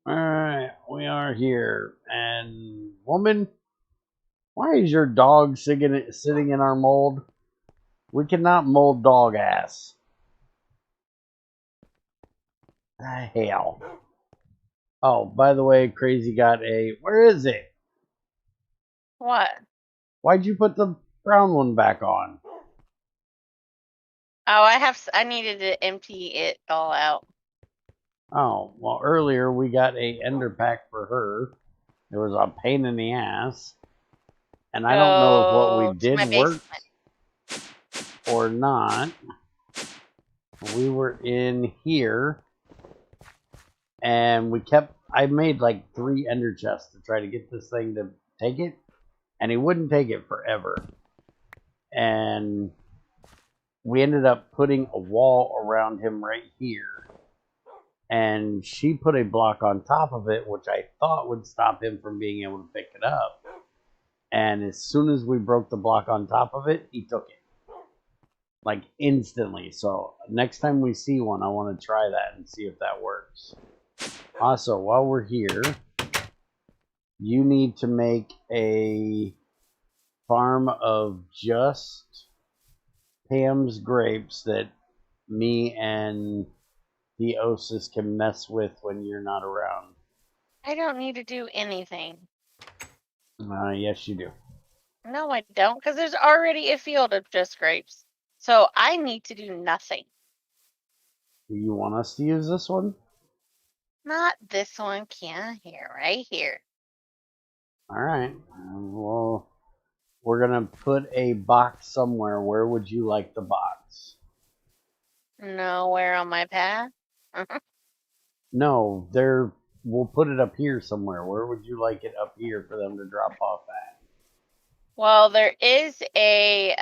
Alright, we are here. And, woman, why is your dog sitting in our mold? We cannot mold dog ass. The hell. Oh, by the way, Crazy got a... Where is it? What? Why'd you put the brown one back on? Oh, I needed to empty it all out. Oh, well, earlier we got a ender pack for her. It was a pain in the ass. And I don't know if what we Go to did my worked basement. or not. We were in here, and I made like 3 ender chests to try to get this thing to take it, and he wouldn't take it forever. And we ended up putting a wall around him right here, and she put a block on top of it, which I thought would stop him from being able to pick it up. And as soon as we broke the block on top of it, he took it. Like instantly. So next time we see one, I want to try that and see if that works. Also, while we're here, you need to make a farm of just Pam's grapes that me and the Osis can mess with when you're not around. I don't need to do anything. Yes, you do. No, I don't, because there's already a field of just grapes. So I need to do nothing. Do you want us to use this one? Not this one, can here, right here. All right. Well, we're gonna put a box somewhere. Where would you like the box? Nowhere on my path. No, we'll put it up here somewhere. Where would you like it up here for them to drop off at? Well, there is a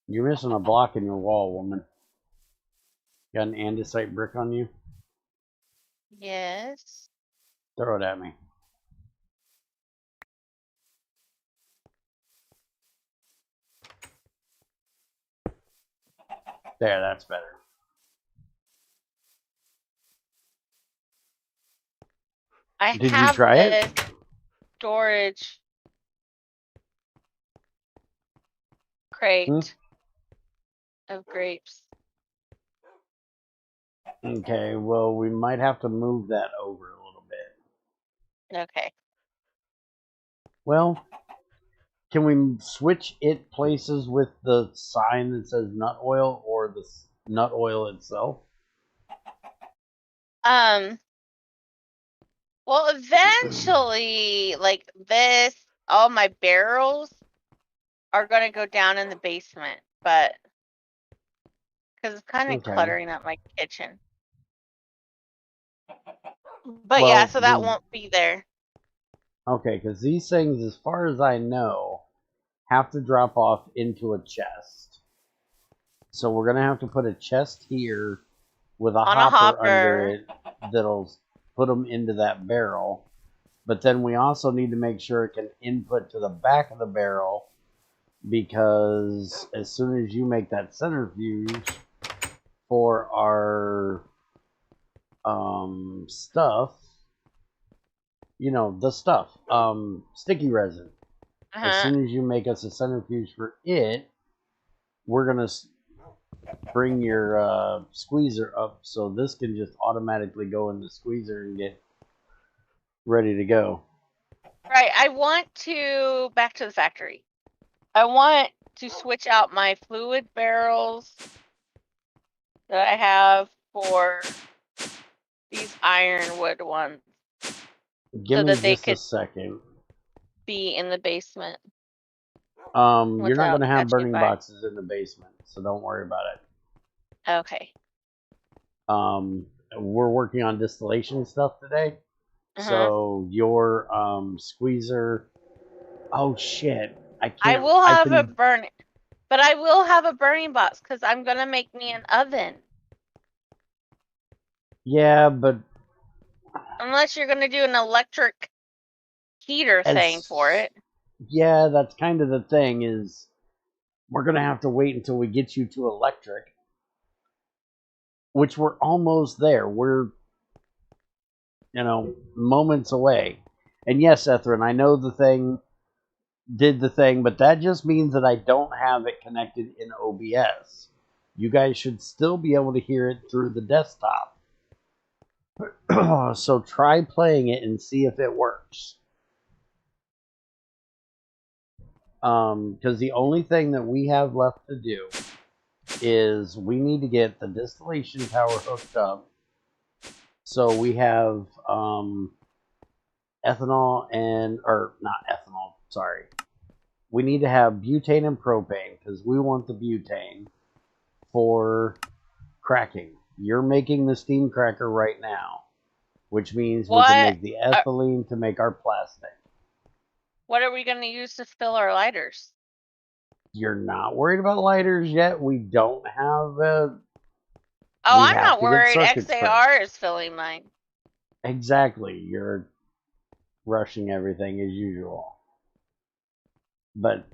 You're missing a block in your wall, woman. Got an andesite brick on you? yes. Throw it at me. There, that's better. I Did you have try this it? storage crate of grapes. Okay, well, we might have to move that over a little bit. Okay. Well, can we switch it places with the sign that says nut oil or the nut oil itself? Well, eventually, like this, all my barrels are going to go down in the basement, but because it's kind of Okay. cluttering up my kitchen. But Well, yeah, so that won't be there. Okay, because these things, as far as I know, have to drop off into a chest. So we're going to have to put a chest here with a On a hopper under hopper. it that'll put them into that barrel. But then we also need to make sure it can input to the back of the barrel, because as soon as you make that centrifuge for our stuff, the stuff, sticky resin, as soon as you make us a centrifuge for it, we're going to bring your squeezer up so this can just automatically go in the squeezer and get ready to go. Right, I want to, back to the factory. I want to switch out my fluid barrels that I have for these ironwood ones. Give so me that they just a could second. be in the basement. You're not going to have catching burning fire. boxes in the basement, so don't worry about it. Okay. We're working on distillation stuff today. So your squeezer. Oh shit! I can't. I will have a burn, but I will have a burning box because I'm gonna make me an oven. Yeah, but unless you're gonna do an electric heater thing for it. Yeah, that's kind of the thing. Is we're gonna have to wait until we get you to electric, which we're almost there. moments away. And yes, Ethrin, I know the thing did the thing, but that just means that I don't have it connected in OBS. You guys should still be able to hear it through the desktop. So try playing it and see if it works. Because the only thing that we have left to do is we need to get the distillation tower hooked up. So we have ethanol or not ethanol, sorry. We need to have butane and propane because we want the butane for cracking. You're making the steam cracker right now, which means we can make the ethylene to make our plastic. What are we going to use to fill our lighters? You're not worried about lighters yet. We don't have a... Oh, I'm not worried. XAR is filling mine. Exactly. You're rushing everything as usual. But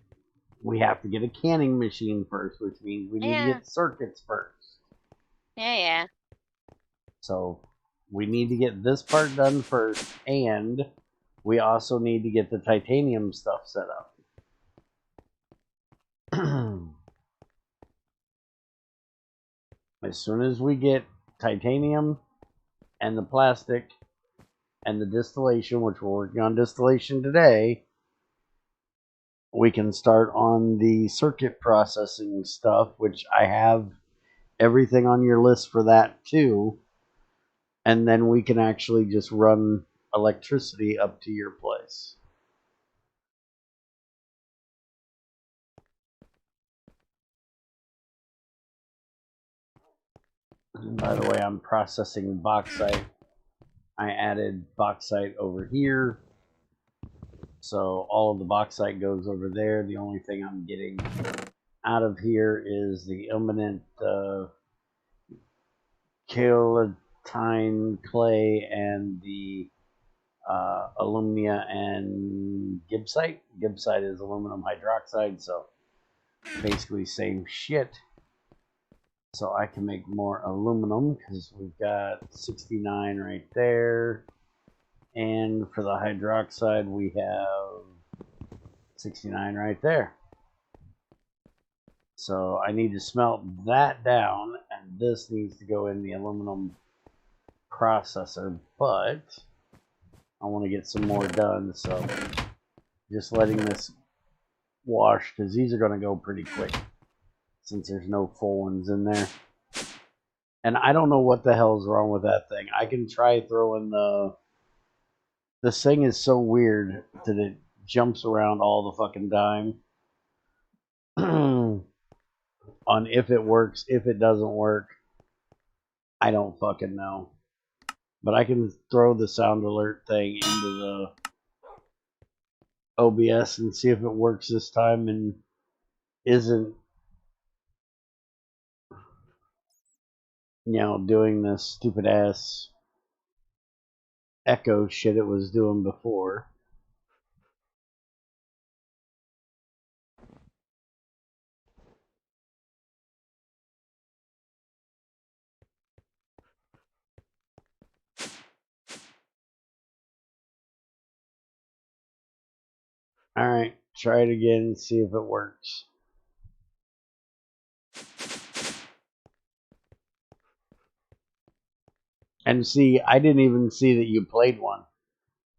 we have to get a canning machine first, which means we need to get circuits first. Yeah. So we need to get this part done first, and we also need to get the titanium stuff set up. As soon as we get titanium and the plastic and the distillation, which we're working on distillation today, we can start on the circuit processing stuff, which I have everything on your list for that too. And then we can actually just run electricity up to your place. And by the way, I'm processing bauxite. I added bauxite over here. So all of the bauxite goes over there. The only thing I'm getting out of here is the ilmenite kaolintine clay and the alumina and gibbsite. Gibbsite is aluminum hydroxide, so basically same shit. So I can make more aluminum because we've got 69 right there. And for the hydroxide, we have 69 right there. So I need to smelt that down, and this needs to go in the aluminum processor, but I want to get some more done, so just letting this wash, because these are going to go pretty quick since there's no full ones in there. And I don't know what the hell's wrong with that thing. I can try throwing this thing is so weird that it jumps around all the fucking time. On if it works, if it doesn't work, I don't fucking know. But I can throw the sound alert thing into the OBS and see if it works this time and isn't, doing this stupid ass echo shit it was doing before. Alright, try it again, see if it works. And see, I didn't even see that you played one.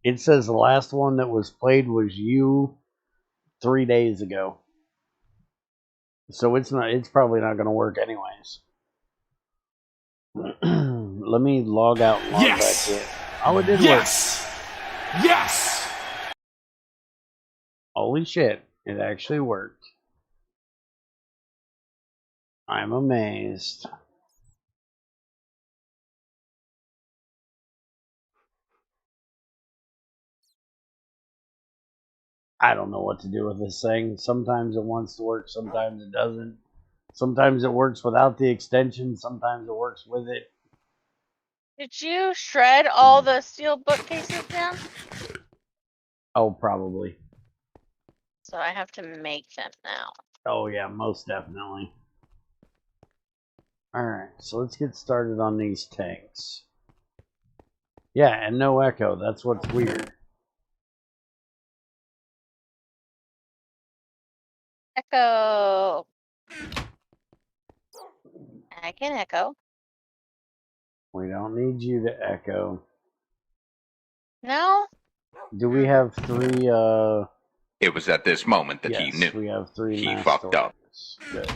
It says the last one that was played was you 3 days ago. So it's probably not going to work anyways. Let me log out and log back in. Oh, it did work. Yes! Holy shit, it actually worked. I'm amazed. I don't know what to do with this thing. Sometimes it wants to work, sometimes it doesn't. Sometimes it works without the extension, sometimes it works with it. Did you shred all the steel bookcases down? Oh, probably. So I have to make them now. Oh yeah, most definitely. Alright, so let's get started on these tanks. Yeah, and no echo. That's what's weird. Echo. I can echo. We don't need you to echo. No? Do we have 3, It was at this moment that he yes, knew. we have 3 He mass fucked up. storages. Good.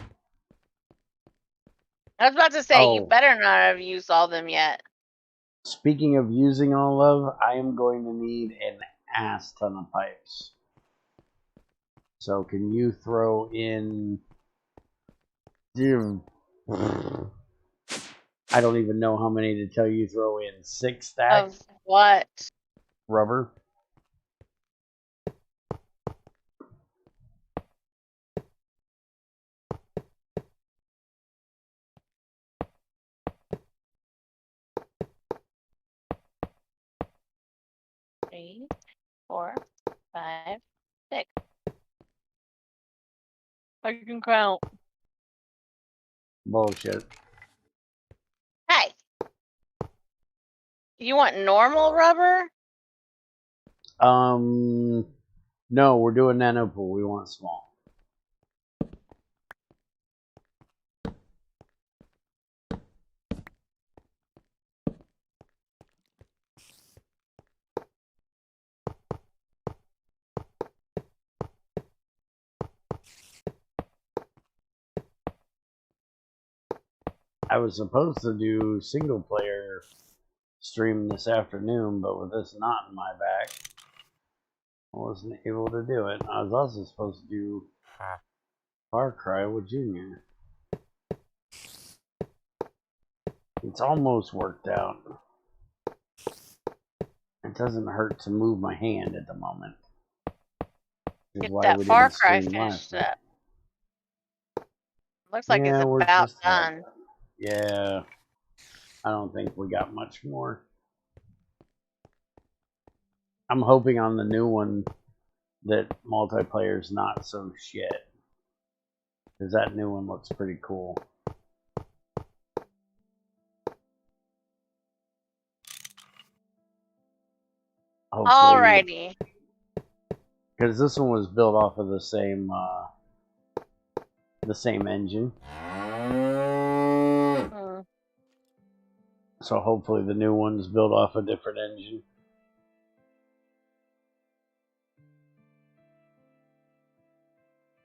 I was about to say, you Oh. better not have used all them yet. Speaking of using all of, I am going to need an ass ton of pipes. So can you throw in... I don't even know how many to tell you throw in. 6 stacks? Of what? Rubber? Three, 4, 5, 6. I can count. Bullshit. Hey! You want normal rubber? No, we're doing nanopool. We want small. I was supposed to do single player stream this afternoon, but with this knot in my back, I wasn't able to do it. I was also supposed to do Far Cry with Junior. It's almost worked out. It doesn't hurt to move my hand at the moment. Get that Far Cry finished up. Looks like it's about done. Yeah. I don't think we got much more. I'm hoping on the new one that multiplayer's not so shit. Because that new one looks pretty cool. Hopefully, Alrighty. because this one was built off of the same engine. So hopefully the new one's built off a different engine.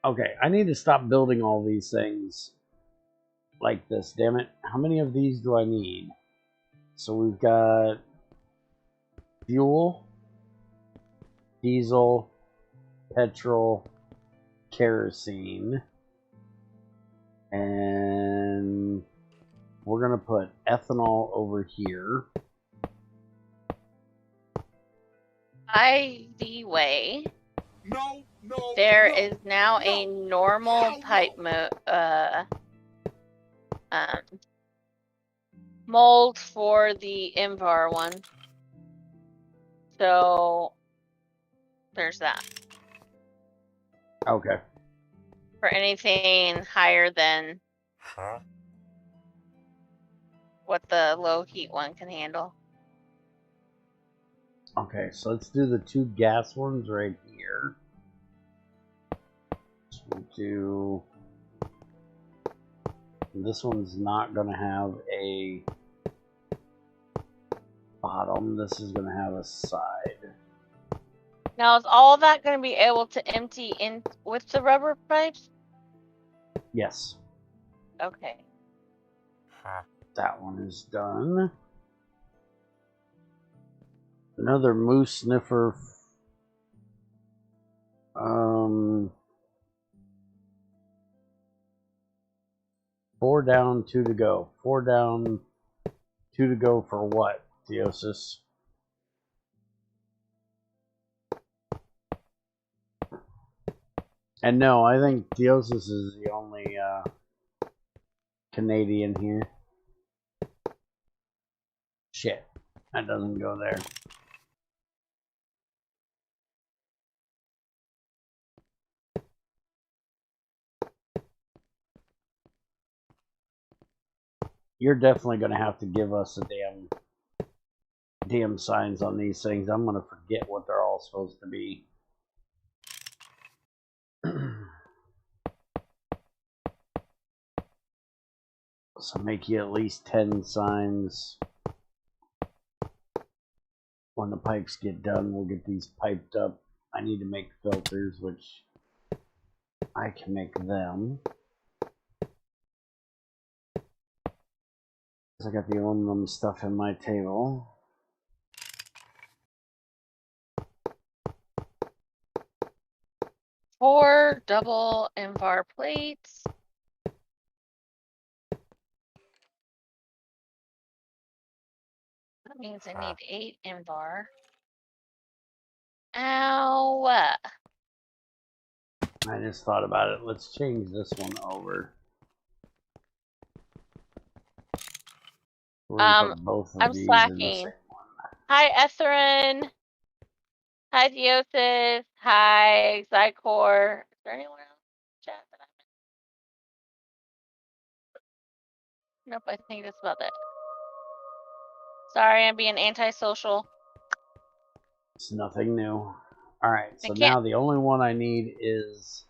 Okay, I need to stop building all these things like this, damn it. How many of these do I need? So we've got fuel, diesel, petrol, kerosene, and we're going to put ethanol over here. By the way, there is now a normal pipe mold for the Invar one. So there's that. Okay. For anything higher than what the low heat one can handle. Okay, so let's do the 2 gas ones right here. So we'll do... This one's not going to have a bottom. This is going to have a side. Now, is all that going to be able to empty in with the rubber pipes? Yes. Okay. That one is done. Another moose sniffer. 4 down, 2 to go. 4 down, 2 to go for what, Theosis? And no, I think Theosis is the only Canadian here. Shit, that doesn't go there. You're definitely going to have to give us a goddamn signs on these things. I'm gonna forget what they're all supposed to be. So make you at least 10 signs. When the pipes get done, we'll get these piped up. I need to make filters, which I can make them. I got the aluminum stuff in my table. Four double Invar plates. That means I need 8 Invar. Ow! I just thought about it. Let's change this one over. We're gonna put both of I'm these slacking. in the same one. Hi, Etherin. Hi, Theosis. Hi, Zycor. Is there anyone else in chat that I'm in? Nope, I think that's about it. Sorry, I'm being antisocial. It's nothing new. Alright, so I can't. now the only one I need is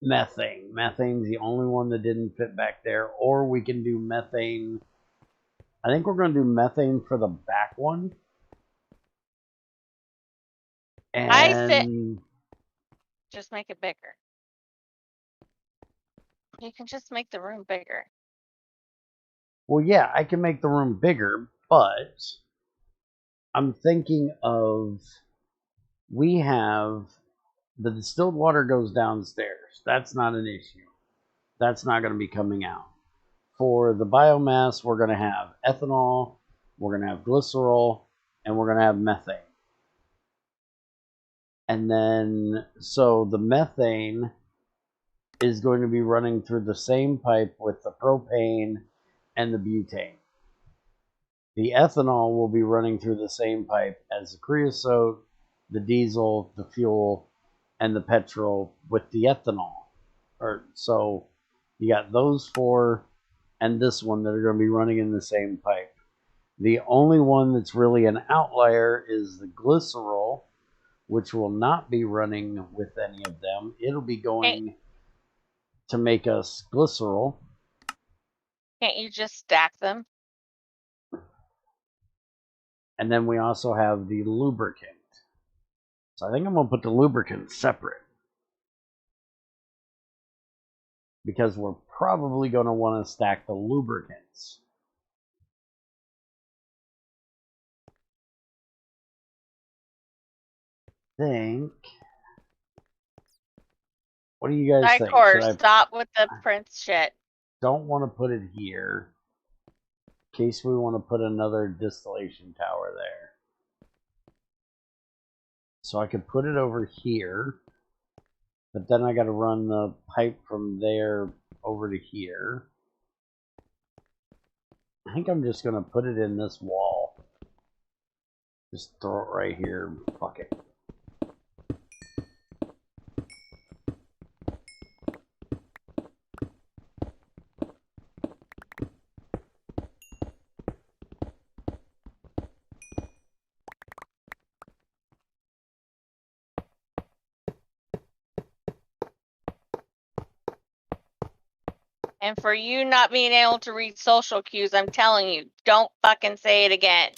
methane. Methane's the only one that didn't fit back there. Or we can do methane. I think we're going to do methane for the back one. And I said, just make it bigger. You can just make the room bigger. Well, yeah, I can make the room bigger, but I'm thinking of, we have, the distilled water goes downstairs. That's not an issue. That's not going to be coming out. For the biomass, we're going to have ethanol, we're going to have glycerol, and we're going to have methane. And then, so the methane is going to be running through the same pipe with the propane and the butane. The ethanol will be running through the same pipe as the creosote, the diesel, the fuel, and the petrol with the ethanol. So you got those 4 and this one that are going to be running in the same pipe. The only one that's really an outlier is the glycerol, which will not be running with any of them. It'll be going to make us glycerol. Can't you just stack them? And then we also have the lubricant. So I think I'm going to put the lubricant separate. Because we're probably going to want to stack the lubricants. Think. What do you guys think? Stop with the Prince shit. Don't want to put it here. In case we want to put another distillation tower there. So I could put it over here. But then I got to run the pipe from there over to here. I think I'm just going to put it in this wall. Just throw it right here. Fuck it. And for you not being able to read social cues, I'm telling you, don't fucking say it again.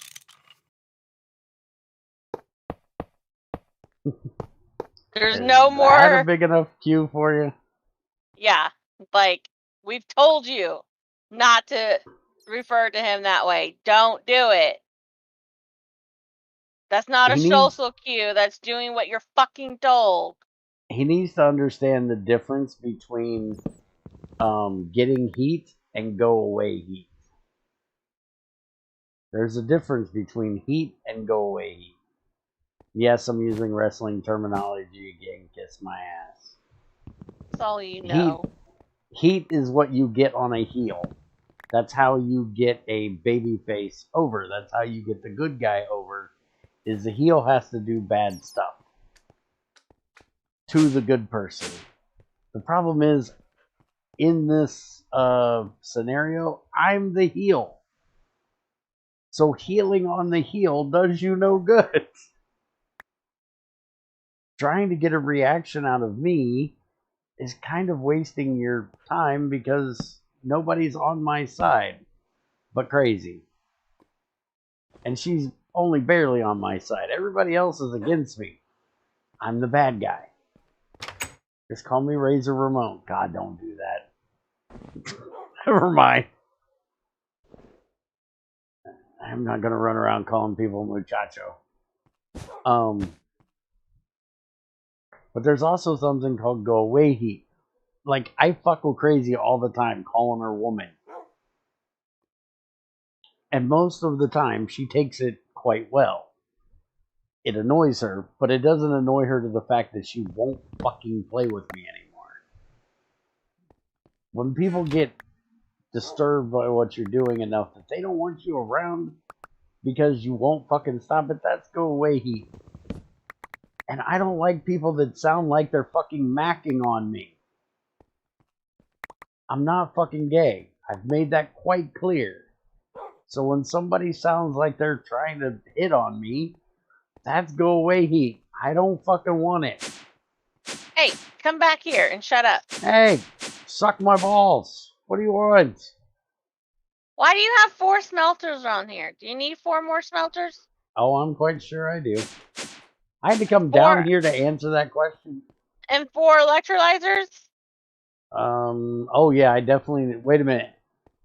There's no more. Is that a big enough cue for you? Yeah, like, we've told you not to refer to him that way. Don't do it. That's not a social cue. That's doing what you're fucking told. He needs to understand the difference between getting heat and go away heat. There's a difference between heat and go away heat. Yes, I'm using wrestling terminology again. Kiss my ass. That's all you know. Heat is what you get on a heel. That's how you get a baby face over. That's how you get the good guy over. Is the heel has to do bad stuff to the good person. The problem is, in this scenario, I'm the heel. So healing on the heel does you no good. Trying to get a reaction out of me is kind of wasting your time because nobody's on my side but crazy. And she's only barely on my side. Everybody else is against me. I'm the bad guy. Just call me Razor Ramon. God, don't do that. Never mind. I'm not going to run around calling people muchacho. But there's also something called go away heat. Like, I fuck with Crazy all the time calling her woman. And most of the time, she takes it quite well. It annoys her, but it doesn't annoy her to the fact that she won't fucking play with me anymore. When people get disturbed by what you're doing enough that they don't want you around because you won't fucking stop it, that's go away heat. And I don't like people that sound like they're fucking macking on me. I'm not fucking gay. I've made that quite clear. So when somebody sounds like they're trying to hit on me, that's go away heat. I don't fucking want it. Hey, come back here and shut up. Hey, suck my balls. What do you want? Why do you have 4 smelters around here? Do you need 4 more smelters? Oh, I'm quite sure I do. I had to come 4 down here to answer that question. and 4 electrolyzers? Oh yeah, I definitely... Wait a minute.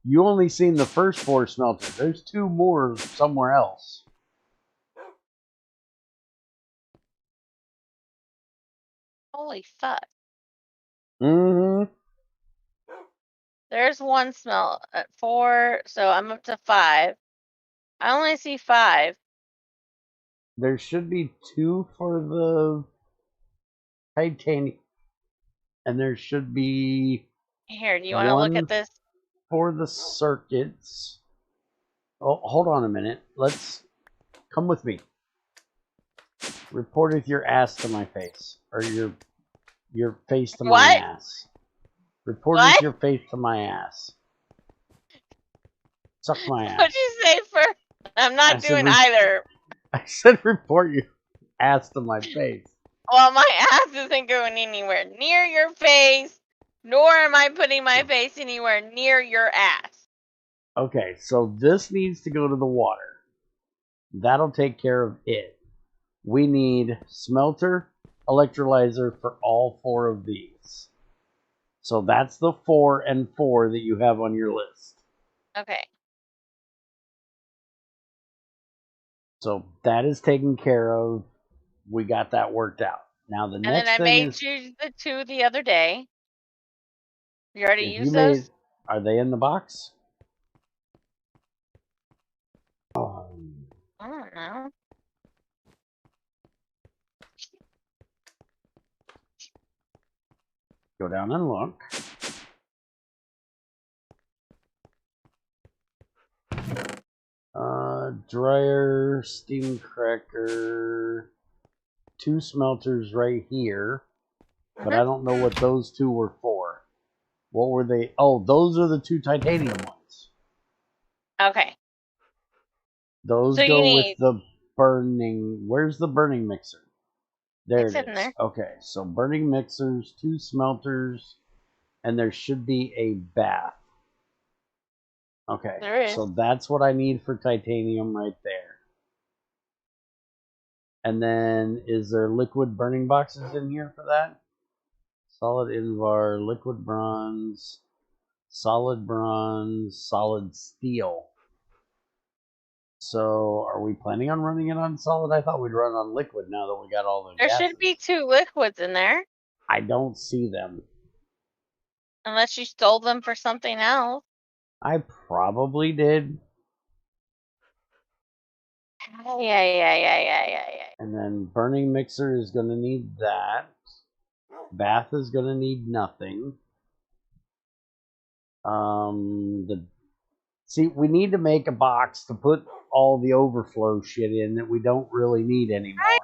You only seen the first 4 smelters. There's 2 more somewhere else. Holy fuck. Mm-hmm. There's 1 smelt at 4, so I'm up to 5. I only see 5. There should be 2 for the titanium. And there should be... Here, do you want to look at this? For the circuits. Oh, hold on a minute. Let's... Come with me. Report with your ass to my face. Or your face to my ass. Report with your face to my ass. Suck my ass. What'd you say first? I'm not doing either. I said report your ass to my face. Well, my ass isn't going anywhere near your face, nor am I putting my face anywhere near your ass. Okay, so this needs to go to the water. That'll take care of it. We need smelter, electrolyzer for all 4 of these. So that's the 4 and 4 that you have on your list. Okay. So that is taken care of. We got that worked out. Now the next thing is... And then I made you the 2 the other day. You already used those? Are they in the box? Oh. I don't know. Go down and look. Dryer, steam cracker, 2 smelters right here, but I don't know what those 2 were for. What were they? Oh, those are the 2 titanium ones. Okay. Those so go with the burning. Where's the burning mixer? There it's it is. In there. Okay, so burning mixers, 2 smelters, and there should be a bath. Okay, there is. So that's what I need for titanium right there. And then, is there liquid burning boxes in here for that? Solid Invar, liquid bronze, solid steel. So, are we planning on running it on solid? I thought we'd run on liquid now that we got all the gases. There should be 2 liquids in there. I don't see them. Unless you stole them for something else. I probably did. Yeah. And then burning mixer is going to need that. Bath is going to need nothing. See, we need to make a box to put all the overflow shit in that we don't really need anymore.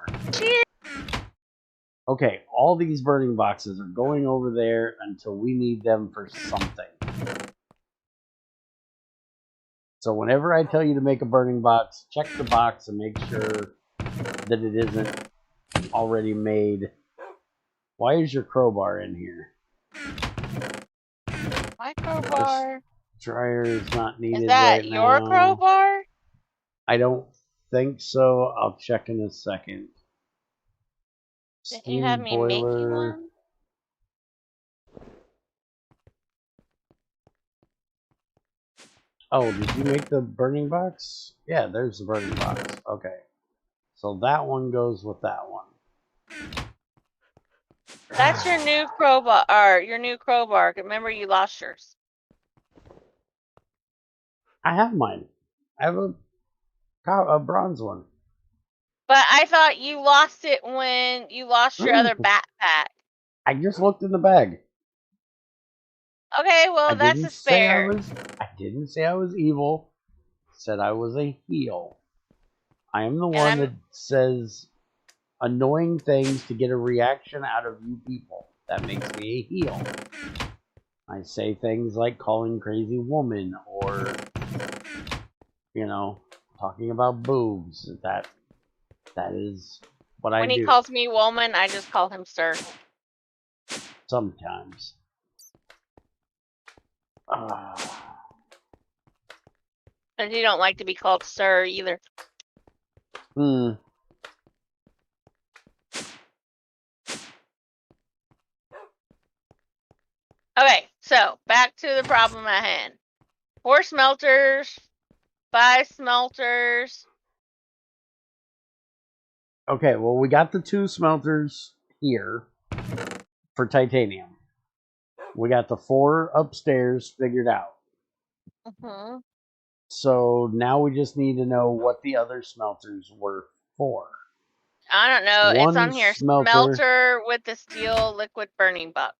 Okay, all these burning boxes are going over there until we need them for something. So whenever I tell you to make a burning box, check the box and make sure that it isn't already made. Why is your crowbar in here? My crowbar. This dryer is not needed Is that right your now. crowbar? I don't think so. I'll check in a second. Did you have me make you one? Oh, did you make the burning box? Yeah, there's the burning box. Okay. So that one goes with that one. That's your new crowbar, or your new crowbar. Remember, you lost yours. I have mine. I have a bronze one. But I thought you lost it when you lost your other backpack. I just looked in the bag. Okay, well, that's a spare. I didn't say I was evil. I said I was a heel. I am the one that says annoying things to get a reaction out of you people. That makes me a heel. I say things like calling crazy woman or, you know, talking about boobs. That is what I do. When he calls me woman, I just call him sir. Sometimes. And you don't like to be called sir either. Okay, so back to the problem at hand. 4 smelters, 5 smelters. Okay, well, we got the 2 smelters here for titanium. We got the 4 upstairs figured out. So now we just need to know what the other smelters were for. I don't know. One it's on here. Smelter with the steel liquid burning box.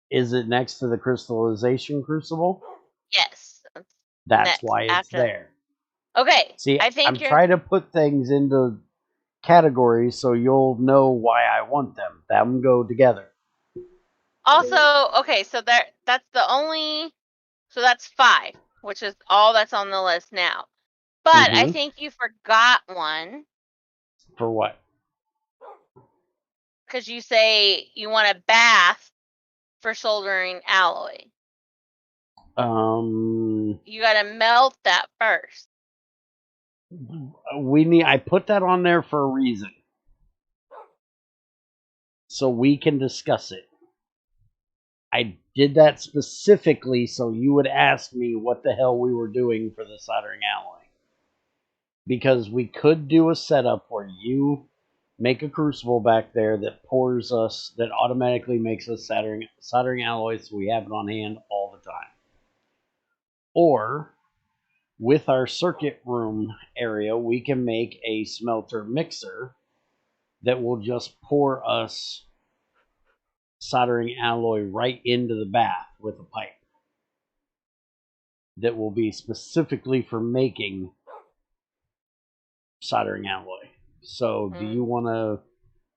Is it next to the crystallization crucible? Yes. That's why it's there. Okay. See, I'm trying to put things into categories so you'll know why I want them. Them go together. Also, okay, so that's the only, so that's 5, which is all that's on the list now. But I think you forgot one. For what? Because you say you want a bath for soldering alloy. You gotta melt that first. I put that on there for a reason. So we can discuss it. I did that specifically so you would ask me what the hell we were doing for the soldering alloy. Because we could do a setup where you make a crucible back there that that automatically makes us soldering alloys so we have it on hand all the time. Or, with our circuit room area, we can make a smelter mixer that will just pour us soldering alloy right into the bath with a pipe that will be specifically for making soldering alloy. So do you want to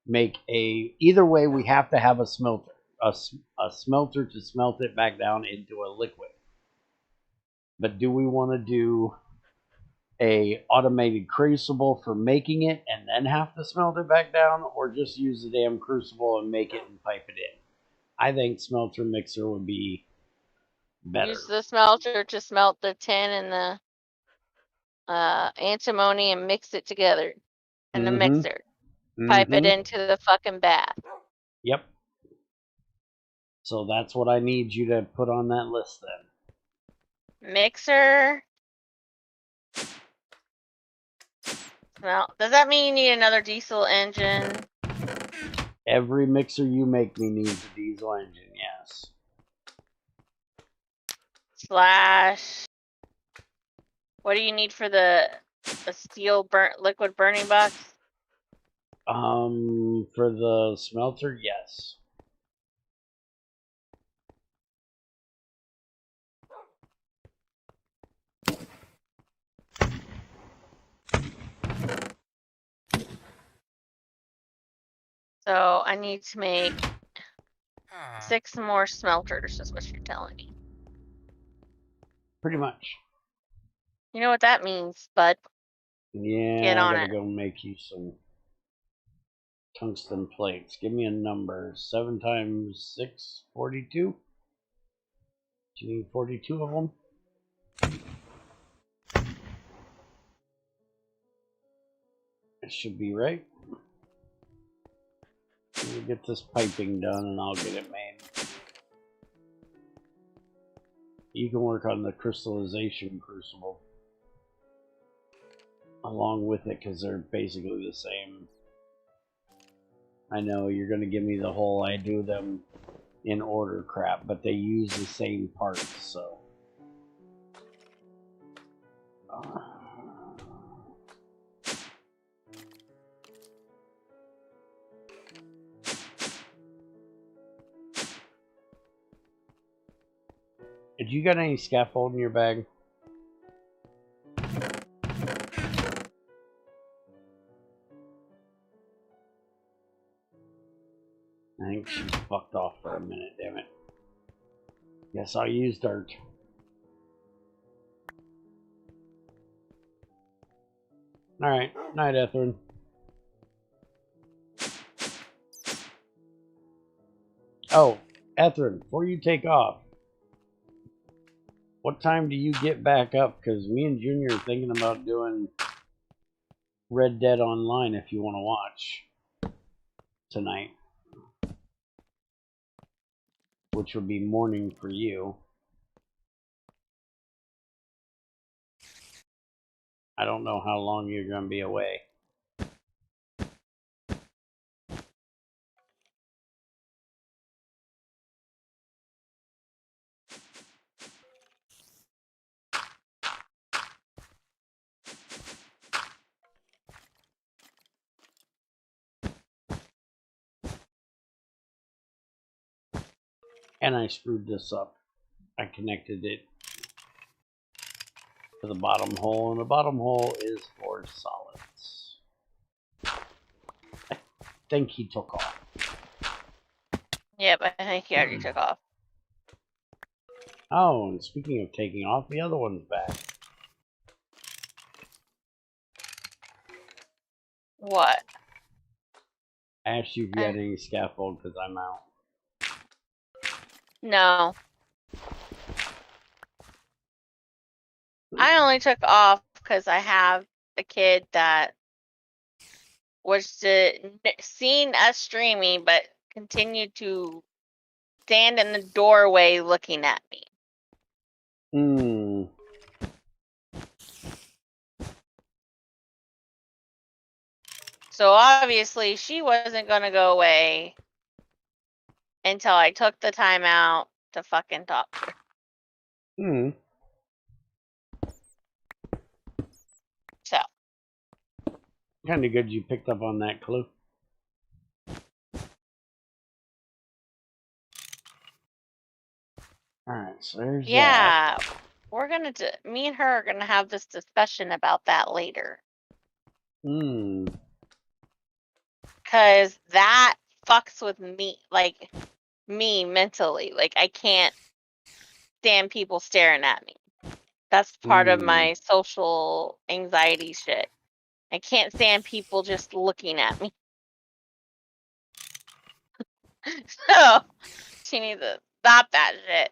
make either way we have to have a smelter to smelt it back down into a liquid. But do we want to do a automated crucible for making it and then have to smelt it back down, or just use the damn crucible and make it and pipe it in? I think smelter mixer would be better. Use the smelter to smelt the tin and the antimony and mix it together in the mixer. Pipe it into the fucking bath. Yep. So that's what I need you to put on that list then. Mixer. Well, does that mean you need another diesel engine? Every mixer you make me needs a diesel engine, yes. Slash. What do you need for the steel liquid burning box? For the smelter, yes. So I need to make 6 more smelters, is what you're telling me. Pretty much. You know what that means, bud. Yeah, Get I on gotta it. go make you some tungsten plates. Give me a number. 7 times 6, 42? Do you need 42 of them? It should be right. Let me get this piping done and I'll get it made. You can work on the crystallization crucible along with it because they're basically the same. I know you're going to give me the whole I do them in order crap, but they use the same parts, so. Did you got any scaffold in your bag? I think she's fucked off for a minute, damn it. Yes, I'll use dirt. Alright, night, Etherin. Oh, Etherin, before you take off, what time do you get back up? Because me and Junior are thinking about doing Red Dead Online if you want to watch tonight. Which would be morning for you. I don't know how long you're going to be away. And I screwed this up. I connected it to the bottom hole, and the bottom hole is for solids. I think he took off. Yep, I think he already took off. Oh, and speaking of taking off, the other one's back. What? I asked you if you had any scaffold because I'm out. No. I only took off because I have a kid that was seen us streaming, but continued to stand in the doorway looking at me. Hmm. So obviously she wasn't going to go away until I took the time out to fucking talk to her. Hmm. So. Kind of good you picked up on that clue. Alright, so there's yeah, that. we're going to, me and her are going to have this discussion about that later. Hmm. Because that fucks with me, like, me mentally. Like, I can't stand people staring at me. That's part of my social anxiety shit. I can't stand people just looking at me. So, she needs to stop that shit.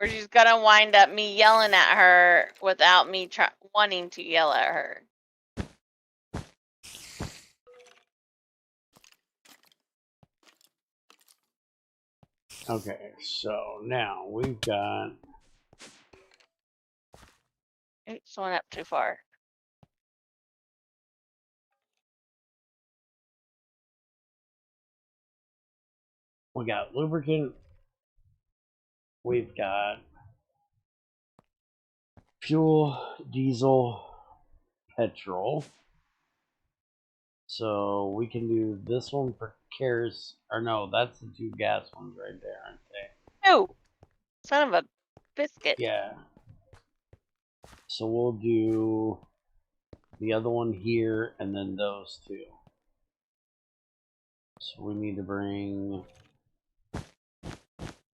Or she's gonna wind up me yelling at her without me wanting to yell at her. Okay, so now we've got... Oops, went up too far. We got lubricant. We've got fuel, diesel, petrol. So we can do this one for kerosene. Or no, that's the 2 gas ones right there, aren't they? Oh, son of a biscuit. Yeah. So we'll do the other one here and then those 2. So we need to bring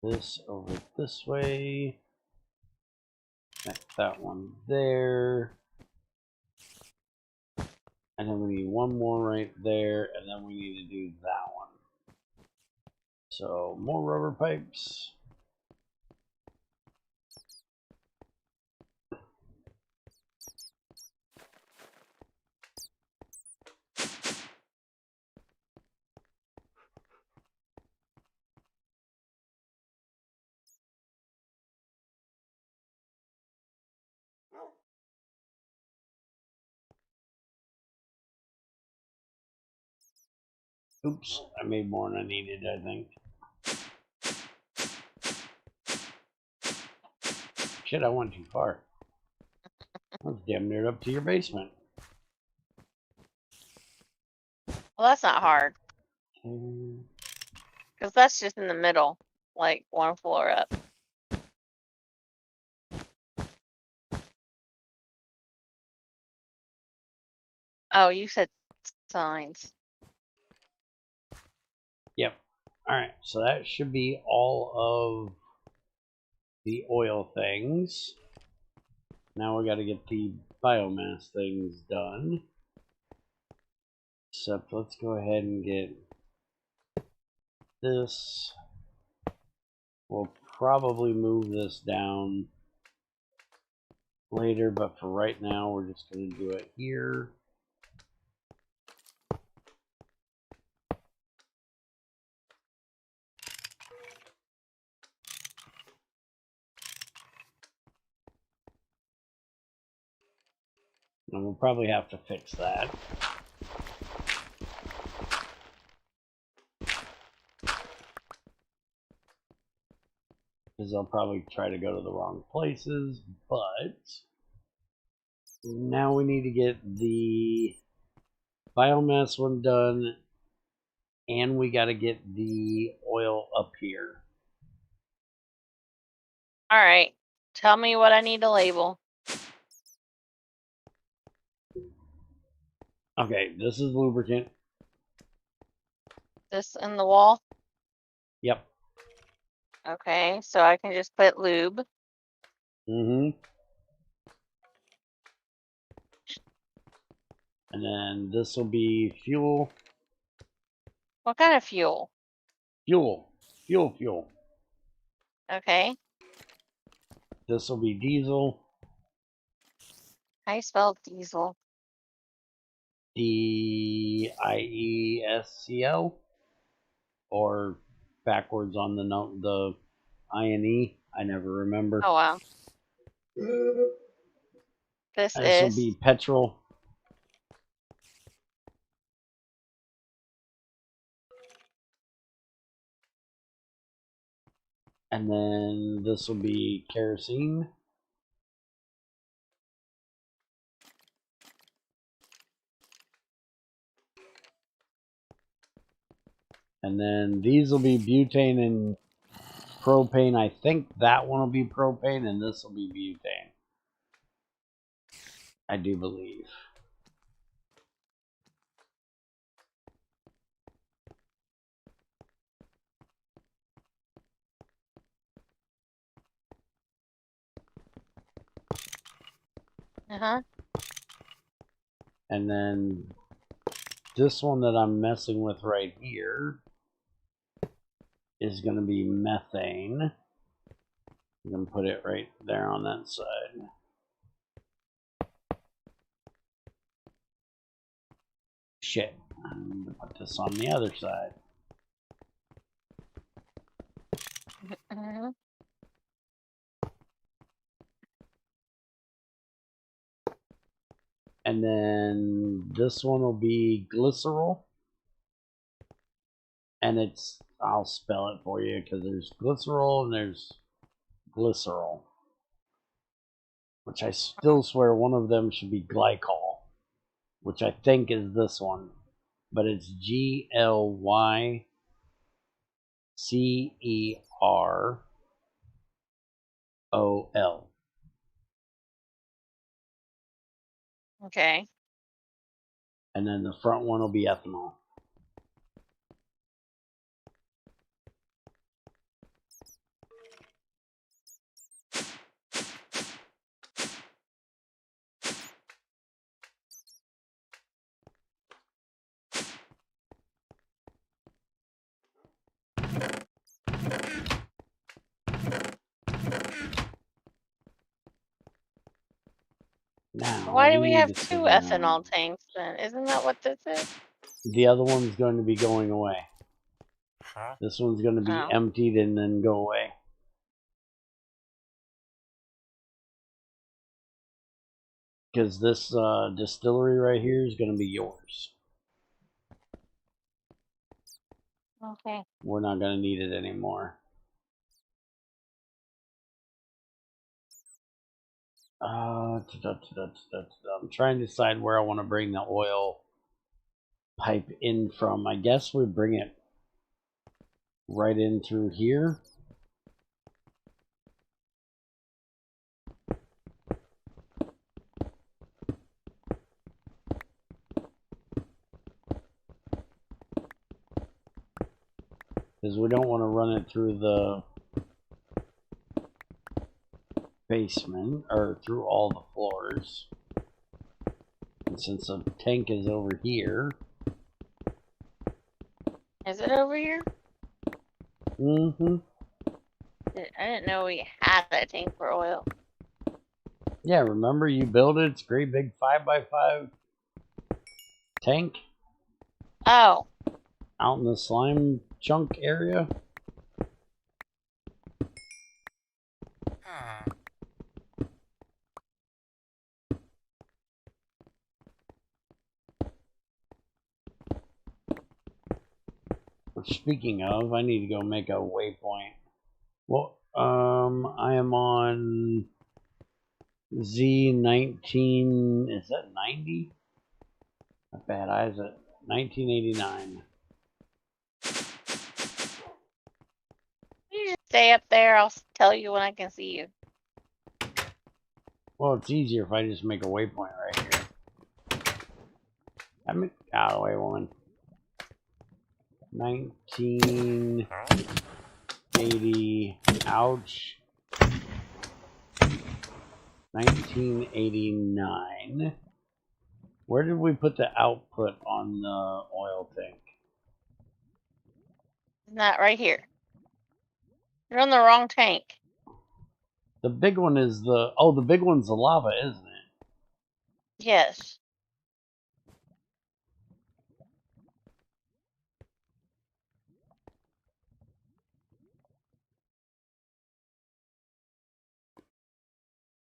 this over this way. Connect that one there. And then we need one more right there, and then we need to do that one. So more rubber pipes. Oops, I made more than I needed, I think. Shit, I went too far. I was damn near up to your basement. Well, that's not hard. Okay. Because that's just in the middle. Like one floor up. Oh, you said signs. Yep. Alright, so that should be all of the oil things. Now we got to get the biomass things done. Except let's go ahead and get this. We'll probably move this down later, but for right now we're just going to do it here. And we'll probably have to fix that. Because I'll probably try to go to the wrong places, but now we need to get the biomass one done, and we got to get the oil up here. All right. Tell me what I need to label. Okay, this is lubricant. This in the wall. Yep. Okay, so I can just put lube. Mm-hmm. And then this will be fuel. What kind of fuel? Fuel. Fuel. Okay. This will be diesel. How you spell diesel? DIESCL. Or backwards on the note, the INE. I never remember. Oh wow. This will is be petrol. And then this will be kerosene. And then these will be butane and propane. I think that one will be propane and this will be butane. I do believe. And then this one that I'm messing with right here is going to be methane. I'm going to put it right there on that side. Shit. I'm going to put this on the other side. And then this one will be glycerol. And it's, I'll spell it for you because there's glycerol and there's glycerol. Which I still swear one of them should be glycol. Which I think is this one. But it's GLYCEROL. okay. And then the front one will be ethanol. Why do we have to 2 sit around. ethanol tanks then? Isn't that what this is? The other one's going to be going away. This one's going to be emptied and then go away. Because this distillery right here is going to be yours. Okay. We're not going to need it anymore. I'm trying to decide where I want to bring the oil pipe in from. I guess we bring it right in through here. Because we don't want to run it through the basement or through all the floors. And since the tank is over here. Is it over here? Mm-hmm. I didn't know we had a tank for oil. Yeah, remember you built it? It's a great big 5x5 tank. Oh. Out in the slime chunk area. Speaking of, I need to go make a waypoint. Well, I am on Z19. Is that 90? Not bad. I was at 1989. You just stay up there. I'll tell you when I can see you. Well, it's easier if I just make a waypoint right here. I'm out of the way, woman. 1980. Ouch. 1989. Where did we put the output on the oil tank? Not right here. You're on the wrong tank. The big one is the... Oh, the big one's the lava, isn't it? Yes.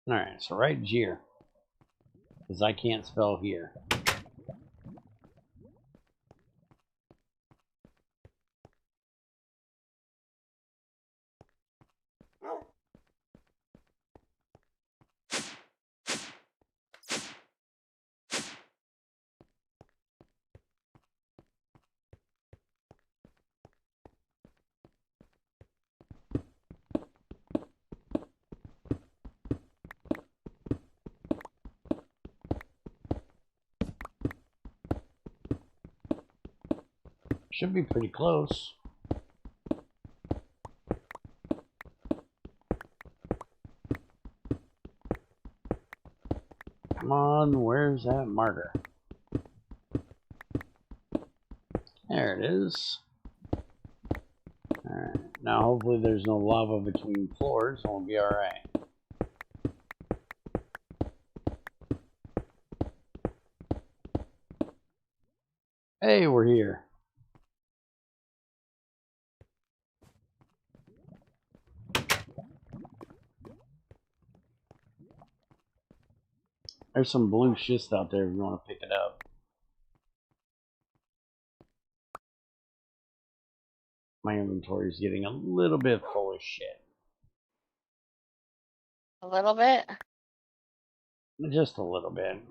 Alright, so right here. Because I can't spell here. Should be pretty close. Come on, where's that marker? There it is. Alright, now hopefully there's no lava between floors and we'll be alright. Hey, we're here. There's some blue schist out there if you want to pick it up. My inventory is getting a little bit full of shit. A little bit? Just a little bit.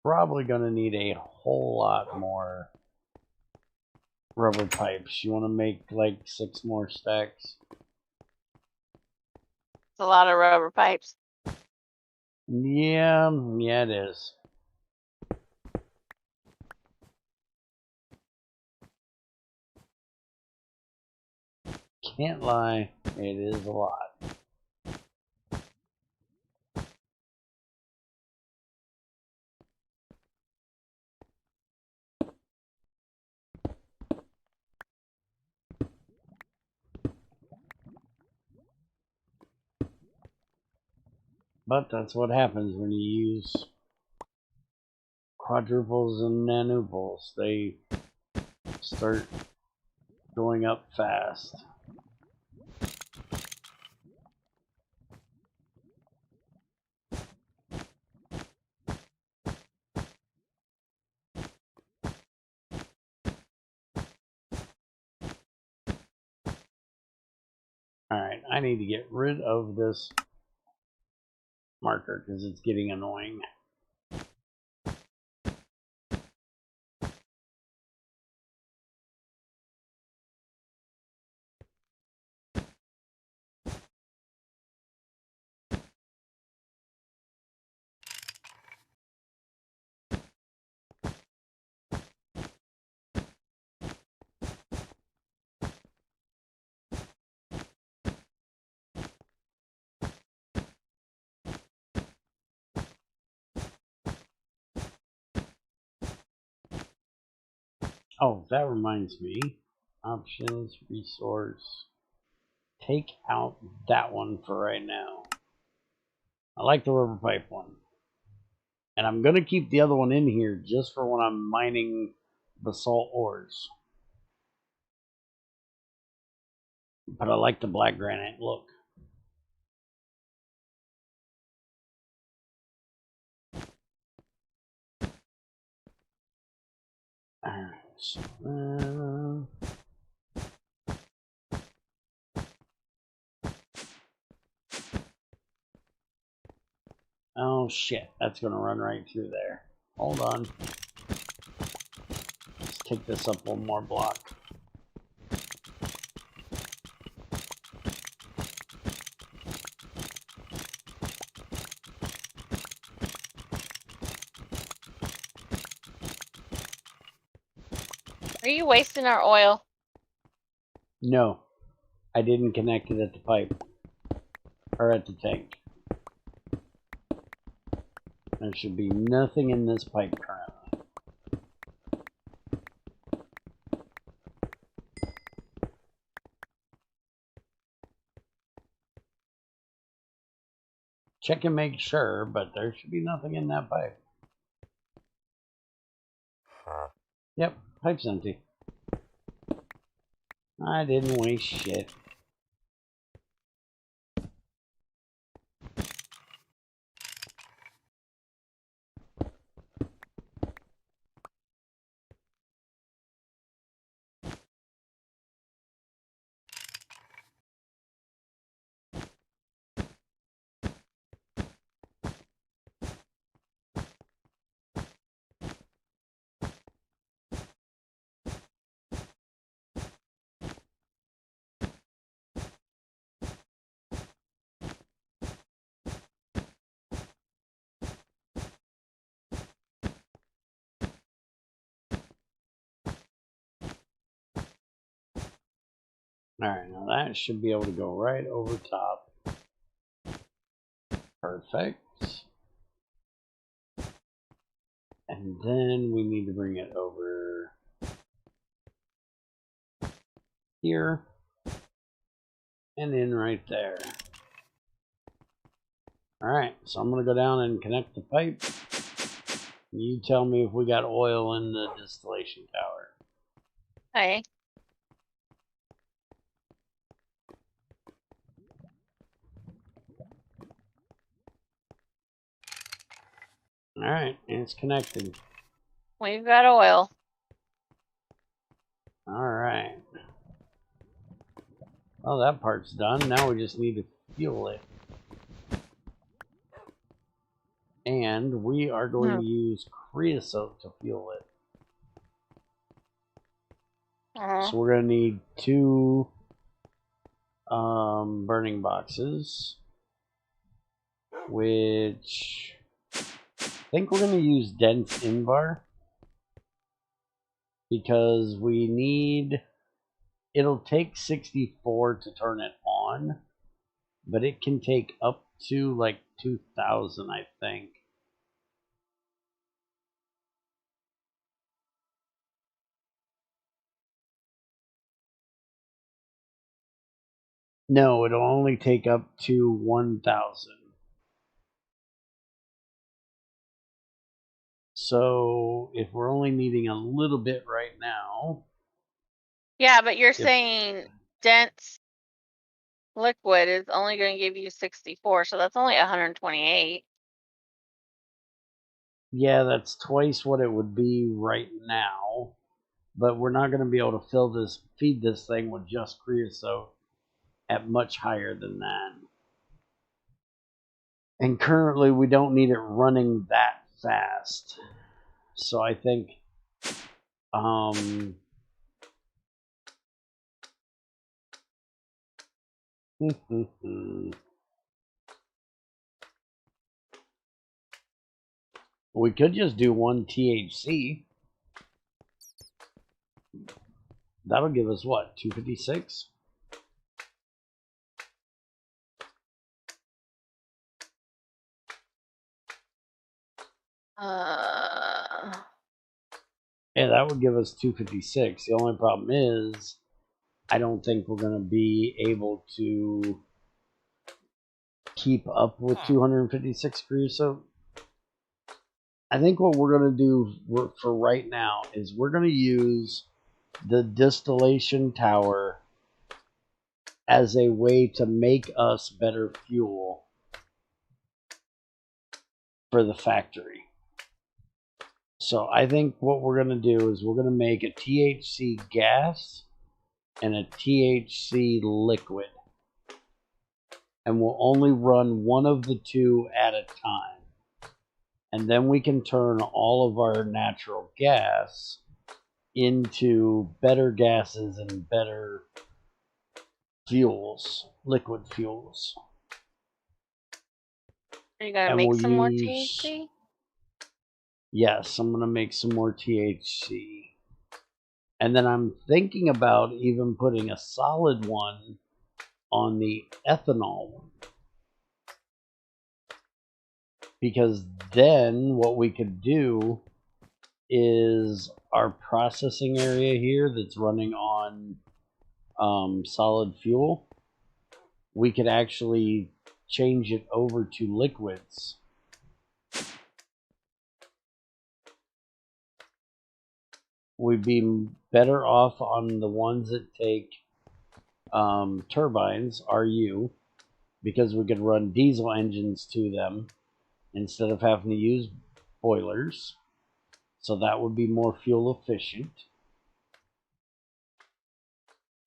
Probably gonna need a whole lot more rubber pipes. You want to make like 6 more stacks? It's a lot of rubber pipes. Yeah, it is. Can't lie, it is a lot. But that's what happens when you use quadruples and nanuples. They start going up fast. Alright, I need to get rid of this marker because it's getting annoying. Oh, that reminds me. Options, resource. Take out that one for right now. I like the rubber pipe one. And I'm going to keep the other one in here just for when I'm mining basalt ores. But I like the black granite look. Alright, so oh shit, that's gonna run right through there. Hold on. Let's take this up one more block. Are you wasting our oil? No, I didn't connect it at the pipe. Or at the tank. There should be nothing in this pipe currently. Check and make sure, but there should be nothing in that pipe. Yep, pipe's empty. I didn't waste shit. Alright, now that should be able to go right over top. Perfect. And then we need to bring it over here and in right there. Alright, so I'm going to go down and connect the pipe. You tell me if we got oil in the distillation tower. Hey. Alright, and it's connected. We've got oil. Alright. Well, that part's done. Now we just need to fuel it. And we are going to use creosote to fuel it. So we're going to need 2 burning boxes, which I think we're going to use dense invar because we need, it'll take 64 to turn it on, but it can take up to like 2,000, I think. No, it'll only take up to 1,000. So if we're only needing a little bit right now. Yeah, but you're saying dense liquid is only going to give you 64, so that's only 128. Yeah, that's twice what it would be right now. But we're not going to be able to feed this thing with just creosote at much higher than that. And currently we don't need it running that fast. So I think we could just do 1 THC. That'll give us what, 256? Yeah, that would give us 256. The only problem is, I don't think we're going to be able to keep up with 256 creosote. I think what we're going to do for right now is we're going to use the distillation tower as a way to make us better fuel for the factory. So I think what we're going to do is we're going to make a THC gas and a THC liquid. And we'll only run one of the two at a time. And then we can turn all of our natural gas into better gases and better fuels, liquid fuels. Are you going to make some more THC? Yes, I'm going to make some more THC. And then I'm thinking about even putting a solid one on the ethanol one. Because then what we could do is our processing area here that's running on solid fuel, we could actually change it over to liquids. We'd be better off on the ones that take turbines, RU, because we could run diesel engines to them instead of having to use boilers. So that would be more fuel efficient.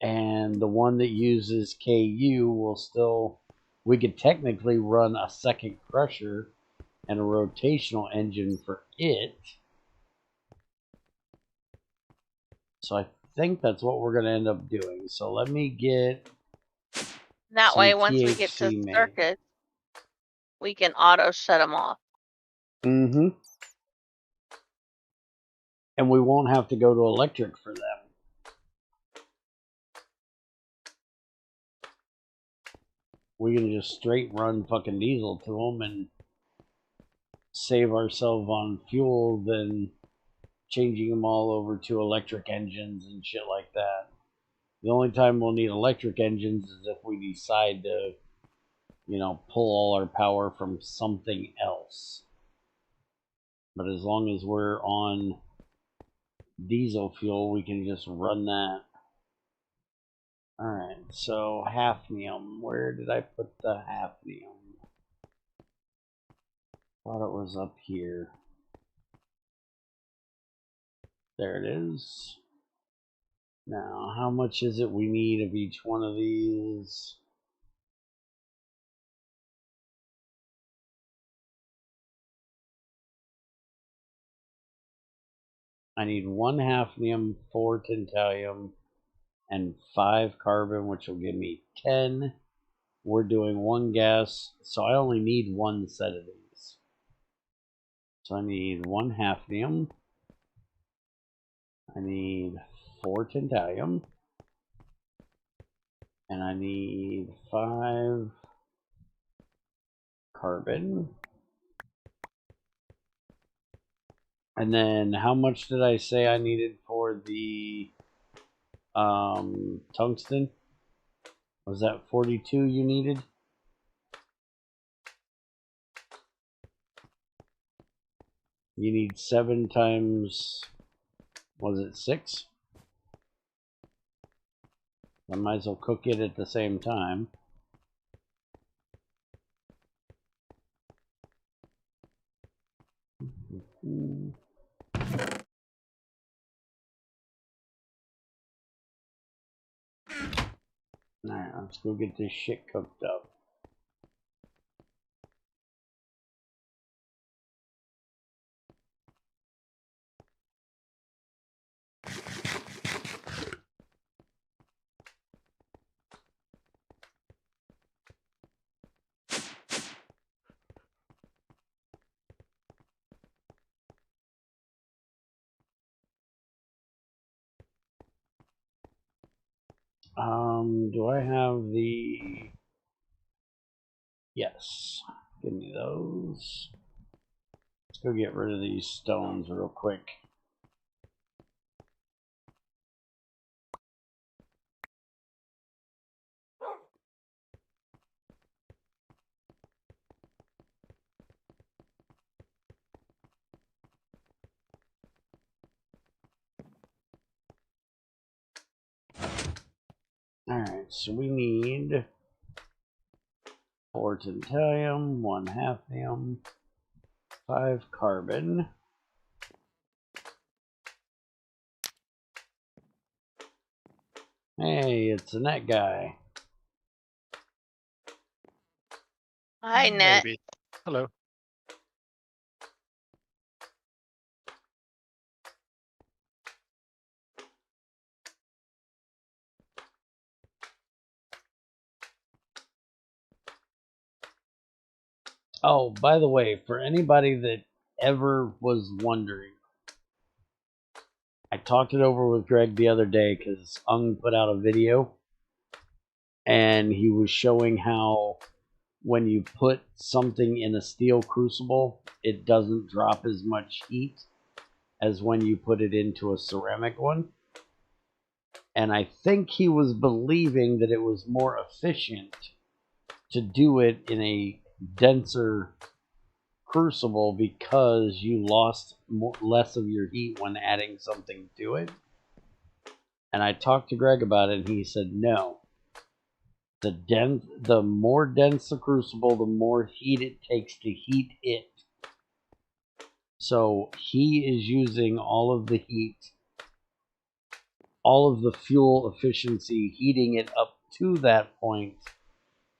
And the one that uses KU will still, we could technically run a second crusher and a rotational engine for it. So I think that's what we're going to end up doing. So let me get that way, once we get to circuits, we can auto shut them off. Mm-hmm. And we won't have to go to electric for them. We can just straight run fucking diesel to them and save ourselves on fuel than changing them all over to electric engines and shit like that. The only time we'll need electric engines is if we decide to, you know, pull all our power from something else. But as long as we're on diesel fuel, we can just run that. Alright, so hafnium. Where did I put the hafnium? Thought it was up here. There it is. Now, how much is it we need of each one of these? I need 1 hafnium, 4 tantalum, and 5 carbon, which will give me 10. We're doing 1 gas, so I only need 1 set of these. So I need 1 hafnium. I need 4 tantalum. And I need 5 carbon. And then how much did I say I needed for the tungsten? Was that 42 you needed? You need 7 times, was it 6? I might as well cook it at the same time. Alright, let's go get this shit cooked up. Do I have the... Yes. Give me those. Let's go get rid of these stones real quick. Alright, so we need 4 tantalum, 1 hafnium, 5 carbon. Hey, it's the net guy. Hi, Net. Maybe. Hello. Oh, by the way, for anybody that ever was wondering, I talked it over with Greg the other day because Ung put out a video and he was showing how when you put something in a steel crucible, it doesn't drop as much heat as when you put it into a ceramic one. And I think he was believing that it was more efficient to do it in a denser crucible because you lost less of your heat when adding something to it. And I talked to Greg about it and he said no. The more dense the crucible, the more heat it takes to heat it. So he is using all of the heat, all of the fuel efficiency, heating it up to that point.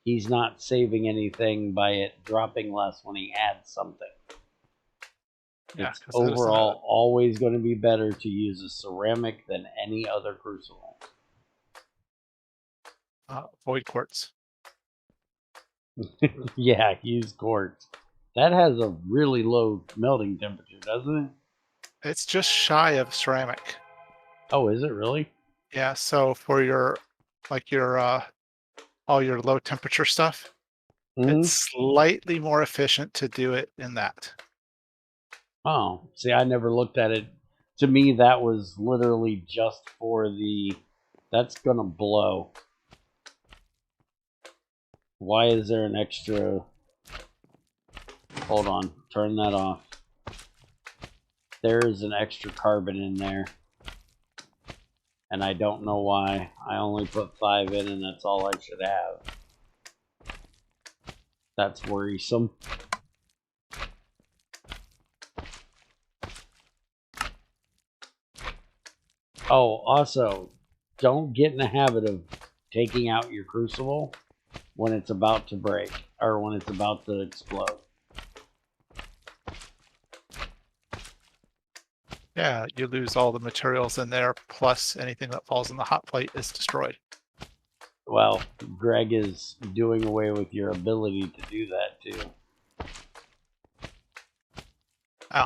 He's not saving anything by it dropping less when he adds something. Yeah, It's overall always going to be better to use a ceramic than any other crucible. Void quartz. Yeah, use quartz. That has a really low melting temperature, doesn't it? It's just shy of ceramic. Oh, is it really? Yeah, so for your all your low temperature stuff, it's slightly more efficient to do it in that. Oh, see, I never looked at it. To me, that was literally just for the... That's gonna blow. Why is there an extra... Hold on, turn that off. There's an extra carbon in there. And I don't know why. I only put 5 in and that's all I should have. That's worrisome. Oh, also, don't get in the habit of taking out your crucible when it's about to break or when it's about to explode. Yeah, you lose all the materials in there, plus anything that falls in the hot plate is destroyed. Well, Greg is doing away with your ability to do that too. Oh.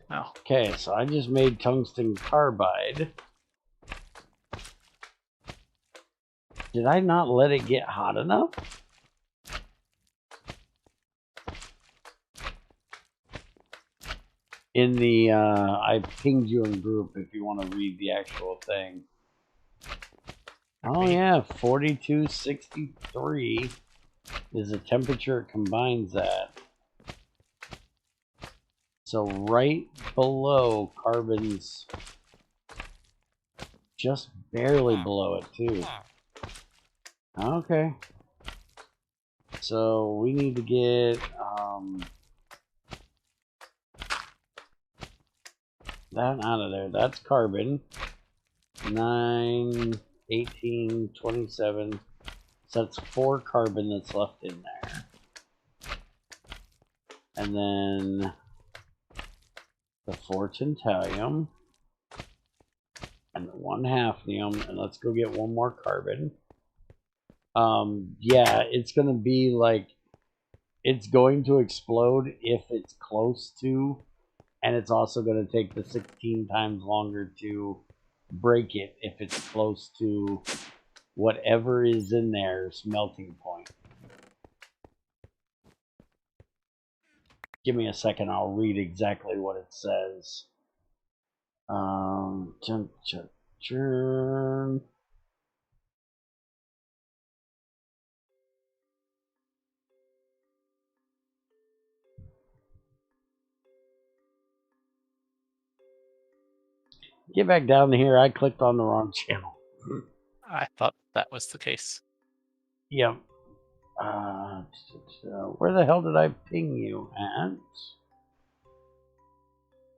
Oh. Okay, so I just made tungsten carbide. Did I not let it get hot enough? In the, I pinged you in group if you want to read the actual thing. Oh yeah, 4263 is the temperature it combines at. So right below carbon's just barely below it too. Okay. So we need to get that out of there. That's carbon. 9, 18, 27. So that's 4 carbon that's left in there. And then the 4 tantalum. And the 1 hafnium. And let's go get 1 more carbon. Yeah, it's going to be like, it's going to explode if it's close to, and it's also going to take the 16 times longer to break it if it's close to whatever is in there's melting point. Give me a second, I'll read exactly what it says. Get back down here. I clicked on the wrong channel. I thought that was the case. Yep. Where the hell did I ping you at?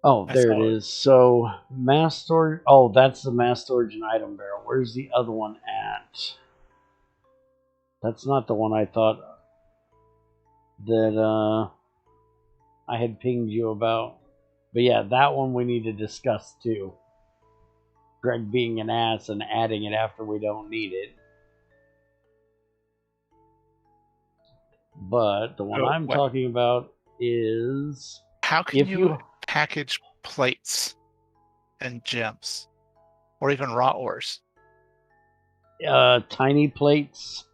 Oh, there it is. So, mass storage. Oh, that's the mass storage and item barrel. Where's the other one at? That's not the one I thought that I had pinged you about. But yeah, that one we need to discuss too. Greg being an ass and adding it after we don't need it. But the one I'm talking about is... How can you package plates and gems? Or even raw ores? Tiny plates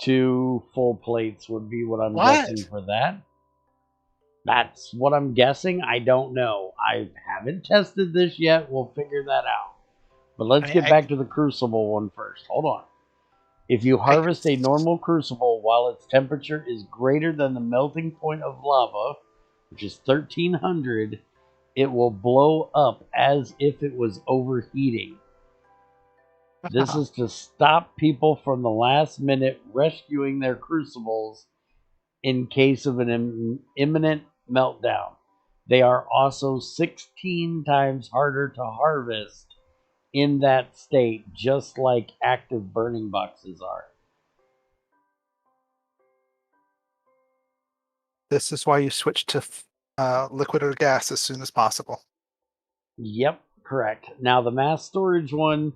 to full plates would be what I'm guessing for that. That's what I'm guessing. I don't know. I haven't tested this yet. We'll figure that out. But let's get back to the crucible one first. Hold on. If you harvest a normal crucible while its temperature is greater than the melting point of lava, which is 1300, it will blow up as if it was overheating. This is to stop people from the last minute rescuing their crucibles in case of an imminent meltdown. They are also 16 times harder to harvest in that state, just like active burning boxes are. This is why you switch to liquid or gas as soon as possible. Yep, correct. Now the mass storage one,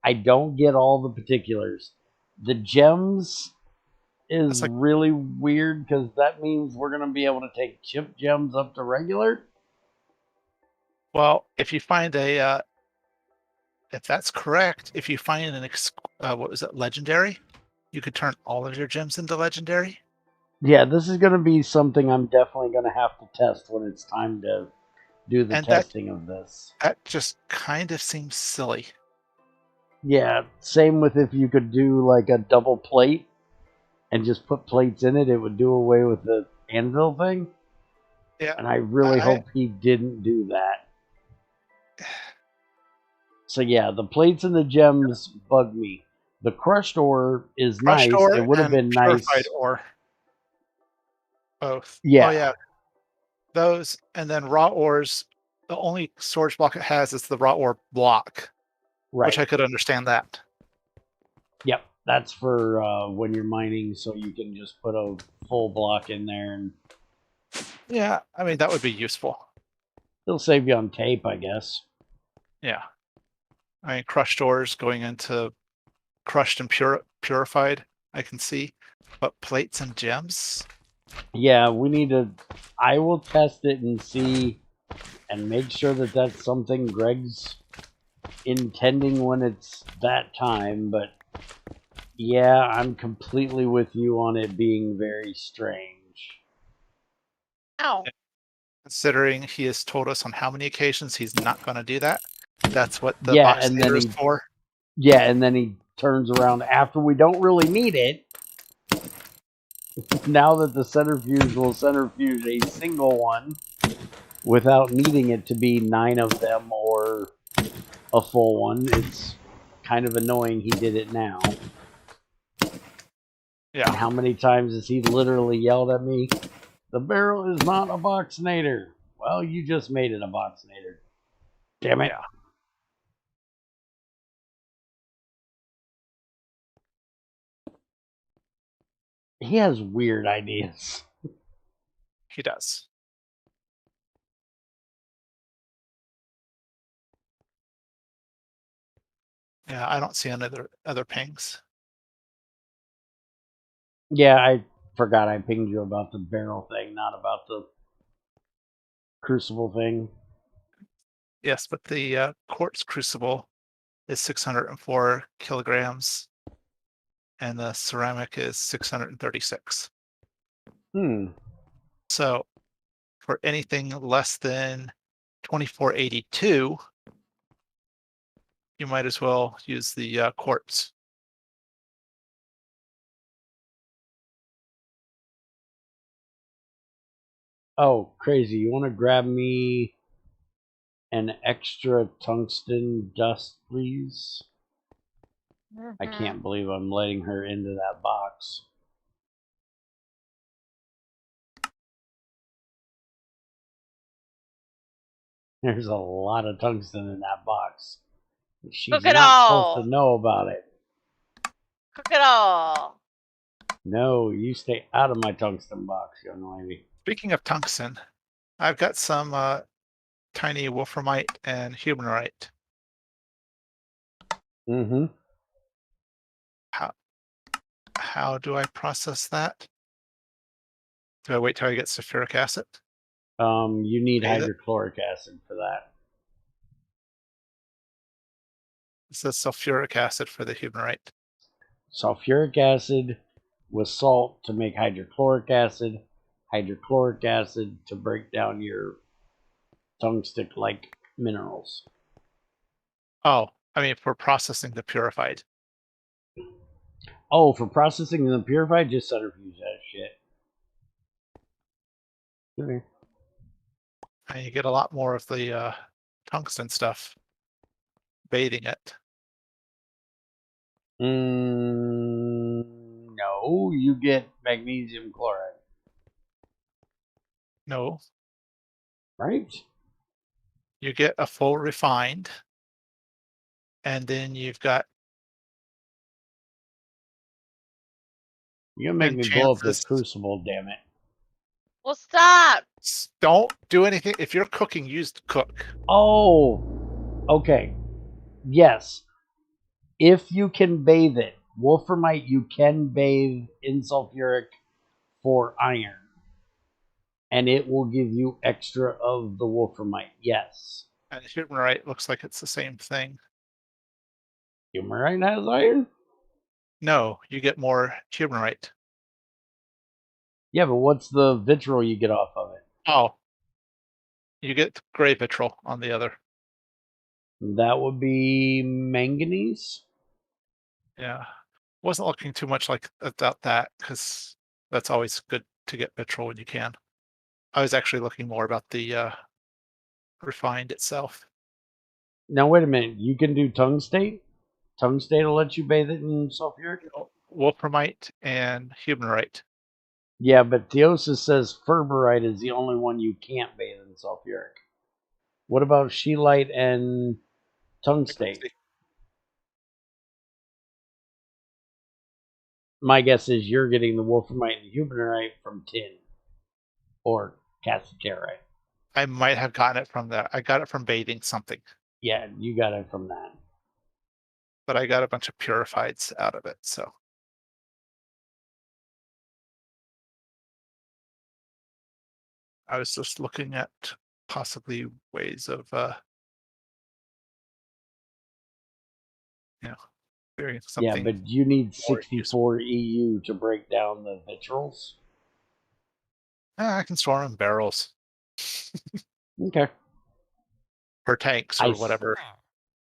I don't get all the particulars. The gems is really weird because that means we're going to be able to take chip gems up to regular. Well, if you find a, if that's correct, if you find an, what was it, legendary, you could turn all of your gems into legendary. Yeah, this is going to be something I'm definitely going to have to test when it's time to do the testing of this. That just kind of seems silly. Yeah, same with if you could do like a double plate and just put plates in it, it would do away with the anvil thing. Yeah. And I really hope he didn't do that. So yeah, the plates and the gems bug me. The crushed ore is nice. It would have been nice. Purified ore. Both. Yeah. Oh yeah. Those, and then raw ores, the only storage block it has is the raw ore block. Right. Which I could understand that. Yep. That's for when you're mining, so you can just put a full block in there. And yeah, I mean, that would be useful. It'll save you on tape, I guess. Yeah. I mean, crushed ores going into crushed and purified, I can see. But plates and gems? Yeah, we need to... I will test it and see and make sure that that's something Greg's intending when it's that time, but yeah, I'm completely with you on it being very strange. Ow. Considering he has told us on how many occasions he's not going to do that. That's what the box leader is for. Yeah, and then he turns around after we don't really need it. Now that the centrifuge will centrifuge a single one, without needing it to be 9 of them or a full one. It's kind of annoying he did it now. Yeah. And how many times has he literally yelled at me, "The barrel is not a boxinator"? Well, you just made it a boxinator. Damn it. Yeah. He has weird ideas. He does. Yeah, I don't see any other pings. Yeah, I forgot I pinged you about the barrel thing, not about the crucible thing. Yes, but the quartz crucible is 604 kilograms, and the ceramic is 636. So for anything less than 2482, you might as well use the quartz. Oh, crazy. You want to grab me an extra tungsten dust, please? I can't believe I'm letting her into that box. There's a lot of tungsten in that box. She's Cook it not all. supposed to know about it. Cook it all. No, you stay out of my tungsten box, young lady. Speaking of tungsten, I've got some tiny wolframite and humanite. Mm-hmm. How do I process that? Do I wait till I get sulfuric acid? You need Bathe it? hydrochloric acid for that. It says sulfuric acid for the humanite. Sulfuric acid with salt to make hydrochloric acid to break down your tungstic-like minerals. Oh, I mean for processing the purified. Oh, for processing the purified, just centrifuge that shit. Okay. And you get a lot more of the tungsten stuff bathing it. No, you get magnesium chloride. No, Right? you get a full refined, and then you've got You're gonna make me blow up this crucible, damn it. Well, stop. Don't do anything. If you're cooking, use the cook. Oh, okay. Yes. If you can bathe it, wolframite, you can bathe in sulfuric for iron. And it will give you extra of the wolframite. Yes. And humanite looks like it's the same thing. Humanite has iron? No, you get more humanite. Yeah, but what's the vitriol you get off of it? Oh, you get gray vitriol on the other. That would be manganese? Yeah. Wasn't looking too much like about that because that's always good to get vitriol when you can. I was actually looking more about the refined itself. Now, wait a minute. You can do tungstate? Tungstate will let you bathe it in sulfuric? Wolframite and humanite. Yeah, but Theosis says ferberite is the only one you can't bathe in sulfuric. What about scheelite and tungstate? My guess is you're getting the wolframite and humanite from tin or cassiterite. I might have gotten it from there. I got it from bathing something. Yeah, you got it from that. But I got a bunch of purifieds out of it, so. I was just looking at possibly ways of, doing something. Yeah, but you need 64 EU to break down the vitriols. I can store them in barrels. Okay. Per tanks or whatever.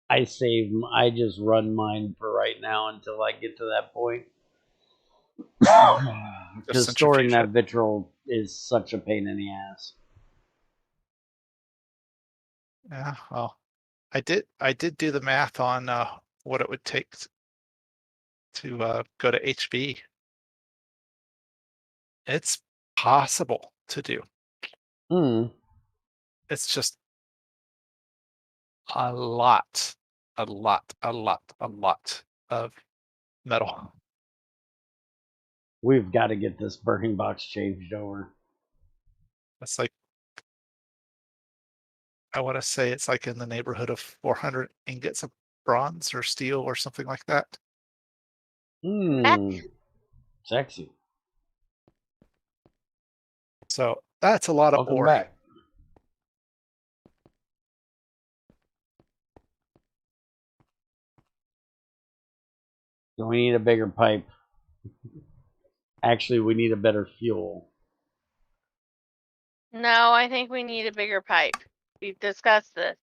I just run mine for right now until I get to that point. Because storing that vitriol is such a pain in the ass. Yeah, well, I did do the math on what it would take to go to HB. It's possible to do. Hmm. It's just a lot of metal. We've got to get this burning box changed over. It's like, I want to say it's like in the neighborhood of 400 ingots of bronze or steel or something like that. Hmm. Sexy. So that's a lot of Welcome ore. back. So we need a bigger pipe. Actually, we need a better fuel. No, I think we need a bigger pipe. We've discussed this.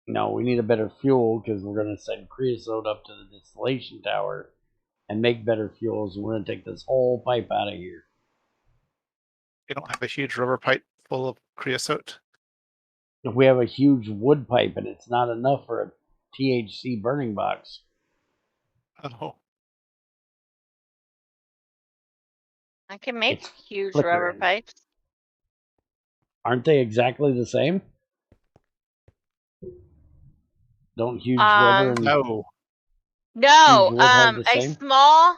No, we need a better fuel because we're going to send creosote up to the distillation tower and make better fuels. And we're going to take this whole pipe out of here. You don't have a huge rubber pipe full of creosote. If we have a huge wood pipe and it's not enough for a THC burning box. Oh, I can make It's huge rubber flickering. pipes. Aren't they exactly the same? Don't huge rubber and no. No, huge wood have the a same? small,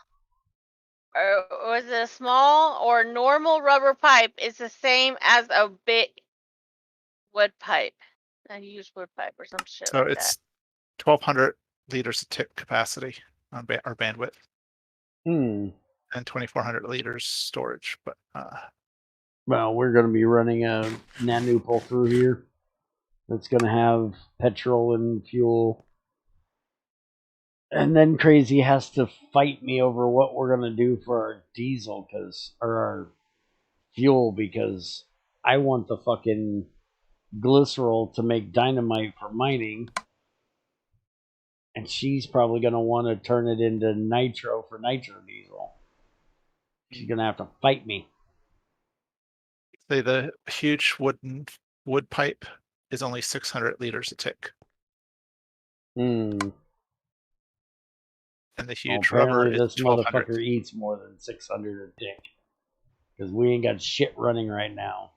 or was it a small or normal rubber pipe is the same as a big wood pipe. A huge wood pipe or some shit So like that. it's 1,200 liters of tip capacity on or bandwidth, Hmm. and 2,400 liters storage. But Well, we're going to be running a nanu pull through here that's going to have petrol and fuel. And then Crazy has to fight me over what we're going to do for our diesel or our fuel because I want the fucking glycerol to make dynamite for mining. And she's probably going to want to turn it into nitro for nitro diesel. She's going to have to fight me. say the huge wood pipe is only 600 liters a tick, Hmm. and the Well, huge apparently rubber is this 1,200. motherfucker eats more than 600 a tick. Because we ain't got shit running right now.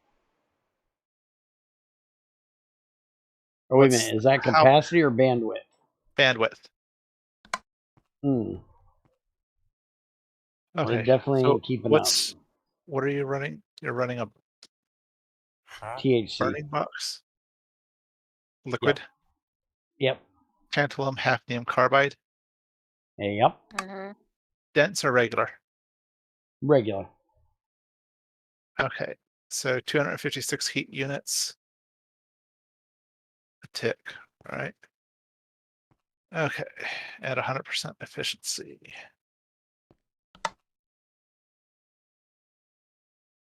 Oh, wait a minute. Is that capacity or bandwidth? Bandwidth. Hmm. Okay. It definitely So ain't keeping up. what are you running? You're running a THC. burning box? Liquid? Yep. Tantalum hafnium carbide? Yep. Mm-hmm. Dense or regular? Regular. Okay. So 256 heat units a tick, all right? Okay, at 100% efficiency.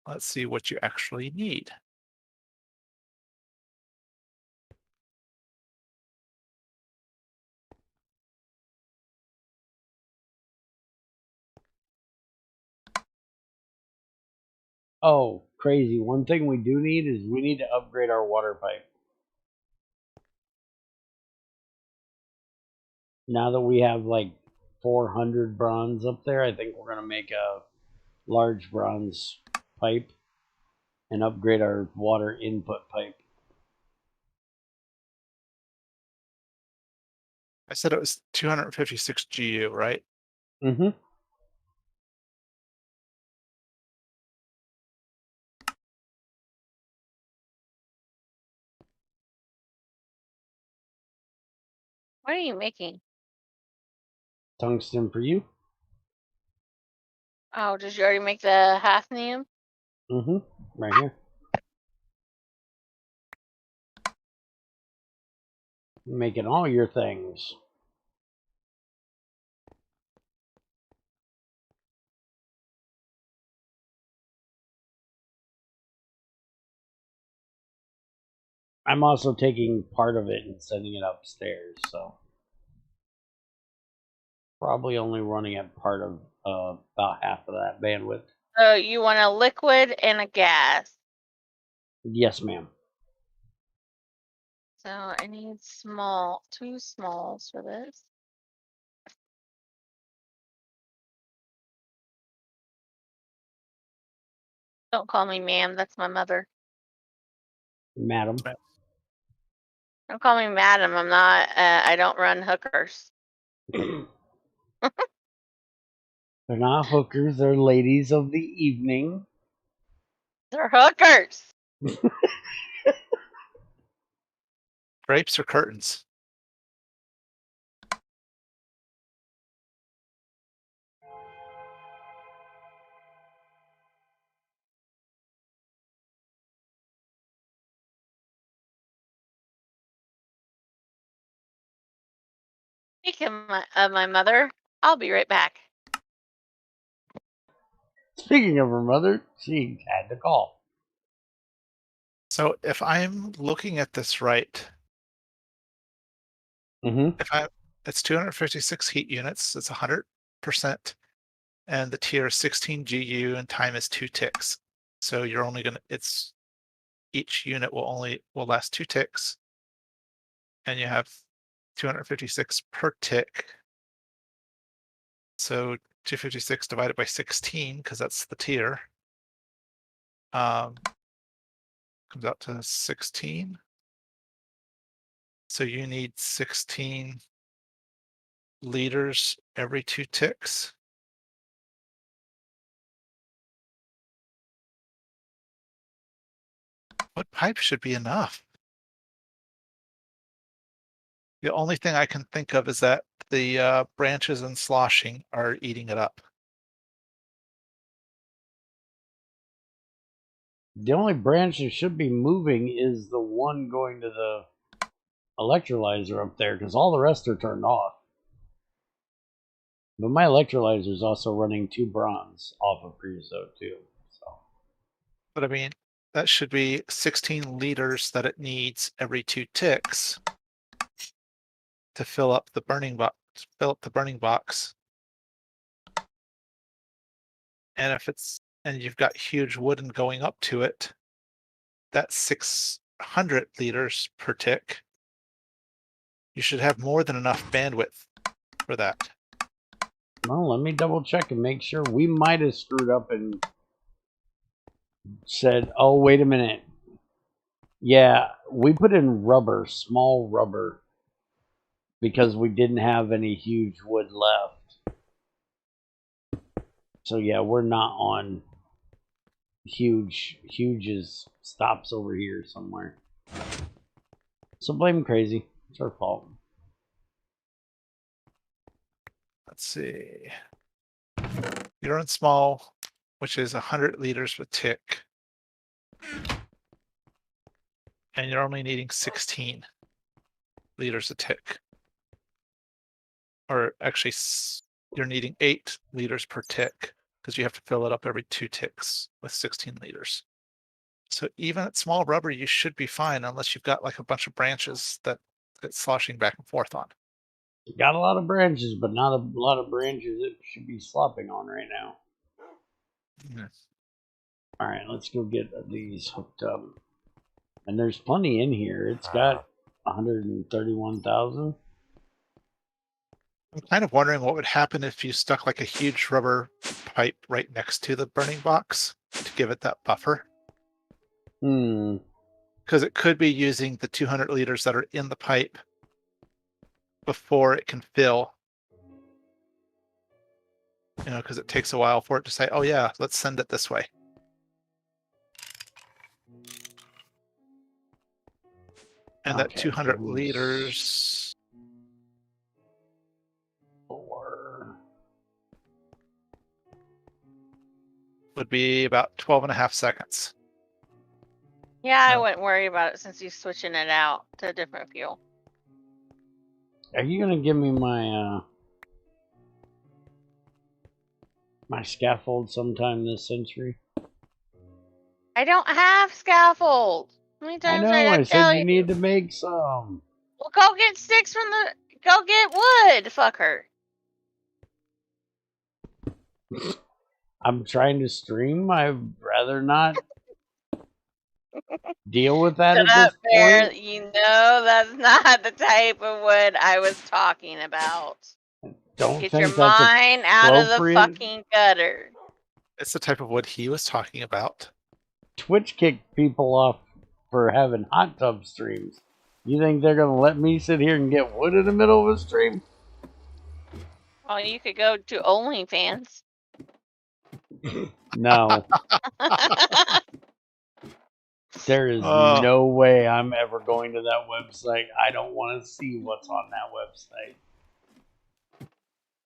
Let's see what you actually need. Oh, crazy. One thing we do need is we need to upgrade our water pipe. Now that we have like 400 bronze up there, I think we're going to make a large bronze pipe and upgrade our water input pipe. I said it was 256 GU, right? Mm-hmm. What are you making? Tungsten for you. Oh, did you already make the hafnium? Mm-hmm. Right here. Making all your things. I'm also taking part of it and sending it upstairs, so probably only running at part of about half of that bandwidth. So you want a liquid and a gas. Yes, ma'am. So I need small, 2 smalls for this. Don't call me ma'am, that's my mother. Madam. Don't call me madam, I'm not, I don't run hookers. They're not hookers, they're ladies of the evening. They're hookers! Drapes or curtains? Speaking of my mother, I'll be right back. Speaking of her mother, she had to call. So if I'm looking at this right, it's 256 heat units, it's 100%, and the tier is 16 GU and time is 2 ticks. So you're only gonna, each unit will last 2 ticks, and you have 256 per tick. So 256 divided by 16, because that's the tier, comes out to 16. So you need 16 liters every 2 ticks. What pipe should be enough? The only thing I can think of is that the branches and sloshing are eating it up. The only branch that should be moving is the one going to the electrolyzer up there, because all the rest are turned off. But my electrolyzer is also running 2 bronze off of creosote too. So. But I mean, that should be 16 liters that it needs every 2 ticks to fill up the burning box. And and you've got huge wooden going up to it, that's 600 liters per tick. You should have more than enough bandwidth for that. Well, let me double check and make sure. We might have screwed up and said, oh, wait a minute. Yeah, we put in rubber, small rubber, because we didn't have any huge wood left. So yeah, we're not on huge. Huge is stops over here somewhere. So blame Crazy. It's her fault. Let's see. You're on small, which is 100 liters per tick. And you're only needing 16 liters a tick. Or actually, you're needing 8 liters per tick, because you have to fill it up every 2 ticks with 16 liters. So even at small rubber, you should be fine, unless you've got like a bunch of branches that it's sloshing back and forth on. Got a lot of branches, but not a lot of branches it should be slopping on right now. All right, let's go get these hooked up. And there's plenty in here. It's got 131,000. I'm kind of wondering what would happen if you stuck like a huge rubber pipe right next to the burning box to give it that buffer. Because it could be using the 200 liters that are in the pipe before it can fill. You know, because it takes a while for it to say, oh yeah, let's send it this way. And that 200 liters... 4 would be about 12.5 seconds. Yeah, I wouldn't worry about it since he's switching it out to a different fuel. Are you gonna give me my my scaffold sometime this century? I don't have scaffold. How many times I know. I tell said you need to make some. Well, go get sticks from the. Go get wood, fucker. I'm trying to stream. I'd rather not deal with that Shut at up, this Bear. point. You know that's not the type of wood I was talking about. Don't Get your think that's mind out of the appropriate. fucking gutter. It's the type of wood he was talking about. Twitch kicked people off for having hot tub streams. You think they're gonna let me sit here and get wood in the middle of a stream? Well, you could go to OnlyFans. No. There is no way I'm ever going to that website. I don't want to see what's on that website.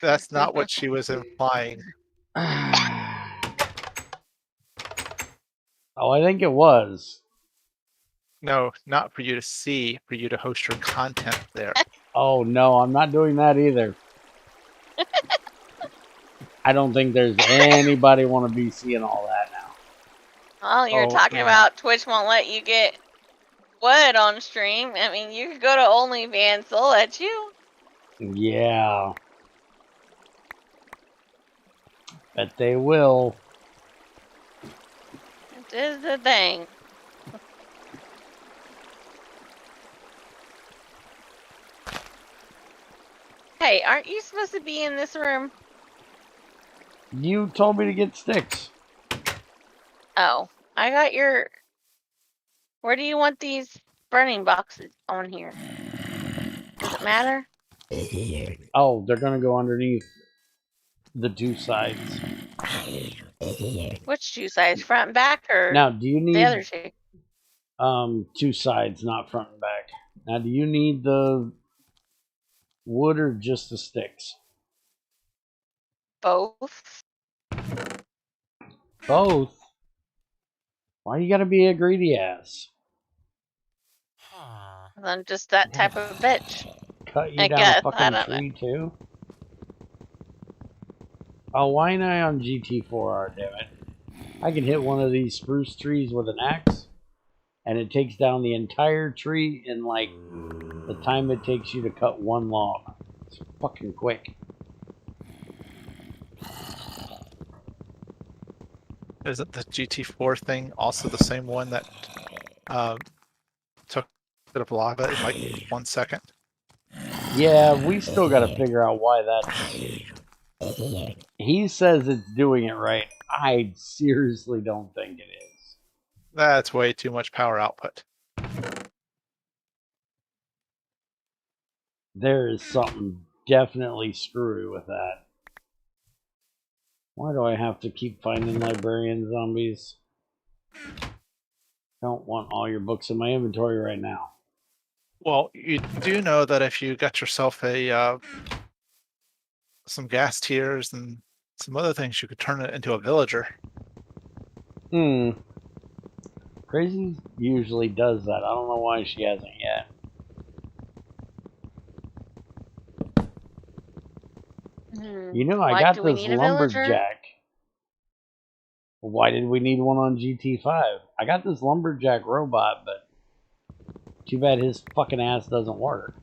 That's not what she was implying. Oh, I think it was. No, not for you to see, for you to host your content there. Oh, no, I'm not doing that either. I don't think there's anybody want to be seeing all that now. Well, you're talking about Twitch won't let you get wood on stream. I mean, you could go to OnlyFans, they'll let you. Yeah. Bet they will. It is the thing. Hey, aren't you supposed to be in this room? You told me to get sticks. Oh, I got your... Where do you want these burning boxes on here? Does it matter? Oh, they're going to go underneath the two sides. Which two sides? Front and back, or Now, do you need the other two? two sides, not front and back. Now, do you need the wood or just the sticks? Both. Both? Why you gotta be a greedy ass? I'm just that type of bitch. Cut you I down guess, a I don't fucking tree too? Oh, why am I on GT4R, damn it? I can hit one of these spruce trees with an axe, and it takes down the entire tree in like the time it takes you to cut one log. It's fucking quick. Isn't the GT4 thing also the same one that took a bit of lava in like 1 second? Yeah, we still gotta figure out why that's... He says it's doing it right. I seriously don't think it is. That's way too much power output. There is something definitely screwy with that. Why do I have to keep finding librarian zombies? Don't want all your books in my inventory right now. Well, you do know that if you got yourself a some gas tiers and some other things, you could turn it into a villager. Crazy usually does that. I don't know why she hasn't yet. You know, I got this lumberjack. Why did we need one on GT5? I got this lumberjack robot, but too bad his fucking ass doesn't work.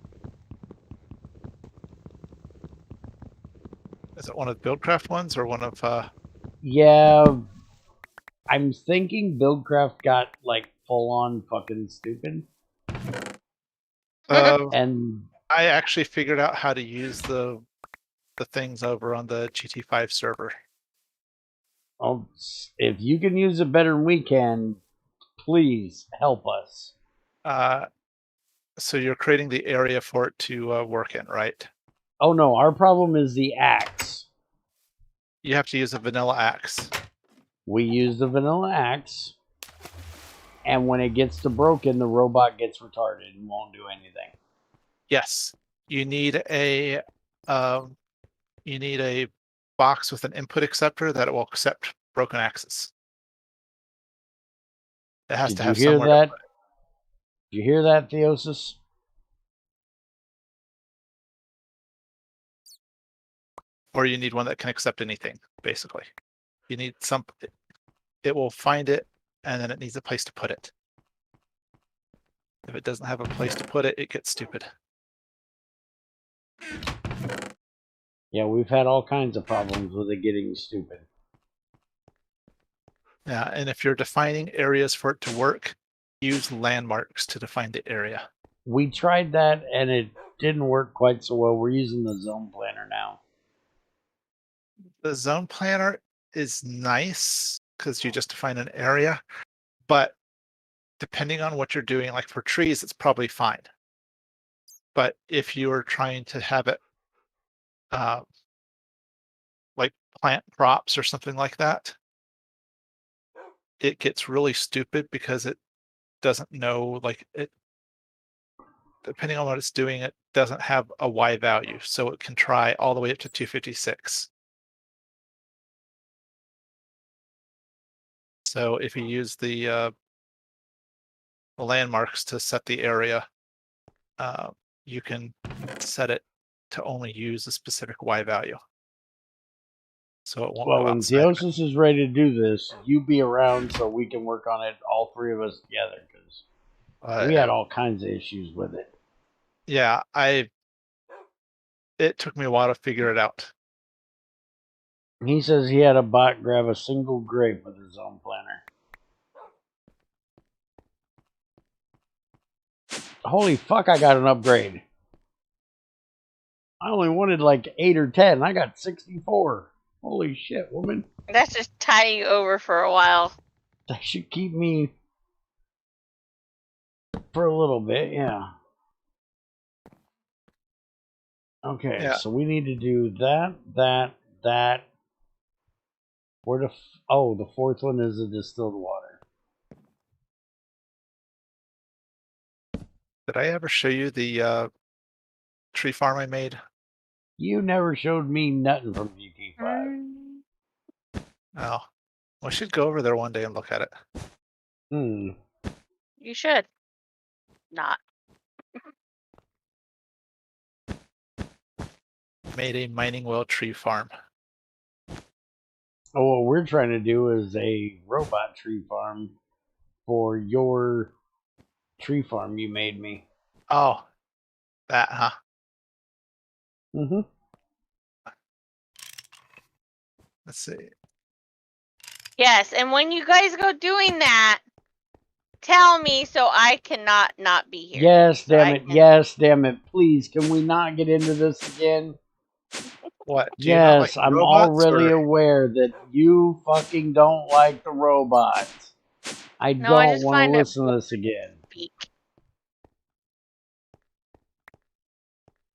Is it one of the Buildcraft ones or one of... Yeah, I'm thinking Buildcraft got, like, full-on fucking stupid. And I actually figured out how to use the things over on the GT5 server. Oh, if you can use it better than we can, please help us. So you're creating the area for it to work in, right? Oh no, our problem is the axe. You have to use a vanilla axe. We use the vanilla axe, and when it gets to broken, the robot gets retarded and won't do anything. Yes, you need a box with an input acceptor that it will accept broken axes. It has to have somewhere to put it. Did you hear that, Theosis? Or you need one that can accept anything, basically. You need something. It will find it, and then it needs a place to put it. If it doesn't have a place to put it, it gets stupid. Yeah, we've had all kinds of problems with it getting stupid. Yeah, and if you're defining areas for it to work, use landmarks to define the area. We tried that and it didn't work quite so well. We're using the zone planner now. The zone planner is nice because you just define an area, but depending on what you're doing, like for trees, it's probably fine. But if you are trying to have it like plant crops or something like that, it gets really stupid because it doesn't know, like it, depending on what it's doing, it doesn't have a Y value. So it can try all the way up to 256. So if you use the landmarks to set the area, you can set it to only use a specific Y value. So it won't Well, go when outside of it. Theosis is ready to do this, you be around so we can work on it, all three of us together, because we had all kinds of issues with it. Yeah, it took me a while to figure it out. He says he had a bot grab a single grape with his zone planner. Holy fuck, I got an upgrade. I only wanted like 8 or 10. I got 64. Holy shit, woman. That's just tie you over for a while. That should keep me for a little bit, yeah. Okay, Yeah. so we need to do that. Where the oh, the fourth one is the distilled water. Did I ever show you the tree farm I made? You never showed me nothing from GT5. Oh, we should go over there one day and look at it. You should. Not. Made a mining well tree farm. Oh, what we're trying to do is a robot tree farm for your tree farm you made me. Oh, that, huh? Mm-hmm. Let's see. Yes, and when you guys go doing that, tell me so I cannot not be here. Yes, So damn it. Yes, damn it. Please, can we not get into this again? What? Do you not Yes, like I'm robots, already or? aware that you fucking don't like the robots. I No, I don't just want to find it listen to this again. speak.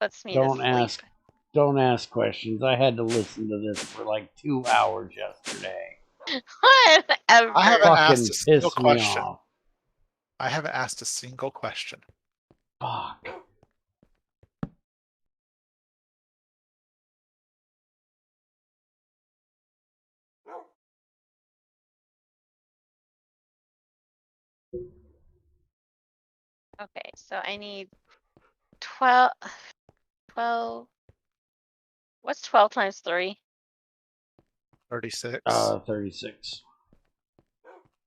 Puts me Don't to sleep. don't ask questions. I had to listen to this for like 2 hours yesterday. Whatever. I haven't asked a single Pissed me question. off. I haven't asked a single question. Fuck. Okay, so I need 12. What's 12 times 3? 36. 36.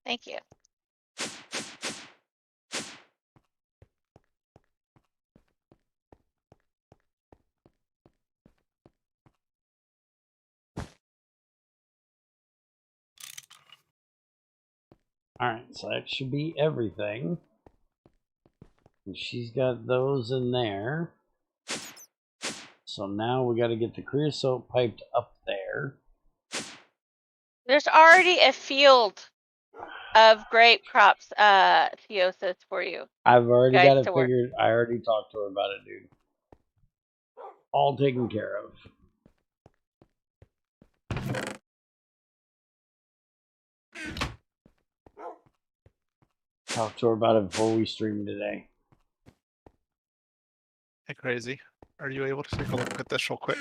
Thank you. Alright, so that should be everything. And she's got those in there. So now we got to get the creosote piped up there. There's already a field of grape crops, Theosis, for you. I've already guys got it to work. figured. I already talked to her about it, dude. All taken care of. Talked to her about it before we streamed today. Hey, Crazy. Are you able to take a look at this real quick?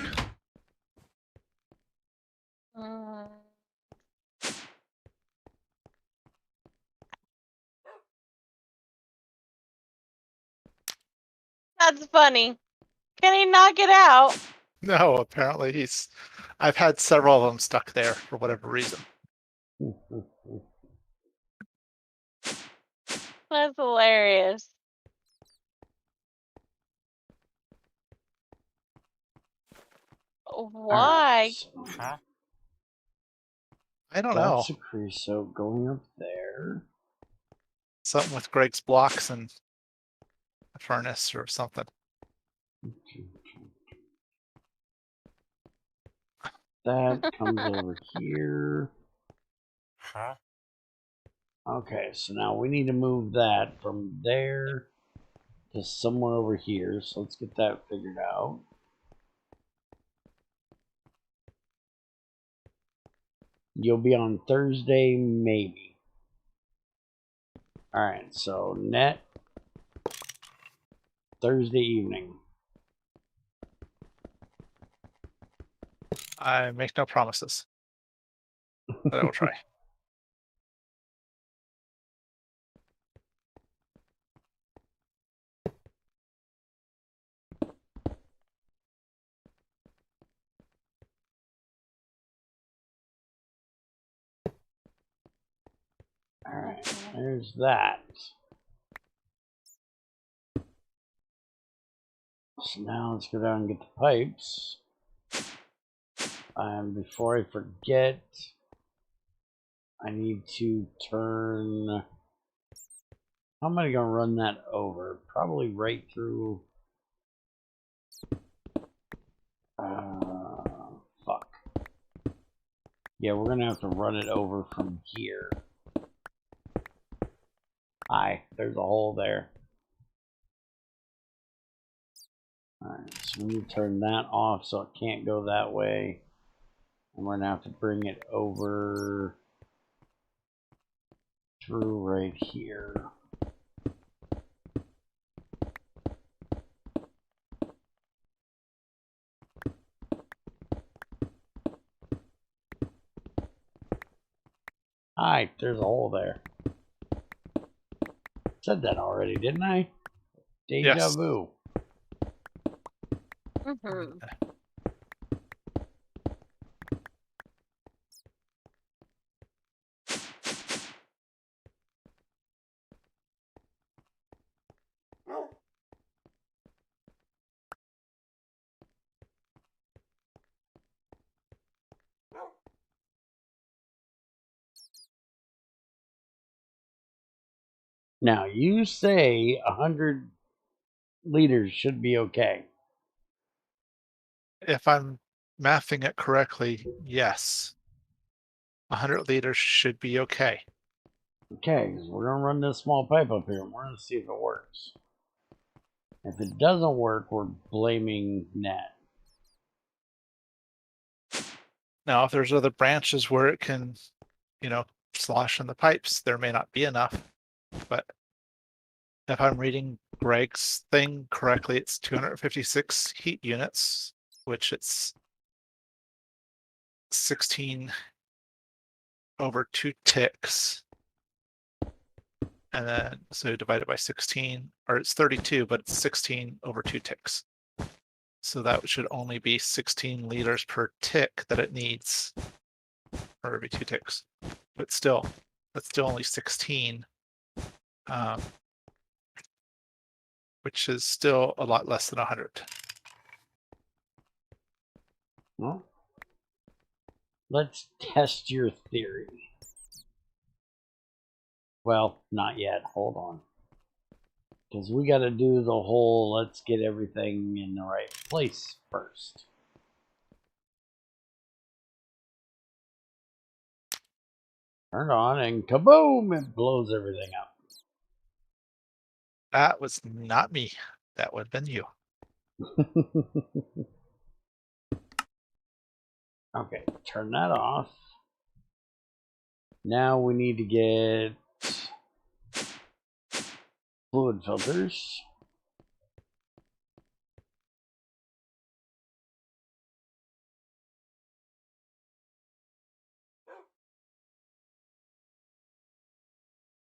That's funny. Can he not get out? No, apparently he's... I've had several of them stuck there for whatever reason. That's hilarious. Why? Right, I don't know. That's a creosote going up there. Something with Greg's blocks and a furnace or something. That comes over here. Okay, so now we need to move that from there to somewhere over here. So let's get that figured out. You'll be on Thursday, maybe. Alright, so net Thursday evening. I make no promises, but I will try. Alright, there's that. So now let's go down and get the pipes. Before I forget, I need to turn... How am I going to run that over? Probably right through... fuck. Yeah, we're going to have to run it over from here. There's a hole there. Alright, so we need to turn that off so it can't go that way. And we're going to have to bring it over through right here. There's a hole there. Said that already, didn't I? Deja Yes. vu. Mm-hmm. Now, you say 100 liters should be okay. If I'm mathing it correctly, yes. 100 liters should be okay. Okay, because we're going to run this small pipe up here and we're going to see if it works. If it doesn't work, we're blaming net. Now, if there's other branches where it can, slosh in the pipes, there may not be enough. But if I'm reading Greg's thing correctly, it's 256 heat units, which it's 16 over 2 ticks. And then, so divided by 16, or it's 32, but it's 16 over 2 ticks. So that should only be 16 liters per tick that it needs, or every 2 ticks. But still, that's still only 16, which is still a lot less than 100. Well, let's test your theory. Well, not yet. Hold on. Because we got to do the whole let's get everything in the right place first. Turn on and kaboom! It blows everything up. That was not me. That would have been you. Okay, turn that off. Now we need to get fluid filters.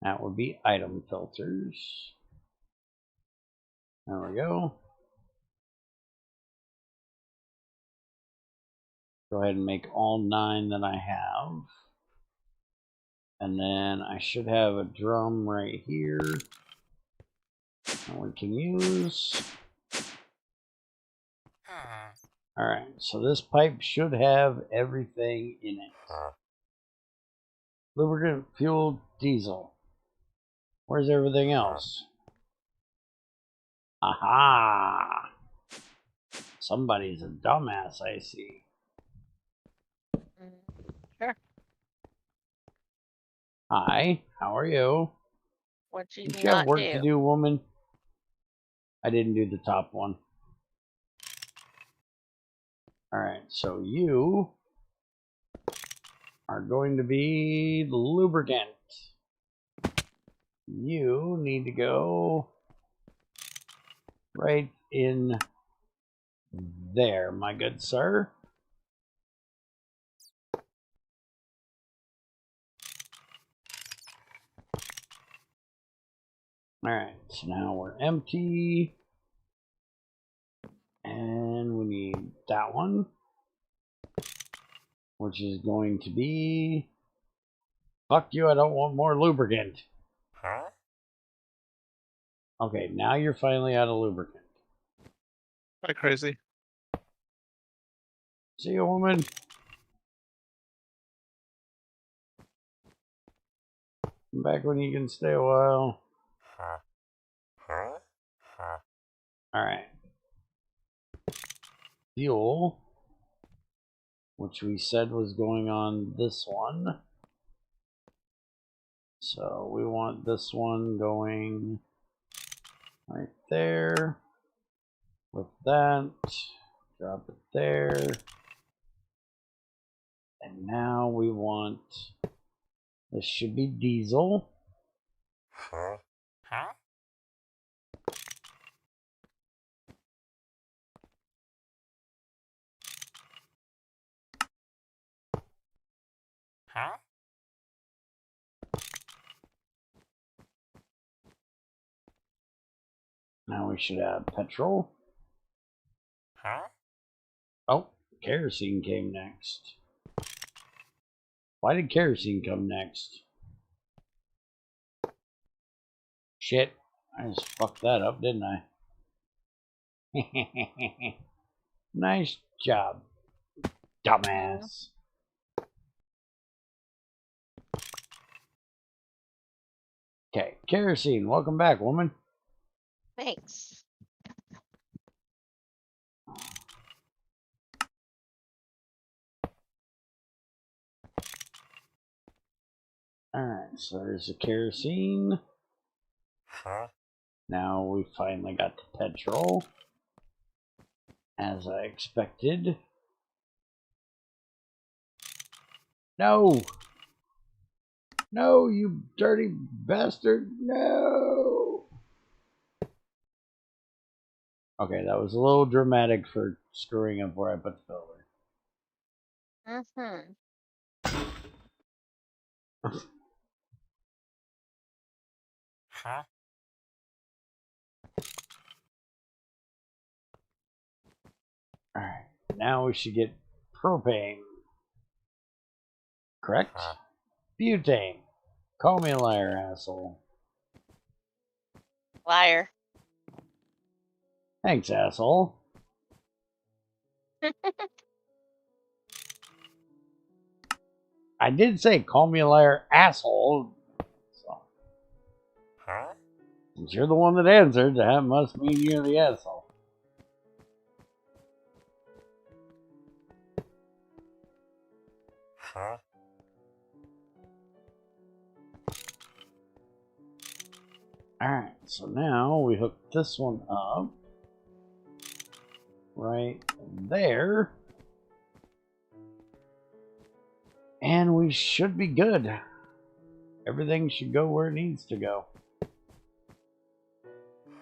That would be item filters. There we go. Go ahead and make all 9 that I have. And then I should have a drum right here that we can use. Alright, so this pipe should have everything in it. Lubricant, fuel, diesel. Where's everything else? Aha! Somebody's a dumbass, I see. Sure. Hi, how are you? What you Did you have not work do? to do, woman? I didn't do the top one. Alright, so you are going to be the lubricant. You need to go right in there, my good sir. Alright, so now we're empty. And we need that one, which is going to be... Fuck you, I don't want more lubricant. Huh? Okay, now you're finally out of lubricant. Quite crazy. See you, woman. Come back when you can stay a while. Huh? Huh? Huh? Alright. Fuel, which we said was going on this one. So we want this one going right there. With that, drop it there. And now we want, this should be diesel. Huh? Huh? Huh? Now we should have petrol. Huh? Oh, kerosene came next. Why did kerosene come next? Shit, I just fucked that up, didn't I? Nice job, dumbass. Okay, kerosene, welcome back, woman. Thanks. Alright, so there's the kerosene. Huh? Now we finally got the petrol, as I expected. No! No, you dirty bastard! No! Okay, that was a little dramatic for screwing up where I put the filter. Huh? Alright, now we should get propane. Correct? Huh? Butane. Call me a liar, asshole. Liar. Thanks, asshole. I did say call me a liar, asshole. So, Huh? since you're the one that answered, that must mean you're the asshole. Huh? Alright, so now we hook this one up. Right there. And we should be good. Everything should go where it needs to go.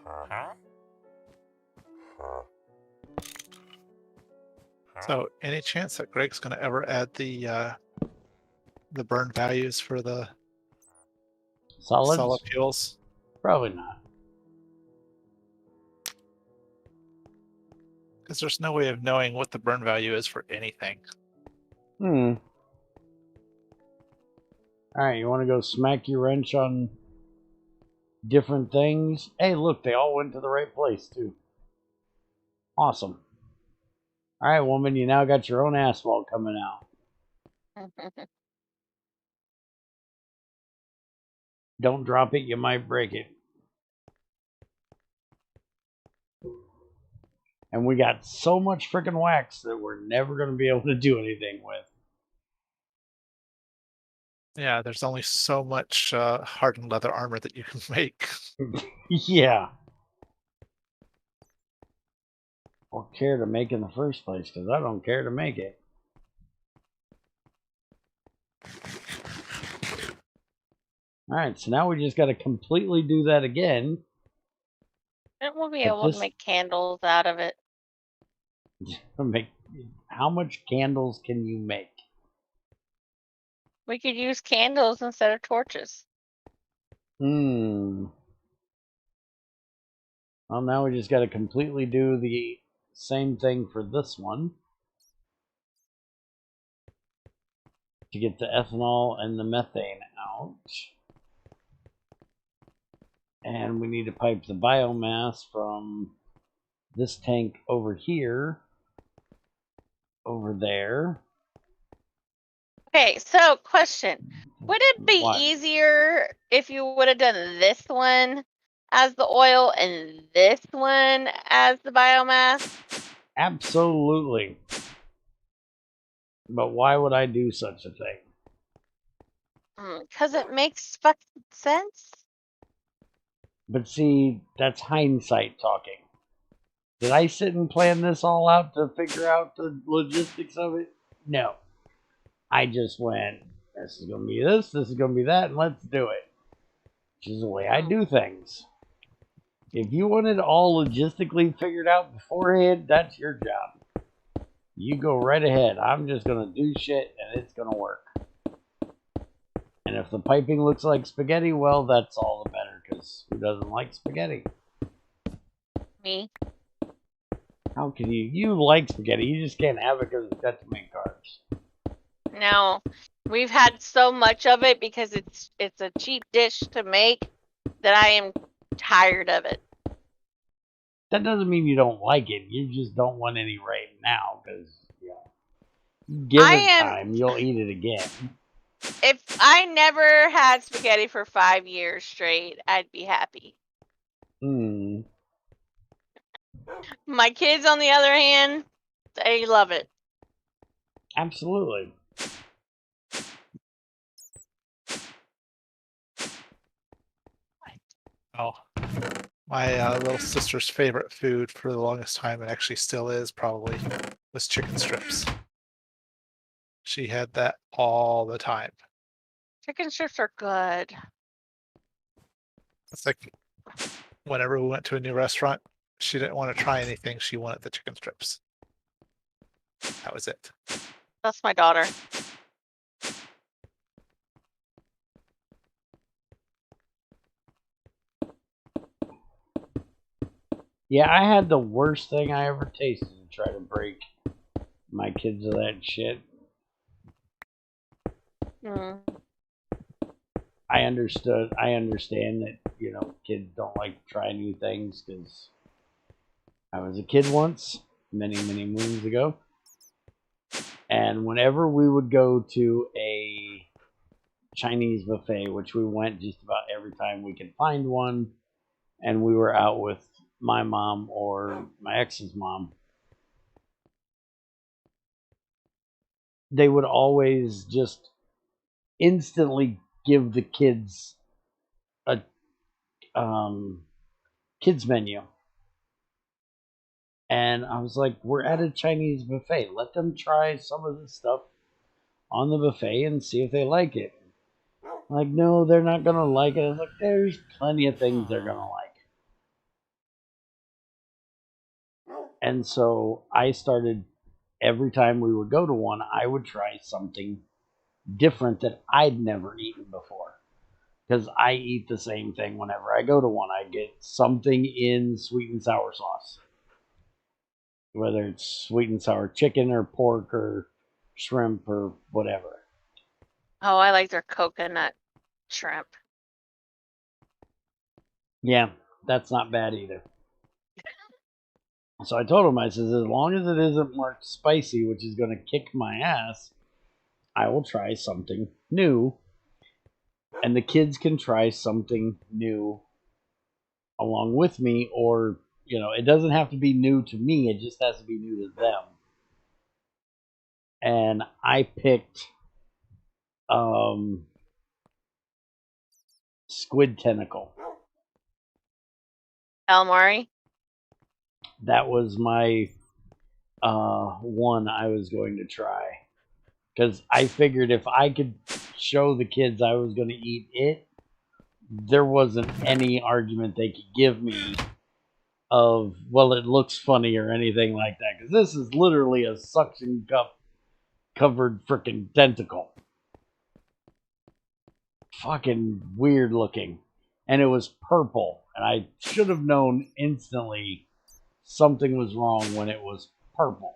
Huh? Huh? So, any chance that Greg's going to ever add the burn values for the Solids? solid fuels? Probably not. Because there's no way of knowing what the burn value is for anything. Alright, you want to go smack your wrench on different things? Hey, look, they all went to the right place, too. Awesome. Alright, woman, you now got your own asphalt coming out. Don't drop it, you might break it. And we got so much freaking wax that we're never going to be able to do anything with. Yeah, there's only so much hardened leather armor that you can make. Yeah. Or care to make in the first place, because I don't care to make it. Alright, so now we just got to completely do that again. And we'll be But able to this- make candles out of it. How much candles can you make? We could use candles instead of torches. Well, now we just got to completely do the same thing for this one. To get the ethanol and the methane out. And we need to pipe the biomass from this tank over here, over there. Okay, so question. Would it be What? easier if you would have done this one as the oil and this one as the biomass? Absolutely. But why would I do such a thing? Because it makes fucking sense. But see, that's hindsight talking. Did I sit and plan this all out to figure out the logistics of it? No. I just went, this is going to be this is going to be that, and let's do it. Which is the way I do things. If you want it all logistically figured out beforehand, that's your job. You go right ahead. I'm just going to do shit, and it's going to work. And if the piping looks like spaghetti, well, that's all the better, because who doesn't like spaghetti? Me. How can you? You like spaghetti, you just can't have it because it's got too many carbs. No, we've had so much of it because it's a cheap dish to make that I am tired of it. That doesn't mean you don't like it. You just don't want any right now because, give it time, you'll eat it again. If I never had spaghetti for 5 years straight, I'd be happy. My kids, on the other hand, they love it. Absolutely. Oh, my little sister's favorite food for the longest time, and actually still is probably, was chicken strips. She had that all the time. Chicken strips are good. It's like whenever we went to a new restaurant, she didn't want to try anything. She wanted the chicken strips. That was it. That's my daughter. Yeah, I had the worst thing I ever tasted to try to break my kids of that shit. I understand that, kids don't like to try new things because I was a kid once, many, many moons ago. And whenever we would go to a Chinese buffet, which we went just about every time we could find one, and we were out with my mom or my ex's mom, they would always just instantly give the kids a kids menu. And I was like, we're at a Chinese buffet. Let them try some of this stuff on the buffet and see if they like it. Like, no, they're not going to like it. I was like, there's plenty of things they're going to like. And so I started, every time we would go to one, I would try something different that I'd never eaten before. Because I eat the same thing whenever I go to one. I get something in sweet and sour sauce. Whether it's sweet and sour chicken or pork or shrimp or whatever. Oh, I like their coconut shrimp. Yeah, that's not bad either. So I told him, I says, as long as it isn't marked spicy, which is going to kick my ass, I will try something new. And the kids can try something new along with me, or, it doesn't have to be new to me, it just has to be new to them. And I picked squid tentacle. Calamari. That was my one I was going to try. Because I figured if I could show the kids I was going to eat it, there wasn't any argument they could give me of, well, it looks funny or anything like that. Because this is literally a suction cup covered freaking tentacle. Fucking weird looking. And it was purple. And I should have known instantly something was wrong when it was purple.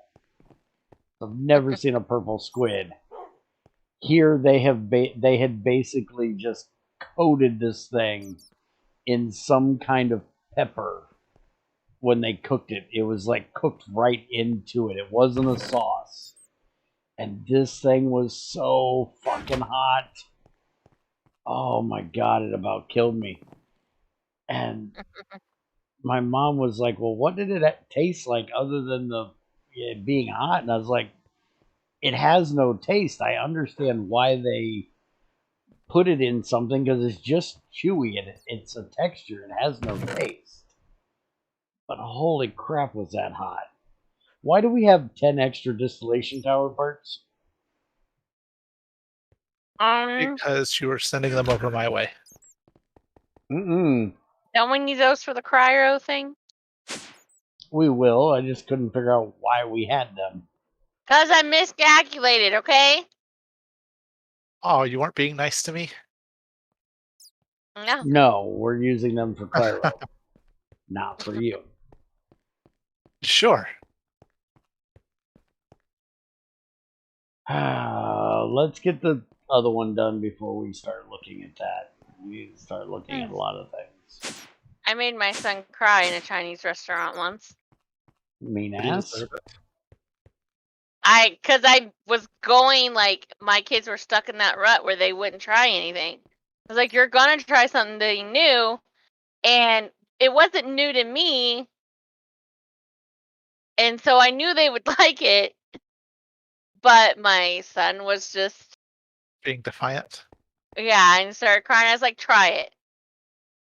I've never seen a purple squid. Here they had basically just coated this thing in some kind of pepper when they cooked it. It was like cooked right into it. It wasn't a sauce. And this thing was so fucking hot. Oh my god, it about killed me. And my mom was like, well, what did it taste like other than it being hot? And I was like, it has no taste. I understand why they put it in something, because it's just chewy. It's a texture. It has no taste. But holy crap, was that hot. Why do we have 10 extra distillation tower parts? Because you were sending them over my way. Mm-mm. Don't we need those for the cryo thing? We will. I just couldn't figure out why we had them. Because I miscalculated, okay? Oh, you weren't being nice to me? No. No, we're using them for cryo. Not for you. Sure. Let's get the other one done before we start looking at that. We need to start looking at a lot of things. I made my son cry in a Chinese restaurant once. Mean But you ass? deserve it. Because I was going, like, my kids were stuck in that rut where they wouldn't try anything. I was like, you're going to try something new. And it wasn't new to me. And so I knew they would like it. But my son was just, Being defiant. yeah, and started crying. I was like, try it.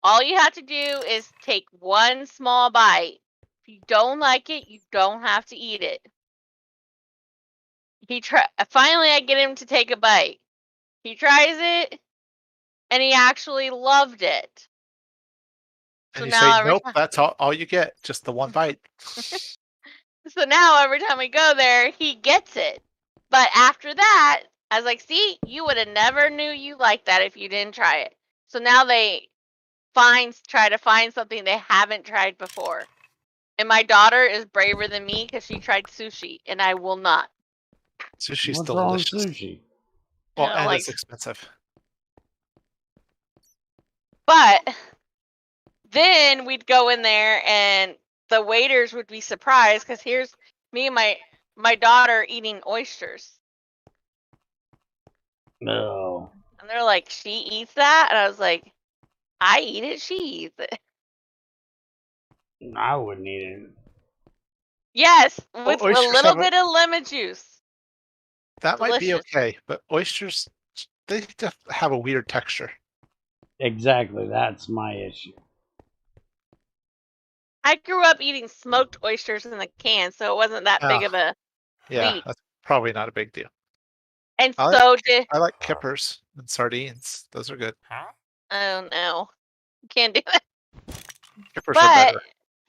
All you have to do is take one small bite. If you don't like it, you don't have to eat it. Finally, I get him to take a bite. He tries it, and he actually loved it. And So you now say, nope, that's all you get. Just the one bite. So now every time we go there, he gets it. But after that, I was like, see, you would have never knew you liked that if you didn't try it. So now they try to find something they haven't tried before. And my daughter is braver than me because she tried sushi, and I will not. Sushi's What's wrong with delicious. sushi? Well, You know, and like, it's expensive. but then we'd go in there, and the waiters would be surprised because here's me and my daughter eating oysters. No. And they're like, she eats that? And I was like, I eat it, she eats it. I wouldn't eat it. Yes, with a oysters little bit of lemon juice. That might be Delicious. okay, but oysters, they just have a weird texture. Exactly, that's my issue. I grew up eating smoked oysters in the can, so it wasn't that big of a Yeah, leap. that's probably not a big deal. And I so did. I like kippers and sardines. Those are good. Oh no, can't do that. Kippers are But better.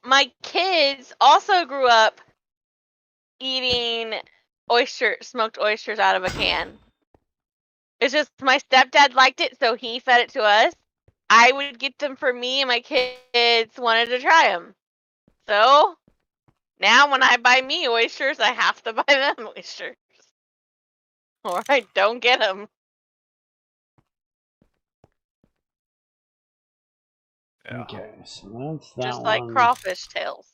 my kids also grew up eating smoked oysters out of a can. It's just my stepdad liked it, so he fed it to us. I would get them for me, and my kids wanted to try them. So now when I buy me oysters, I have to buy them oysters. Or I don't get them. Yeah. Okay, so that's that Just one. like crawfish tails.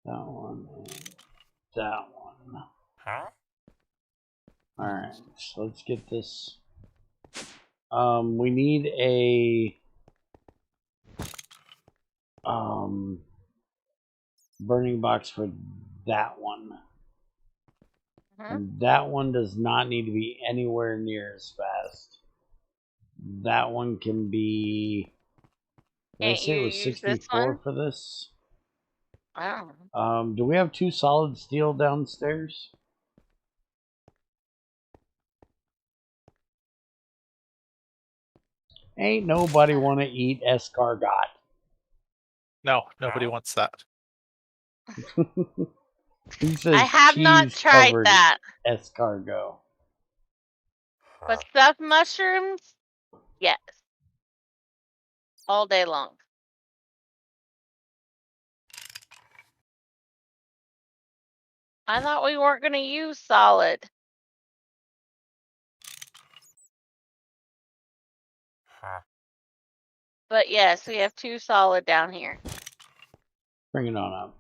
That one. And that one. Huh? Alright, so let's get this We need a burning box for that one. And that one does not need to be anywhere near as fast. That one can be... Did I Can't say you it was use this 64 one? for this? I don't know. Do we have 2 solid steel downstairs? Ain't nobody want to eat escargot. No, nobody wants that. He says I have not cheese tried covered that. escargot. But stuffed mushrooms, yes. All day long. I thought we weren't going to use solid. But yes, we have 2 solid down here. Bring it on up.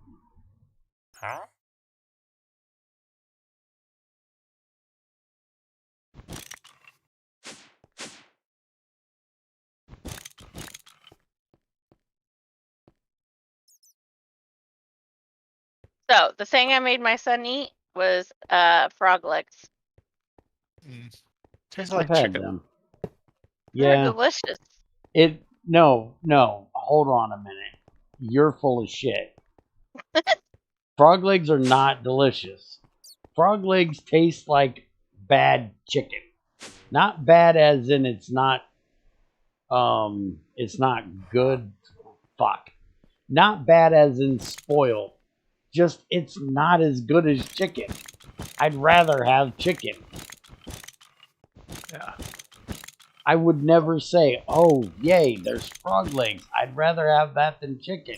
Huh? So the thing I made my son eat was frog legs. Tastes I've like had chicken. them. They're Yeah. delicious. No. Hold on a minute. You're full of shit. Frog legs are not delicious. Frog legs taste like bad chicken. Not bad as in it's not good. Fuck. Not bad as in spoiled. Just it's not as good as chicken. I'd rather have chicken. Yeah. I would never say, oh, yay, there's frog legs. I'd rather have that than chicken.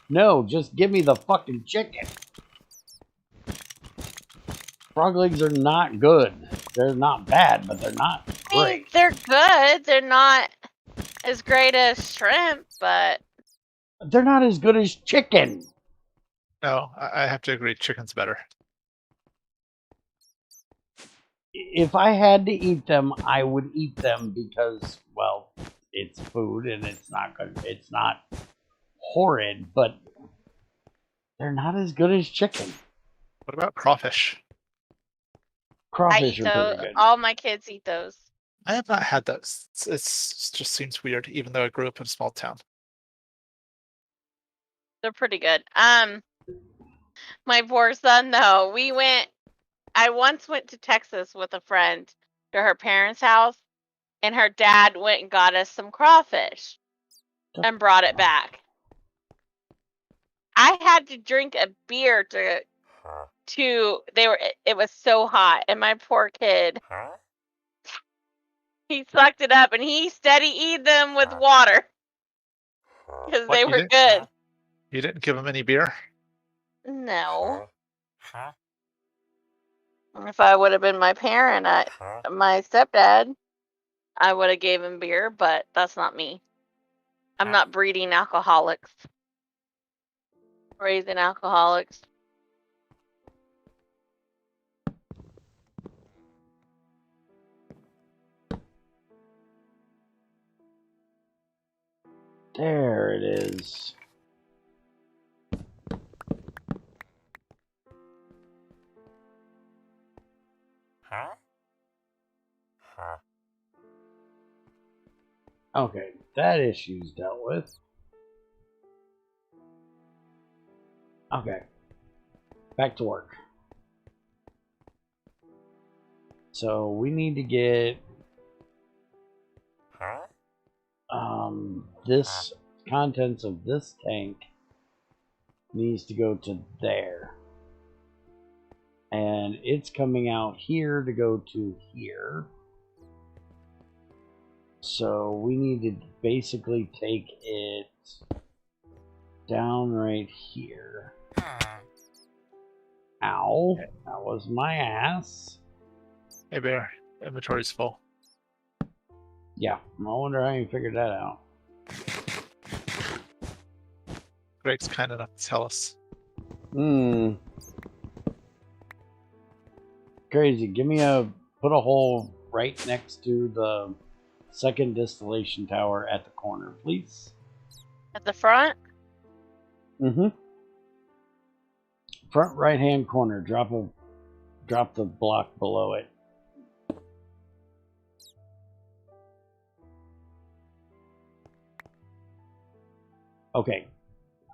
No, just give me the fucking chicken. Frog legs are not good. They're not bad, but they're not I mean, great. they're good. They're not as great as shrimp, but They're not as good as chicken. No, I have to agree. Chicken's better. If I had to eat them, I would eat them because, well, it's food and it's not good. It's not horrid, but they're not as good as chicken. What about crawfish? I Crawfish eat are those. pretty good. All my kids eat those. I have not had those. It just seems weird, even though I grew up in a small town. They're pretty good. My poor son though. I once went to Texas with a friend to her parents' house, and her dad went and got us some crawfish and brought it back. I had to drink a beer it was so hot, and my poor kid, Huh? he sucked it up and he steady eat them with water because What, they you were didn't- good. You didn't give him any beer? No. Huh? If I would have been my parent, Huh? my stepdad, I would have gave him beer, but that's not me. I'm not breeding alcoholics. Raising alcoholics. There it is. Huh? Huh? Okay, that issue's dealt with. Okay, back to work. So we need to get Huh? this contents of this tank needs to go to there. And it's coming out here to go to here. So we need to basically take it down right here. Ow, that was my ass. Hey, Bear. Inventory's full. Yeah, I wonder how you figured that out. Greg's kind enough to tell us. Crazy. Put a hole right next to the second distillation tower at the corner, please. At the front? Mm-hmm. Front right-hand corner. Drop the block below it. Okay.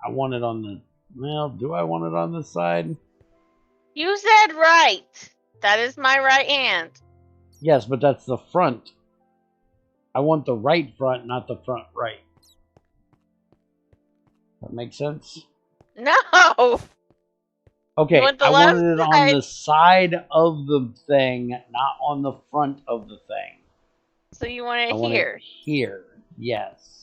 I want it on the... Well, do I want it on this side? You said right. That is my right hand. Yes, but that's the front. I want the right front, not the front right. That make sense? No. Okay, want the I left wanted it on side. the side of the thing, not on the front of the thing. So you want it I want here. it here, yes.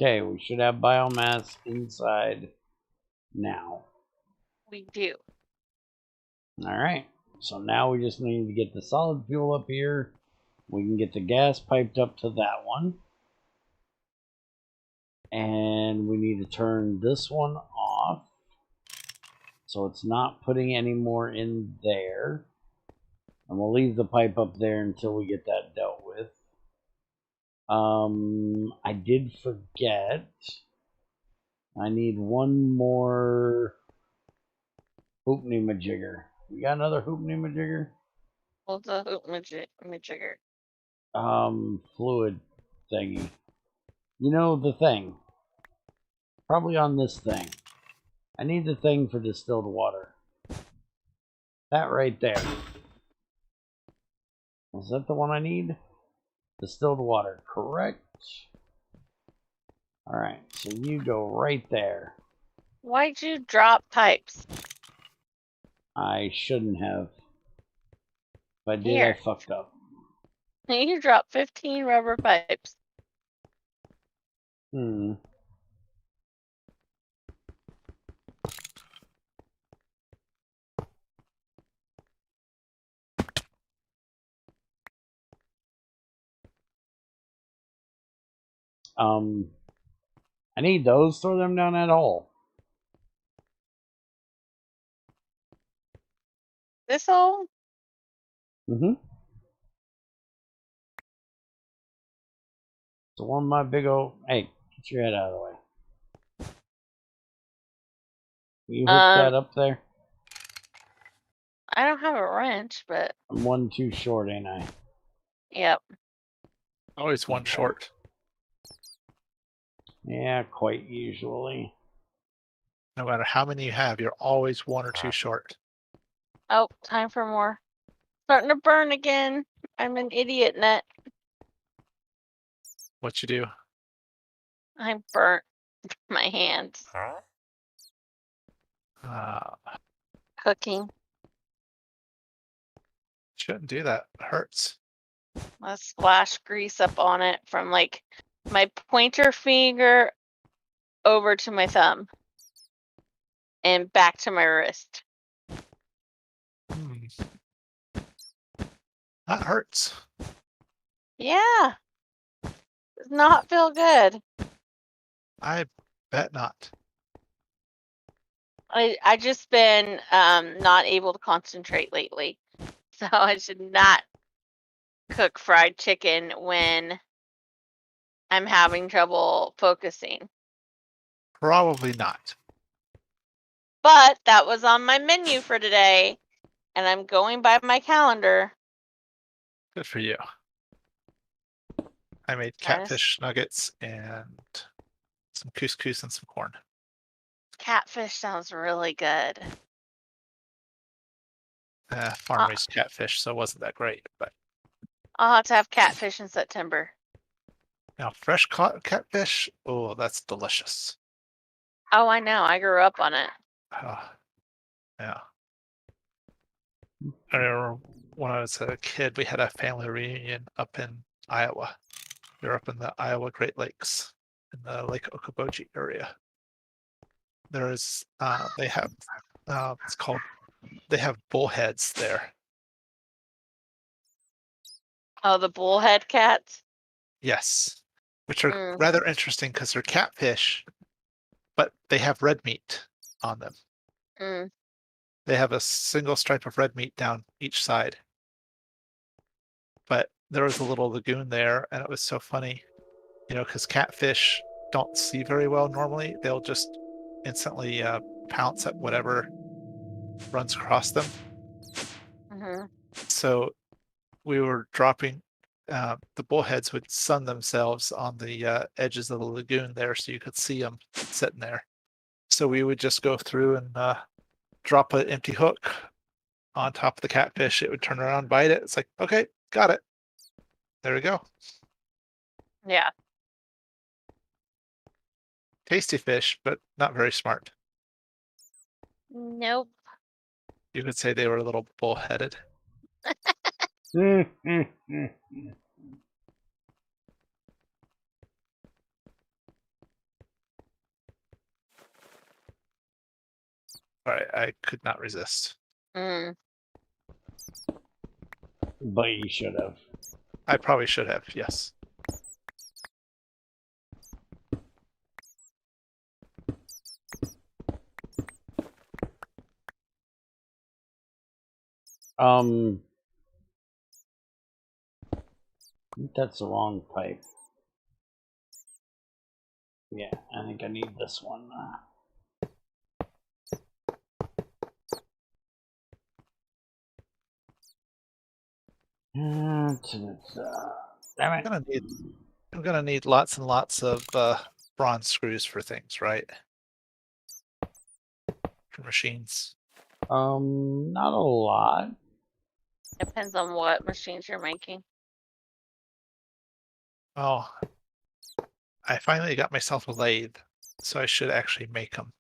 Okay, we should have biomass inside now. We do. Alright, so now we just need to get the solid fuel up here. We can get the gas piped up to that one. And we need to turn this one off. So it's not putting any more in there. And we'll leave the pipe up there until we get that dealt with. I did forget. I need one more hoopney-majigger. You got another hoopney-majigger? What's a hoop-majigger? Fluid thingy. You know the thing. Probably on this thing. I need the thing for distilled water. That right there. Is that the one I need? Distilled water, correct? Alright, so you go right there. Why'd you drop pipes? I shouldn't have. If I did, Here. I fucked up. You dropped 15 rubber pipes. I need those. Throw them down that hole. This hole? Mm-hmm. So one of my big old... Hey, get your head out of the way. You hook that up there? I don't have a wrench, but... I'm one too short, ain't I? Yep. Always one short. Yeah, quite usually. No matter how many you have, you're always one or two short. Oh, time for more. Starting to burn again. I'm an idiot, Net. What you do? I burnt my hands. Cooking. Shouldn't do that. It hurts. I splash grease up on it from like my pointer finger over to my thumb and back to my wrist. That hurts. Yeah. Does not feel good. I bet not. I just been not able to concentrate lately. So I should not cook fried chicken when I'm having trouble focusing. Probably not. But that was on my menu for today, and I'm going by my calendar. Good for you. I made catfish nuggets and some couscous and some corn. Catfish sounds really good. Farm-raised catfish, so it wasn't that great. But I'll have to have catfish in September. now, fresh caught catfish, oh, that's delicious. Oh, I know. I grew up on it. Yeah. I remember when I was a kid, we had a family reunion up in Iowa. They're up in the Iowa Great Lakes, in the Lake Okoboji area. There is, they have, they have bullheads there. Oh, the bullhead cats? Yes, which are rather interesting because they're catfish, but they have red meat on them. They have a single stripe of red meat down each side. But there was a little lagoon there, and it was so funny, you know, because catfish don't see very well normally. They'll just instantly pounce at whatever runs across them. So we were dropping, the bullheads would sun themselves on the edges of the lagoon there so you could see them sitting there. So we would just go through and drop an empty hook on top of the catfish. It would turn around and bite it. It's like, okay, got it. There we go. Yeah. Tasty fish, but not very smart. Nope. You could say they were a little bullheaded. All right, I could not resist. But you should have. I probably should have, yes. I think that's the wrong pipe. Yeah, I think I need this one. Damn it. I'm gonna need lots and lots of bronze screws for things, right? For machines. Not a lot. Depends on what machines you're making. Oh, I finally got myself a lathe, so I should actually make them.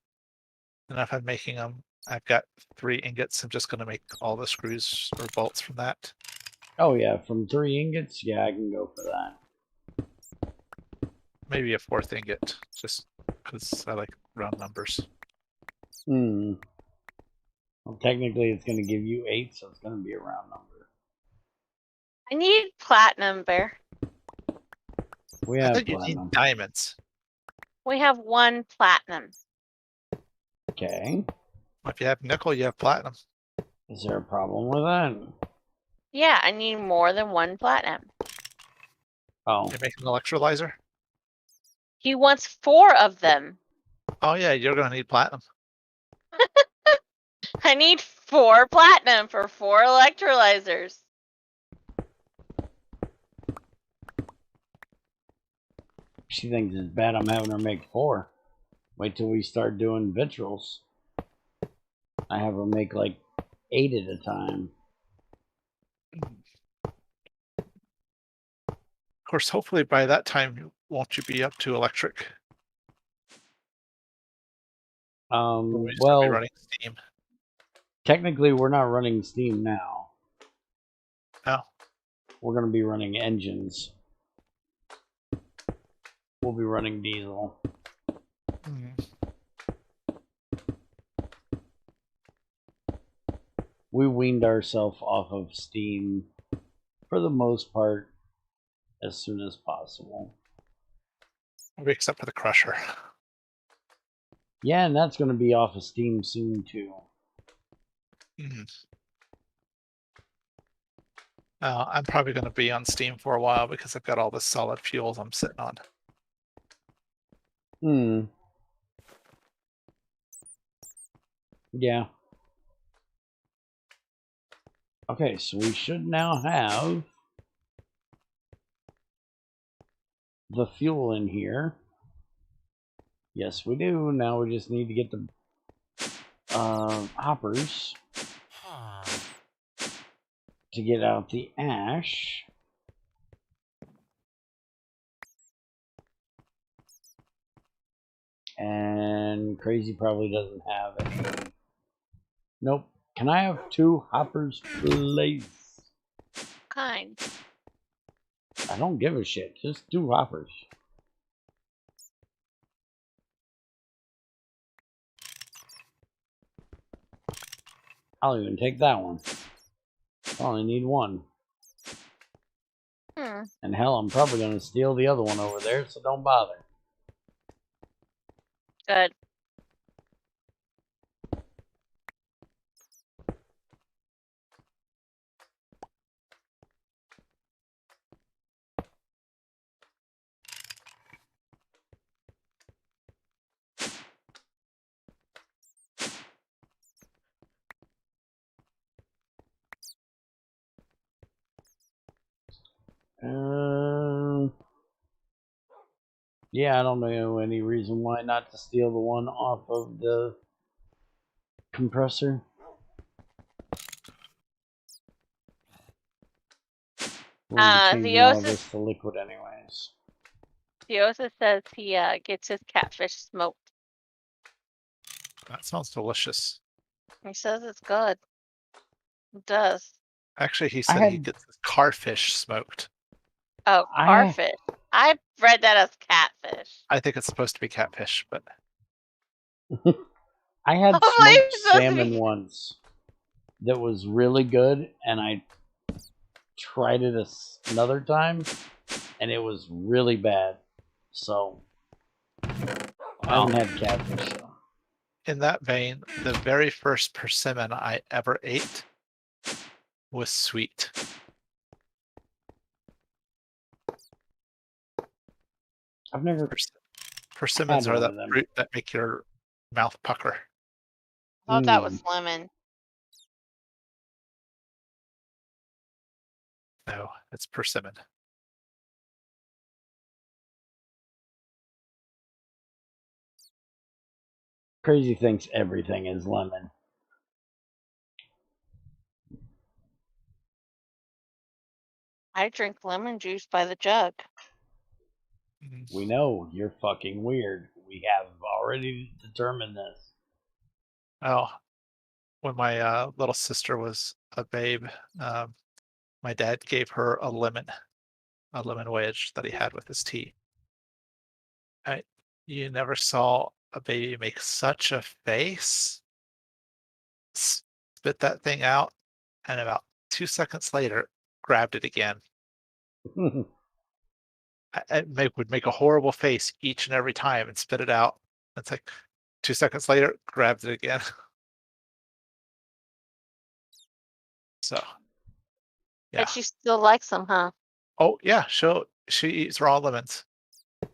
And if I'm making them, I've got 3 ingots. I'm just gonna make all the screws or bolts from that. Oh yeah, from 3 ingots? Yeah, I can go for that. Maybe a 4th ingot, just because I like round numbers. Well, technically it's going to give you 8, so it's going to be a round number. I need platinum, Bear. We I have thought you platinum. need diamonds. We have 1 platinum. Okay. If you have nickel, you have platinum. Is there a problem with that? Yeah, I need more than 1 platinum. Oh. You're making an electrolyzer? He wants 4 of them. Oh yeah, you're gonna need platinum. I need 4 platinum for 4 electrolyzers. She thinks it's bad I'm having her make 4. Wait till we start doing vitrals. I have her make like 8 at a time. Of course, hopefully by that time, won't you be up to electric? Well, running steam. Technically we're not running steam now. Oh. We're going to be running engines. We'll be running diesel. We weaned ourselves off of steam for the most part as soon as possible. Maybe except for the crusher. Yeah, and that's going to be off of steam soon too. I'm probably going to be on steam for a while because I've got all the solid fuels I'm sitting on. Yeah. Okay, so we should now have the fuel in here. Yes, we do. Now we just need to get the hoppers to get out the ash. And Crazy probably doesn't have any. Nope. Can I have 2 hoppers, please? Kind. I don't give a shit. Just do hoppers. I'll even take that one. I only need one. And hell, I'm probably going to steal the other one over there, so don't bother. Good. Yeah, I don't know any reason why not to steal the one off of the compressor. We're going to be changing all this to liquid anyways. Theosis says he gets his catfish smoked. That sounds delicious. He says it's good. It does. Actually, he said he gets his carfish smoked. Oh, carfish. I've read that as catfish. I think it's supposed to be catfish, but I had smoked salmon once that was really good, and I tried it another time, and it was really bad. So I haven't had catfish. So. In that vein, the very first persimmon I ever ate was sweet. I've never. Persimmons are that fruit that make your mouth pucker. I thought that was lemon. No, it's persimmon. Crazy thinks everything is lemon. I drink lemon juice by the jug. We know you're fucking weird. We have already determined this. Oh, when my little sister was a babe, my dad gave her a lemon wedge that he had with his tea. You never saw a baby make such a face. Spit that thing out, and about 2 seconds later, grabbed it again. It would make a horrible face each and every time and spit it out. It's like 2 seconds later, grabbed it again. So, yeah. But she still likes them, huh? Oh yeah, she eats raw lemons.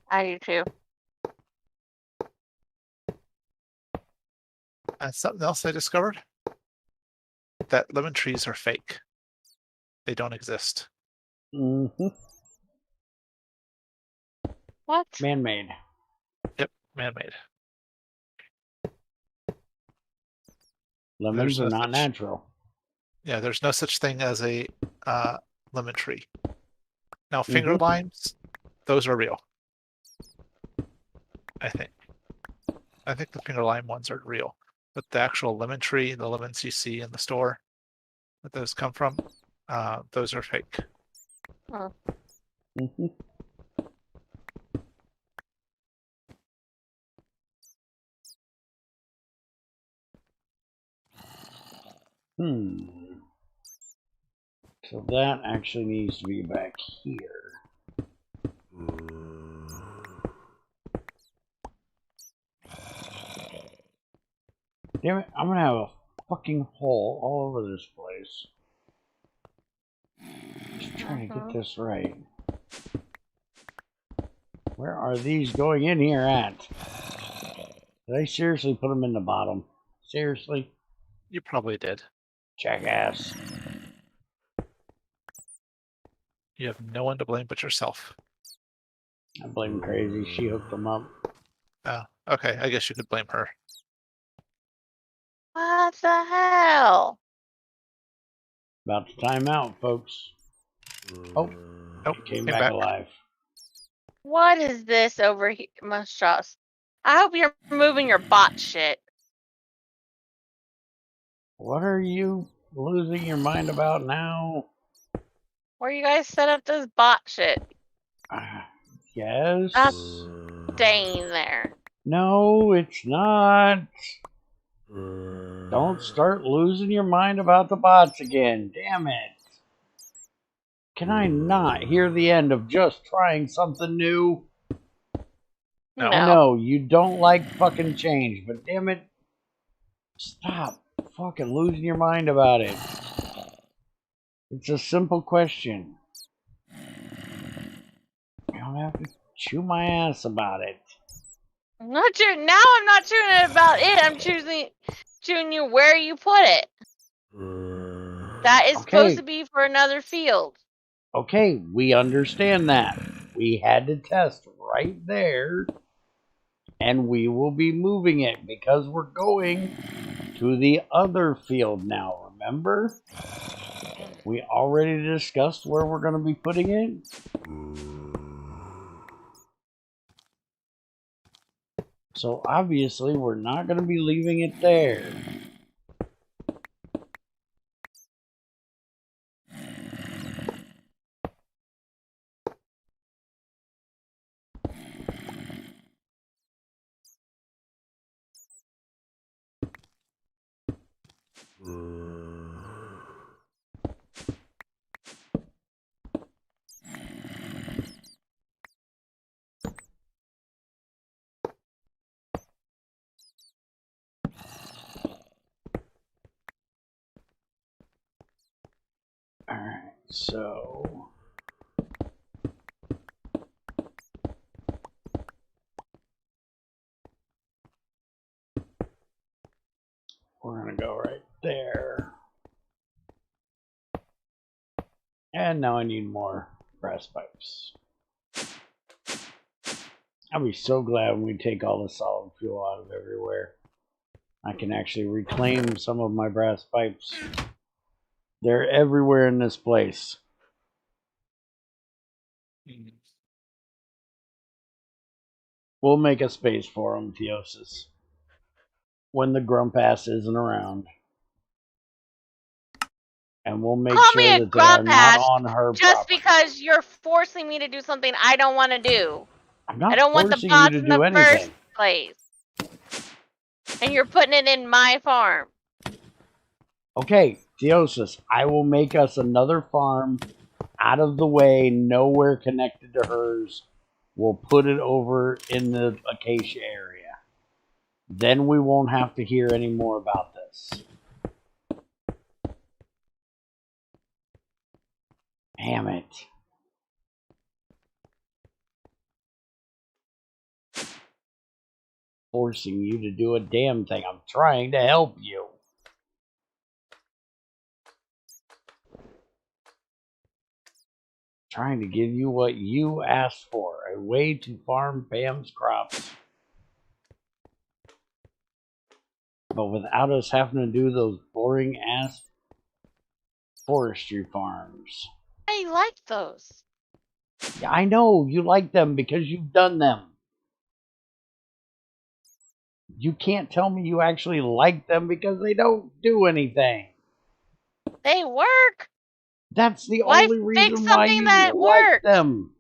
I do too. And something else I discovered, that lemon trees are fake. They don't exist. Mm-hmm. What? Man-made. Yep, man-made. Lemons are not natural. Yeah, there's no such thing as a lemon tree. Now, finger limes, those are real. I think the finger lime ones are real. But the actual lemon tree, the lemons you see in the store that those come from, those are fake. Huh. So that actually needs to be back here. Damn it, I'm gonna have a fucking hole all over this place. Just trying to get this right. Where are these going in here at? Did I seriously put them in the bottom? Seriously? You probably did. Jackass. You have no one to blame but yourself. I blame Crazy. She hooked them up. Oh, okay. I guess you could blame her. What the hell? About to time out, folks. Oh, came back alive. What is this over here, Monstrous? I hope you're moving your bot shit. What are you losing your mind about now? Where you guys set up this bot shit? Yes. That's staying there. No, it's not. Don't start losing your mind about the bots again. Damn it. Can I not hear the end of just trying something new? No. I know, you don't like fucking change, but damn it. Stop fucking losing your mind about it. It's a simple question. You don't have to chew my ass about it. I'm not chewing. Now I'm not chewing it about it. I'm chewing you where you put it. That is supposed to be for another field. Okay, we understand that. We had to test right there, and we will be moving it because we're going to the other field now, remember? We already discussed where we're going to be putting it. So obviously we're not going to be leaving it there. Alright, so we're going to go right there. And now I need more brass pipes. I'll be so glad when we take all the solid fuel out of everywhere. I can actually reclaim some of my brass pipes. They're everywhere in this place. We'll make a space for them, Theosis. When the grump ass isn't around. And we'll make Call sure me a that they are grump not ass on her just property. because you're forcing me to do something I don't want to do. I'm not I don't want the forcing you bots to in do the anything. first place. And you're putting it in my farm. Okay, Theosis, I will make us another farm out of the way, nowhere connected to hers. We'll put it over in the acacia area. Then we won't have to hear any more about this. Damn it. Forcing you to do a damn thing. I'm trying to help you. Trying to give you what you asked for. A way to farm Pam's crops. But without us having to do those boring ass forestry farms. I like those. Yeah, I know you like them because you've done them. You can't tell me you actually like them because they don't do anything. They work. That's the Why only fix reason why something you that like works? them.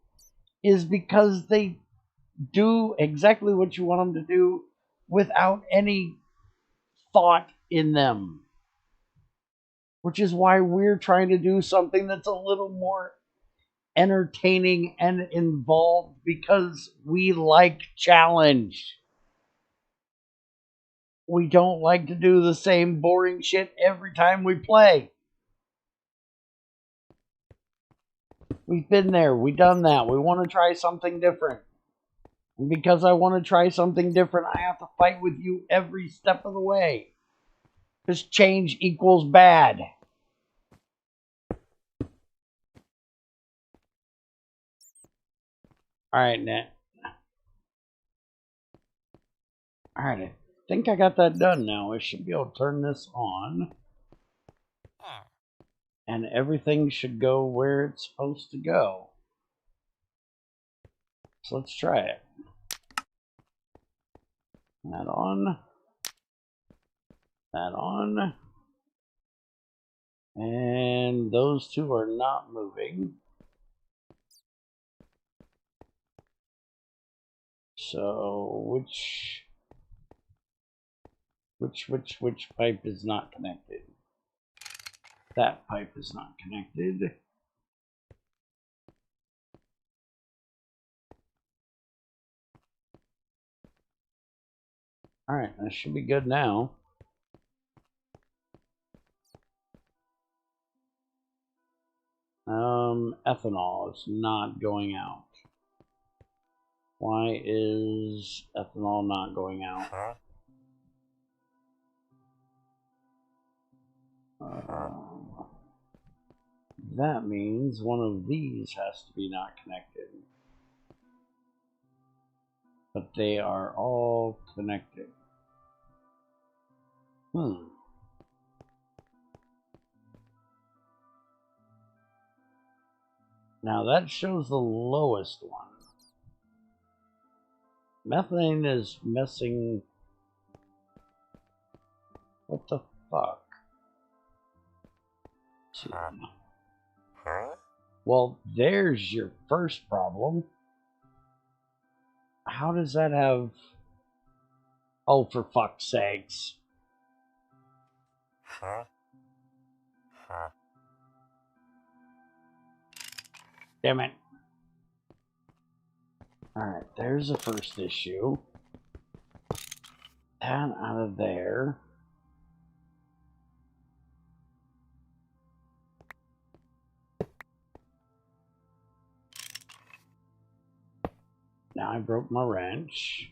Is because they do exactly what you want them to do without any thought in them. Which is why we're trying to do something that's a little more entertaining and involved because we like challenge. We don't like to do the same boring shit every time we play. We've been there. We've done that. We want to try something different. And because I want to try something different, I have to fight with you every step of the way. Because change equals bad. Alright, Nat. Alright, I think I got that done now. I should be able to turn this on. And everything should go where it's supposed to go. So let's try it. That on. That on. And those two are not moving. So which pipe is not connected? That pipe is not connected. All right, that should be good now. Ethanol is not going out. Why is ethanol not going out? That means one of these has to be not connected. But they are all connected. Now that shows the lowest one. Methane is messing. What the fuck? Well, there's your first problem. How does that have... Oh, for fuck's sakes. Damn it. Alright, there's the first issue. That out of there. Now I broke my wrench.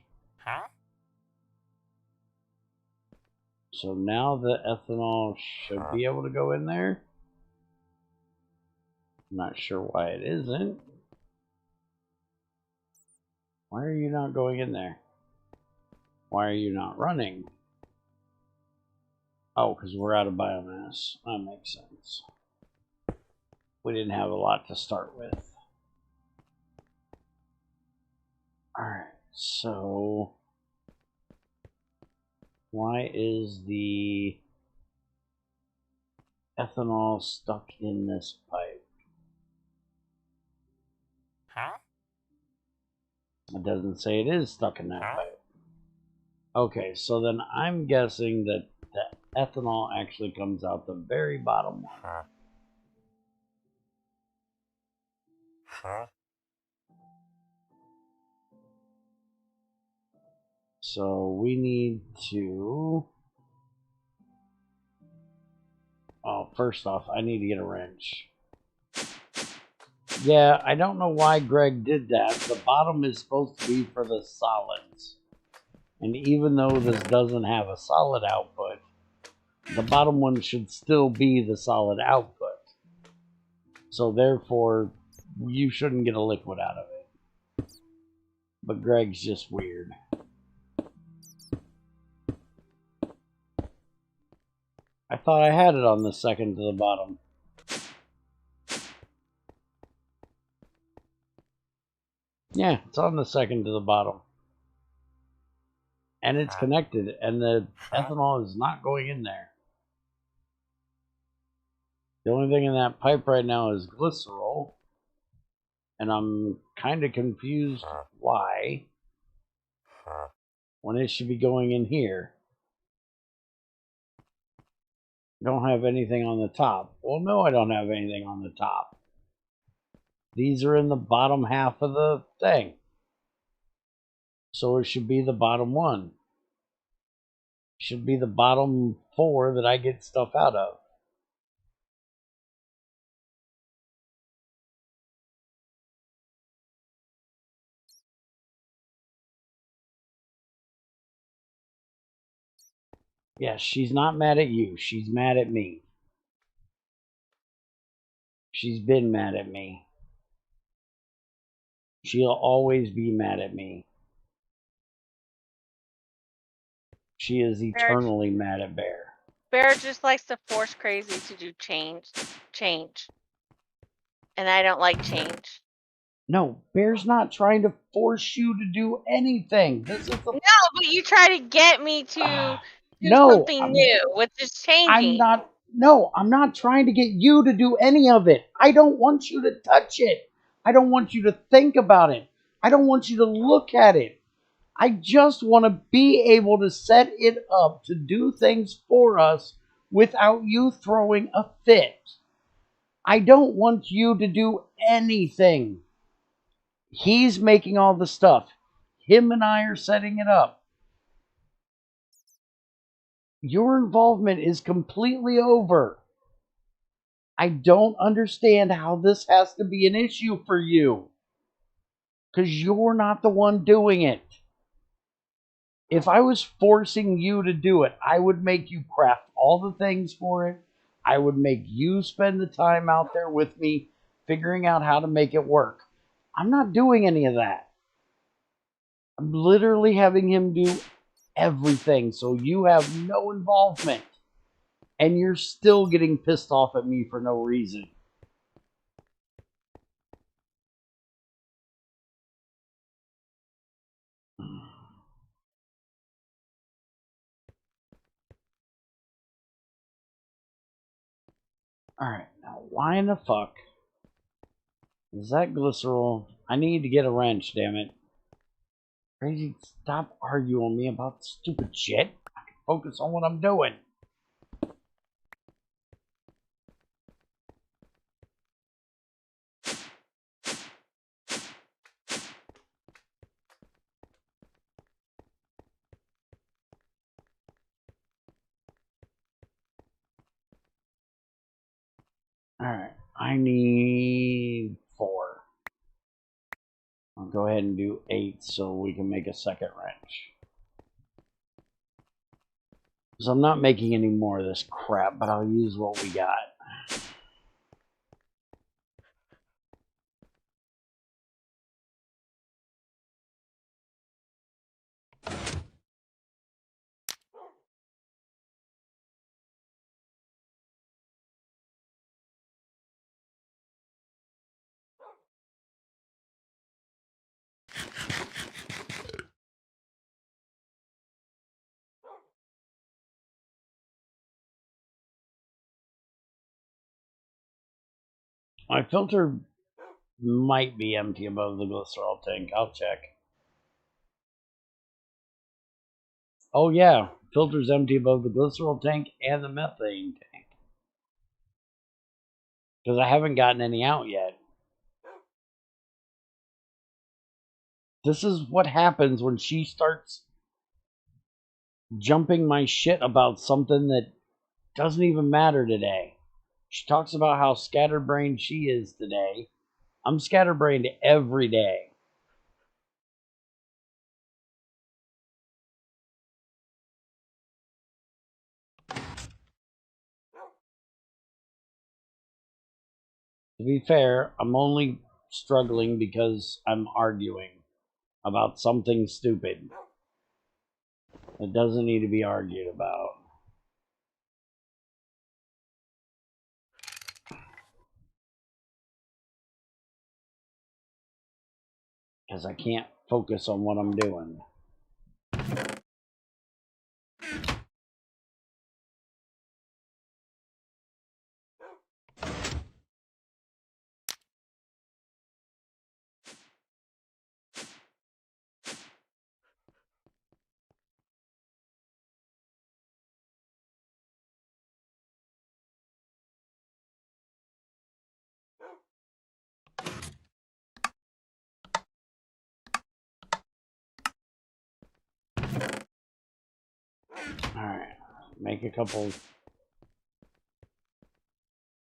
So now the ethanol should be able to go in there. I'm not sure why it isn't. Why are you not going in there? Why are you not running? Oh, because we're out of biomass. That makes sense. We didn't have a lot to start with. Alright, so... Why is the ethanol stuck in this pipe? It doesn't say it is stuck in that pipe. Okay, so then I'm guessing that the ethanol actually comes out the very bottom one. So we need to... Oh, first off, I need to get a wrench. Yeah, I don't know why Greg did that. The bottom is supposed to be for the solids. And even though this doesn't have a solid output, the bottom one should still be the solid output. So therefore, you shouldn't get a liquid out of it. But Greg's just weird. I thought I had it on the second to the bottom. Yeah, it's on the second to the bottom. And it's connected, and the ethanol is not going in there. The only thing in that pipe right now is glycerol. And I'm kind of confused why. When it should be going in here. Don't have anything on the top. Well, no, I don't have anything on the top. These are in the bottom half of the thing. So it should be the bottom one. Should be the bottom 4 that I get stuff out of. Yes, she's not mad at you. She's mad at me. She's been mad at me. She'll always be mad at me. She is eternally mad at Bear. Bear just likes to force Crazy to do change. And I don't like change. No, Bear's not trying to force you to do anything. This is the... No, but you try to get me to do something new with just changing. I'm not... No, I'm not trying to get you to do any of it. I don't want you to touch it. I don't want you to think about it. I don't want you to look at it. I just want to be able to set it up to do things for us without you throwing a fit. I don't want you to do anything. He's making all the stuff. Him and I are setting it up. Your involvement is completely over. I don't understand how this has to be an issue for you. Because you're not the one doing it. If I was forcing you to do it, I would make you craft all the things for it. I would make you spend the time out there with me, figuring out how to make it work. I'm not doing any of that. I'm literally having him do everything, so you have no involvement. And you're still getting pissed off at me for no reason. Alright, now why in the fuck is that glycerol? I need to get a wrench, damn it. Crazy, stop arguing with me about stupid shit. I can focus on what I'm doing. Alright, I need 4. I'll go ahead and do 8 so we can make a second wrench. Because I'm not making any more of this crap, but I'll use what we got. My filter might be empty above the glycerol tank. I'll check. Oh yeah, filter's empty above the glycerol tank and the methane tank. Because I haven't gotten any out yet. This is what happens when she starts jumping my shit about something that doesn't even matter today. She talks about how scatterbrained she is today. I'm scatterbrained every day. To be fair, I'm only struggling because I'm arguing about something stupid that doesn't need to be argued about. Because I can't focus on what I'm doing. Alright, make a couple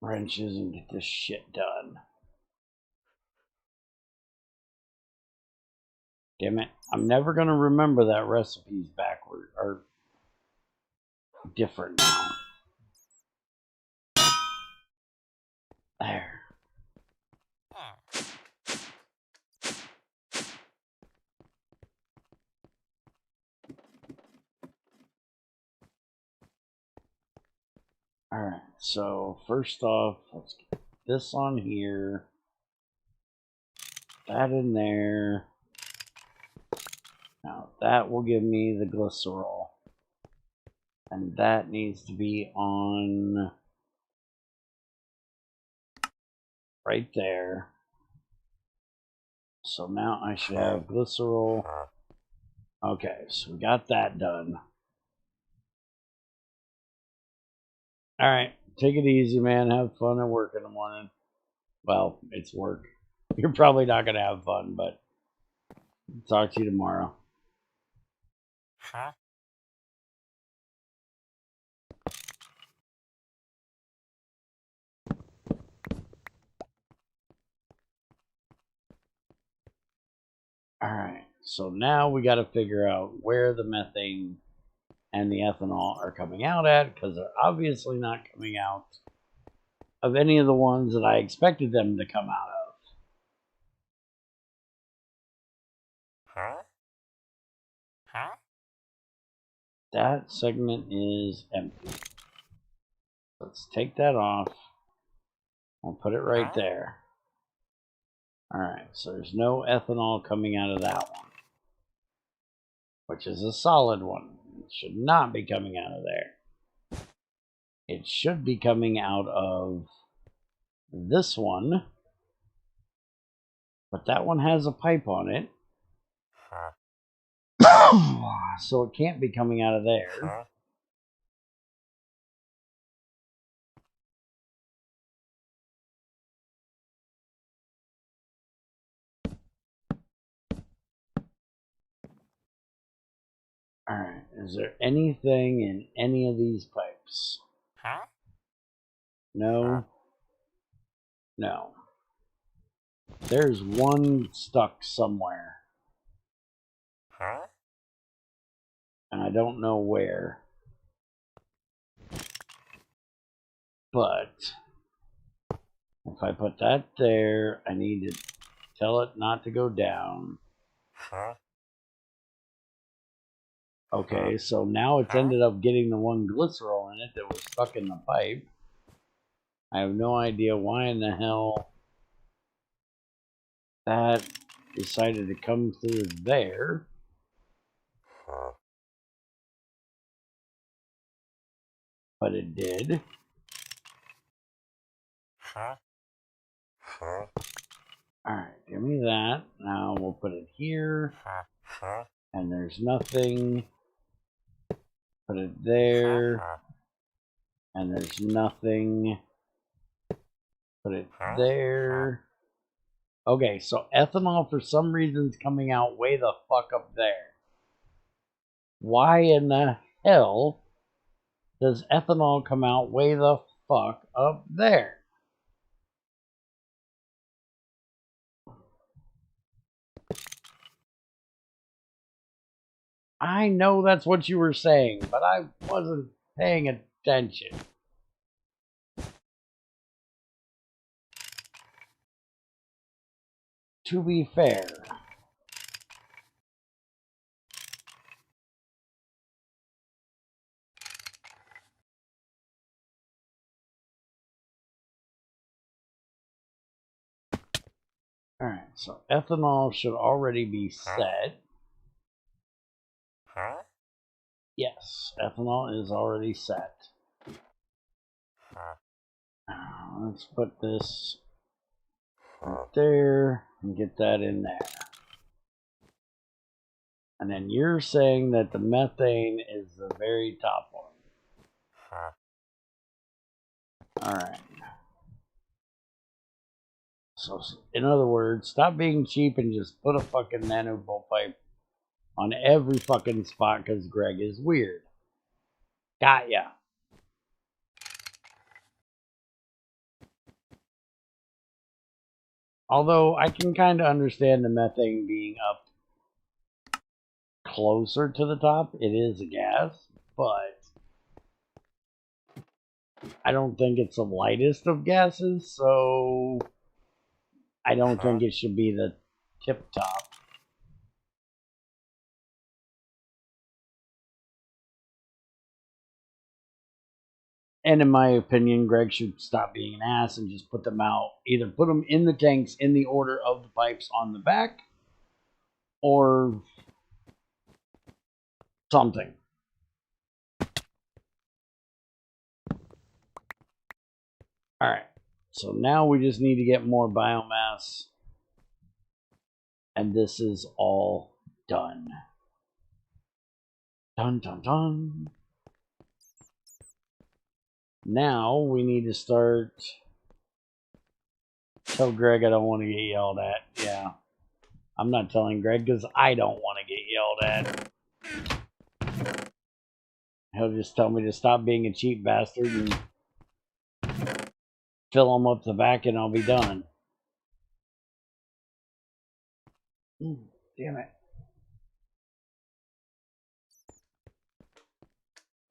wrenches and get this shit done. Damn it, I'm never going to remember that recipe's backward, or different now. There. Alright, so first off, let's get this on here. That in there. Now that will give me the glycerol. And that needs to be on right there. So now I should have glycerol. Okay, so we got that done. Alright, take it easy, man. Have fun at work in the morning. Well, it's work. You're probably not going to have fun, but talk to you tomorrow. Huh? Alright, so now we got to figure out where the methane and the ethanol are coming out at, because they're obviously not coming out of any of the ones that I expected them to come out of. Huh? Huh? That segment is empty. Let's take that off. I'll put it right there. Alright, so there's no ethanol coming out of that one, which is a solid one. It should not be coming out of there. It should be coming out of this one, but that one has a pipe on it. So it can't be coming out of there. Alright, is there anything in any of these pipes? Huh? No. No. There's one stuck somewhere, Huh? and I don't know where. But if I put that there, I need to tell it not to go down. Huh? Okay, so now it's ended up getting the one glycerol in it that was stuck in the pipe. I have no idea why in the hell that decided to come through there. Huh? But it did. Huh? Huh? Alright, give me that. Now we'll put it here. Huh? And there's nothing. Put it there. And there's nothing. Put it there. Okay, so ethanol for some reason is coming out way the fuck up there. Why in the hell does ethanol come out way the fuck up there? I know that's what you were saying, but I wasn't paying attention. To be fair. Alright, so ethanol should already be set. Huh? Yes, ethanol is already set. Huh? Let's put this right there and get that in there. And then you're saying that the methane is the very top one. Huh? Alright. So, in other words, stop being cheap and just put a fucking nanobolt pipe on every fucking spot because Greg is weird. Got ya. Although I can kind of understand the methane being up closer to the top. It is a gas, but I don't think it's the lightest of gases, so I don't think it should be the tip top. And in my opinion, Greg should stop being an ass and just put them out. Either put them in the tanks in the order of the pipes on the back, or something. Alright, So now we just need to get more biomass. And this is all done. Dun dun dun. Now we need to start. Tell Greg I don't want to get yelled at. Yeah. I'm not telling Greg because I don't want to get yelled at. He'll just tell me to stop being a cheap bastard and fill him up the back and I'll be done. Damn it.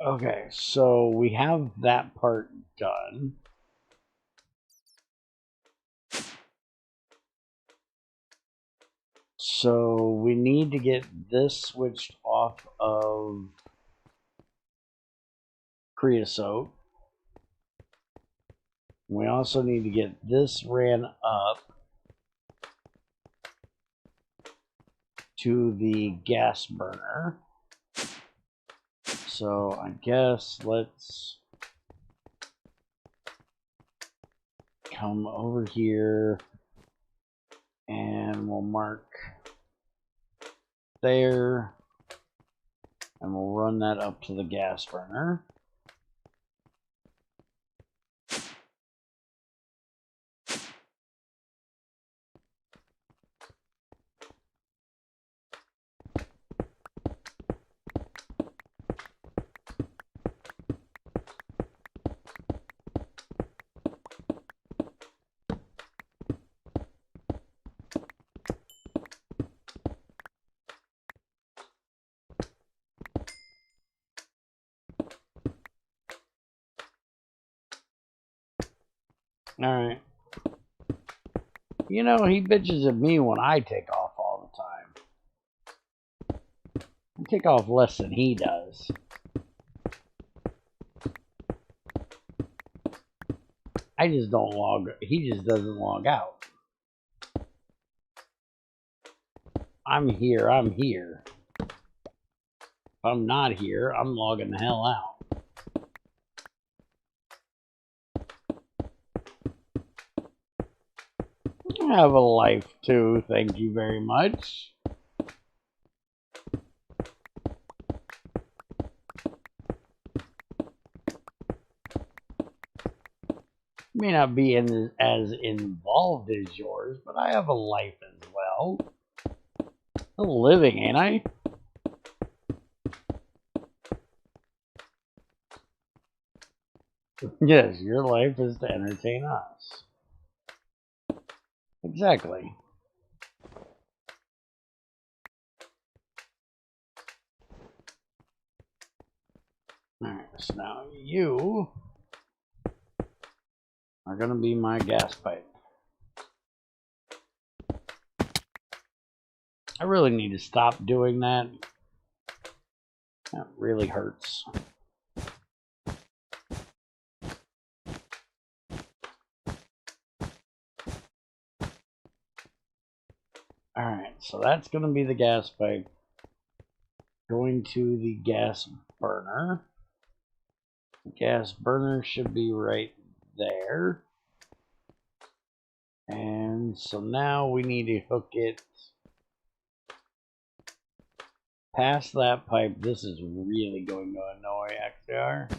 Okay, so we have that part done. So we need to get this switched off of creosote. We also need to get this ran up to the gas burner. So I guess let's come over here and we'll mark there and we'll run that up to the gas burner. Alright. You know, he bitches at me when I take off all the time. I take off less than he does. I just don't log, he just doesn't log out. I'm here, I'm here. If I'm not here, I'm logging the hell out. I have a life too, thank you very much. May not be as involved as yours, but I have a life as well. Still living, ain't I? Yes, your life is to entertain us. Exactly. Alright, so now you are going to be my gas pipe. I really need to stop doing that. That really hurts. Alright, so that's going to be the gas pipe going to the gas burner. The gas burner should be right there. And so now we need to hook it past that pipe. This is really going to annoy XR.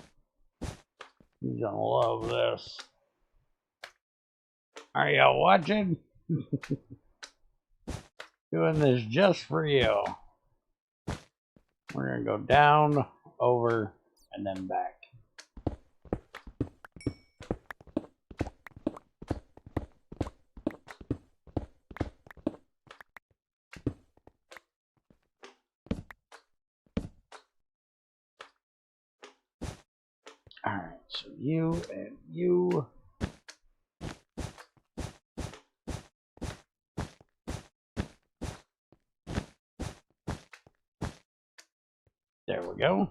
He's gonna love this. Are y'all watching? Doing this just for you. We're gonna go down, over, and then back. Alright, so you and you. There we go.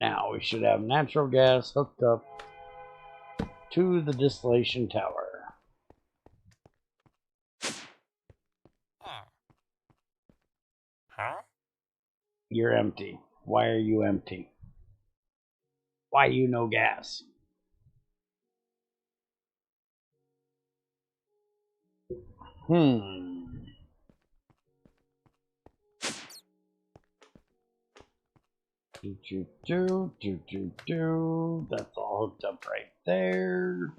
Now we should have natural gas hooked up to the distillation tower. Huh? You're empty. Why are you empty? Why you no gas? That's all hooked up right there.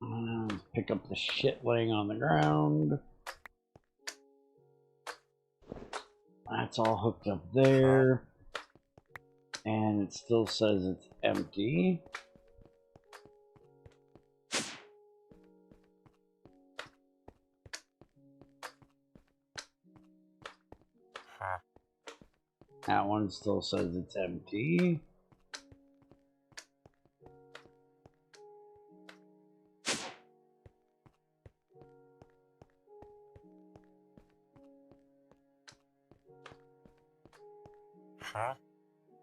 Let's pick up the shit laying on the ground. That's all hooked up there. And it still says it's empty. That one still says it's empty.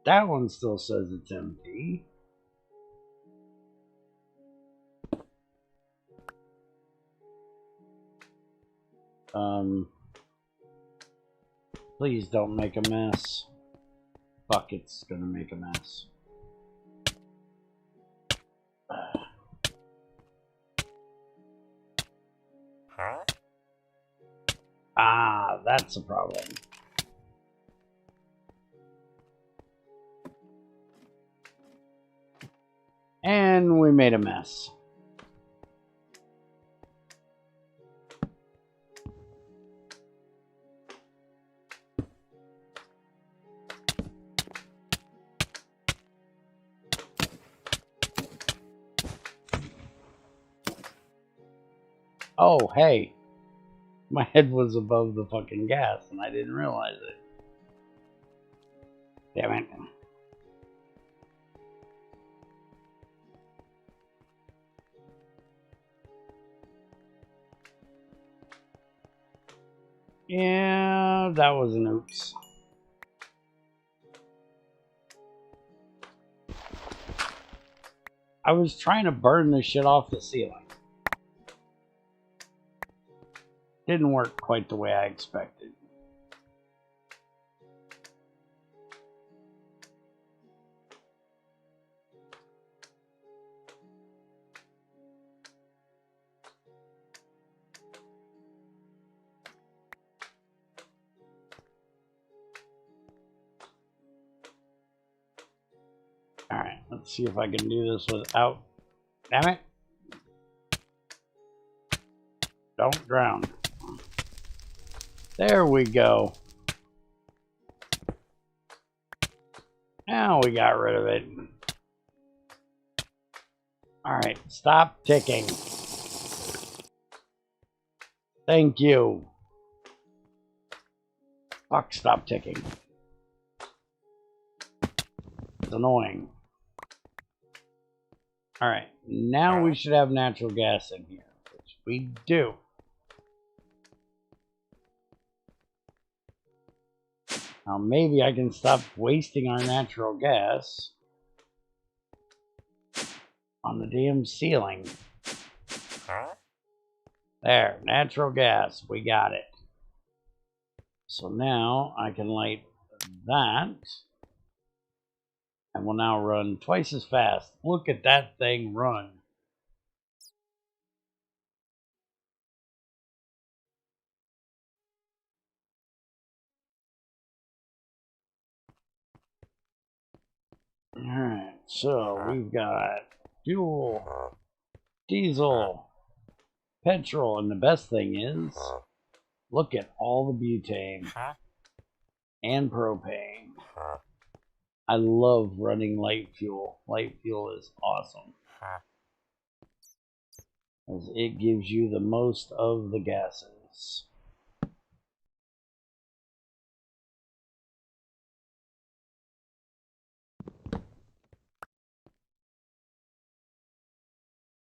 That one still says it's empty. Please don't make a mess. Fuck, it's gonna make a mess. Ah, that's a problem. And we made a mess. Oh, hey. My head was above the fucking gas and I didn't realize it. Damn it. Yeah, that was an oops. I was trying to burn this shit off the ceiling. Didn't work quite the way I expected. Alright, let's see if I can do this without... Damn it! Don't drown. There we go. Now we got rid of it. Alright, stop ticking. Thank you. Fuck, stop ticking. It's annoying. Alright, now we should have natural gas in here, which we do. Now maybe I can stop wasting our natural gas on the damn ceiling. There, natural gas, we got it. So now I can light that. And we'll now run twice as fast. Look at that thing run. Alright, so we've got fuel, diesel, petrol, and the best thing is, look at all the butane and propane. I love running light fuel. Light fuel is awesome, as it gives you the most of the gases.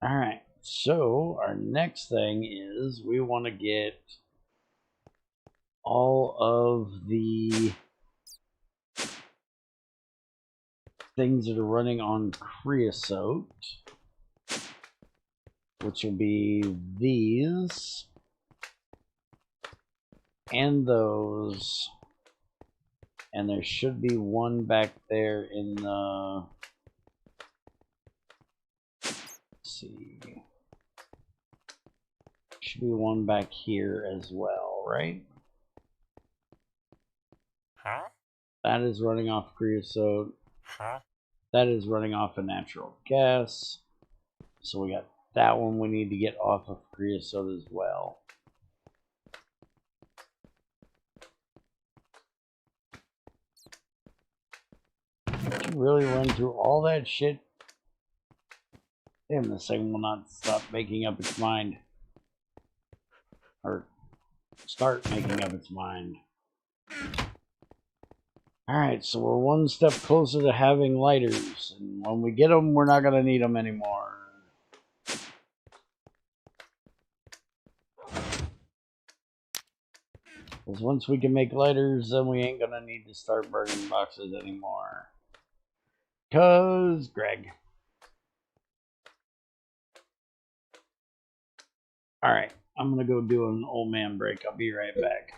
Alright, so our next thing is we want to get all of the things that are running on creosote, which will be these and those And there should be one back there in the... Let's see. Should be one back here as well, right? Huh? That is running off creosote. Huh? That is running off of natural gas. So we got that one we need to get off of creosote as well. Did you really run through all that shit? Damn, this thing will not stop making up its mind. Or start making up its mind. Alright, so we're one step closer to having lighters. And when we get them, we're not going to need them anymore. Because once we can make lighters, then we ain't going to need to start burning boxes anymore. Because Greg. Alright, I'm going to go do an old man break. I'll be right back.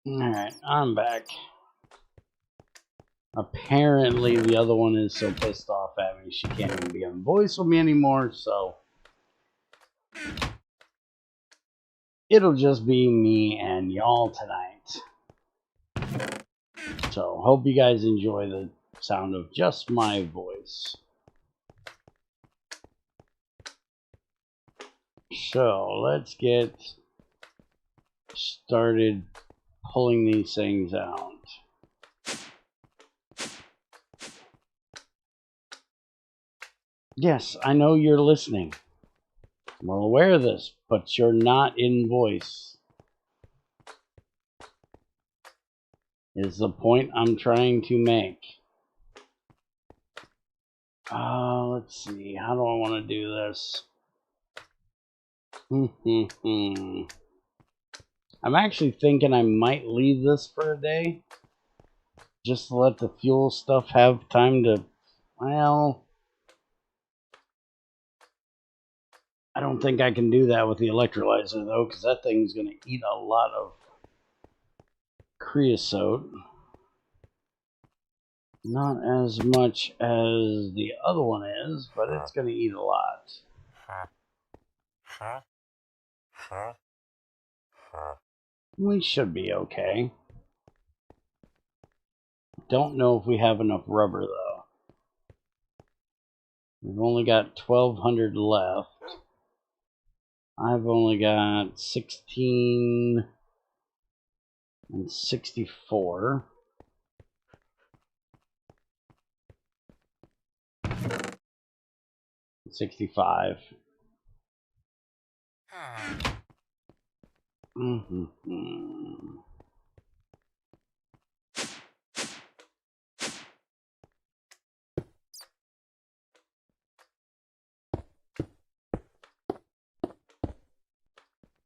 Alright, I'm back. Apparently the other one is so pissed off at me she can't even be on voice with me anymore, so it'll just be me and y'all tonight. So hope you guys enjoy the sound of just my voice. So let's get started pulling these things out. Yes, I know you're listening. I'm well aware of this, but you're not in voice. Is the point I'm trying to make. Let's see. How do I want to do this? I'm actually thinking I might leave this for a day. Just to let the fuel stuff have time to, well, I don't think I can do that with the electrolyzer though, because that thing's going to eat a lot of creosote. Not as much as the other one is, but it's going to eat a lot. We should be okay. Don't know if we have enough rubber though. We've only got 1,200 left. I've only got 16 and 64. And 65.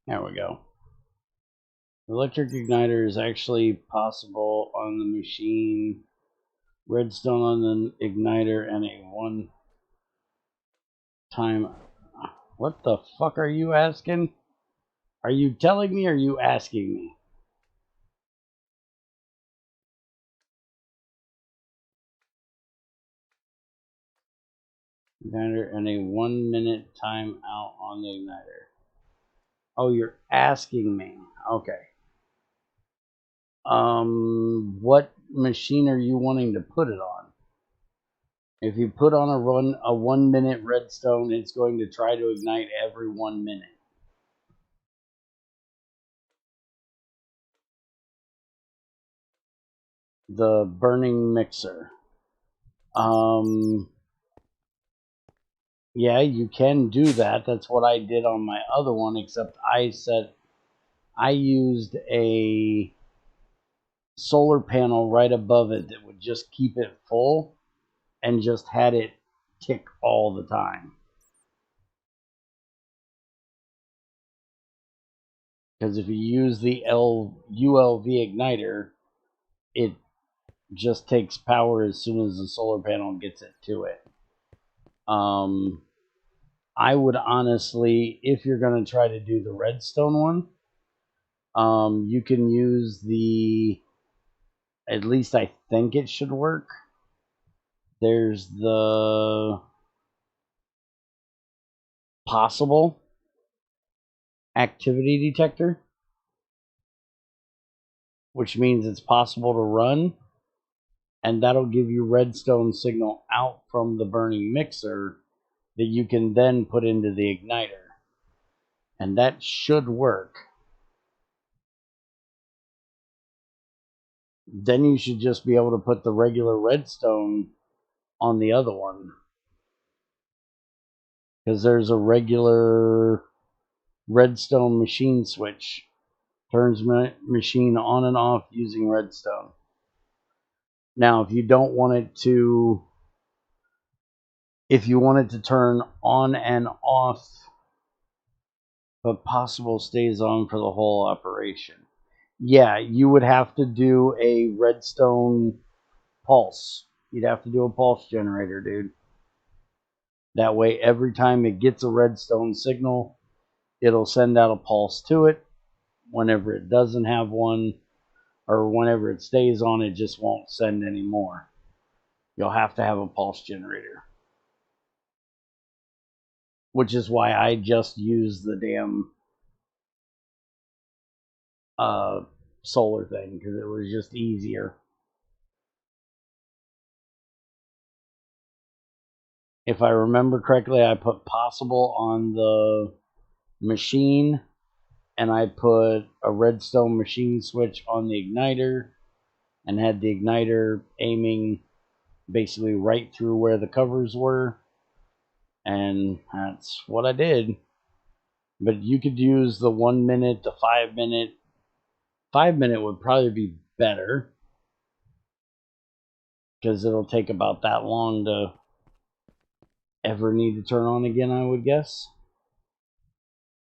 There we go. Electric igniter is actually possible on the machine. Redstone on the igniter and a one-time... What the fuck are you asking? Are you telling me or are you asking me? Igniter and a 1 minute timeout on the igniter. Oh, you're asking me. Okay. What machine are you wanting to put it on? If you put on a 1 minute redstone, it's going to try to ignite every 1 minute. The burning mixer. Yeah, you can do that. That's what I did on my other one, except I used a solar panel right above it that would just keep it full and just had it tick all the time. Because if you use the ULV igniter, it just takes power as soon as the solar panel gets it to it. I would honestly, if you're going to try to do the redstone one, you can use the, at least I think it should work. There's the possible activity detector, which means it's possible to run, and that'll give you redstone signal out from the burning mixer that you can then put into the igniter, and that should work. Then you should just be able to put the regular redstone on the other one, because there's a regular redstone machine switch. Turns machine on and off using redstone. Now, if you don't want it to, if you want it to turn on and off, but possible stays on for the whole operation, yeah, you would have to do a redstone pulse. You'd have to do a pulse generator, dude. That way, every time it gets a redstone signal, it'll send out a pulse to it. Whenever it doesn't have one, or whenever it stays on, it just won't send anymore. You'll have to have a pulse generator. Which is why I just use the damn solar thing, because it was just easier. If I remember correctly, I put possible on the machine, and I put a redstone machine switch on the igniter, and had the igniter aiming basically right through where the covers were, and that's what I did. But you could use the 1 minute, the 5 minute. 5 minute would probably be better, because it'll take about that long to ever need to turn on again, I would guess.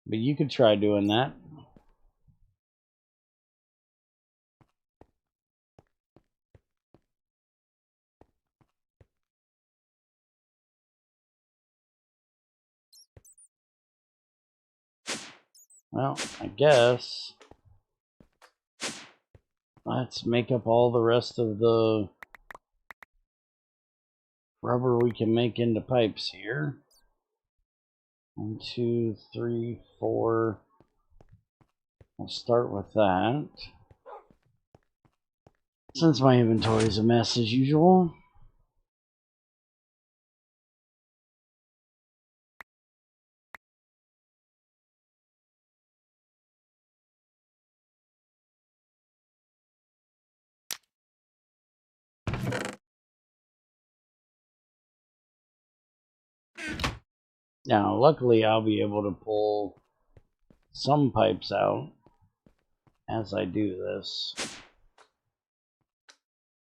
But you could try doing that. Well, I guess let's make up all the rest of the rubber we can make into pipes here. 1, 2, 3, 4. We'll start with that, since my inventory is a mess as usual. Now, luckily, I'll be able to pull some pipes out as I do this.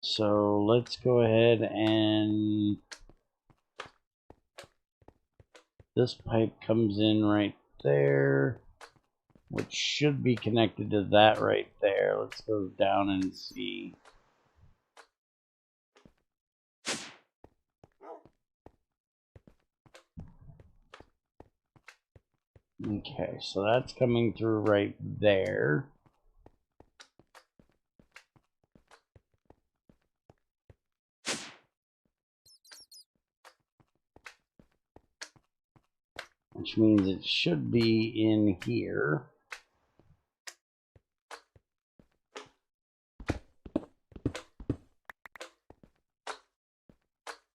So let's go ahead and this pipe comes in right there, which should be connected to that right there. Let's go down and see. Okay, so that's coming through right there. Which means it should be in here.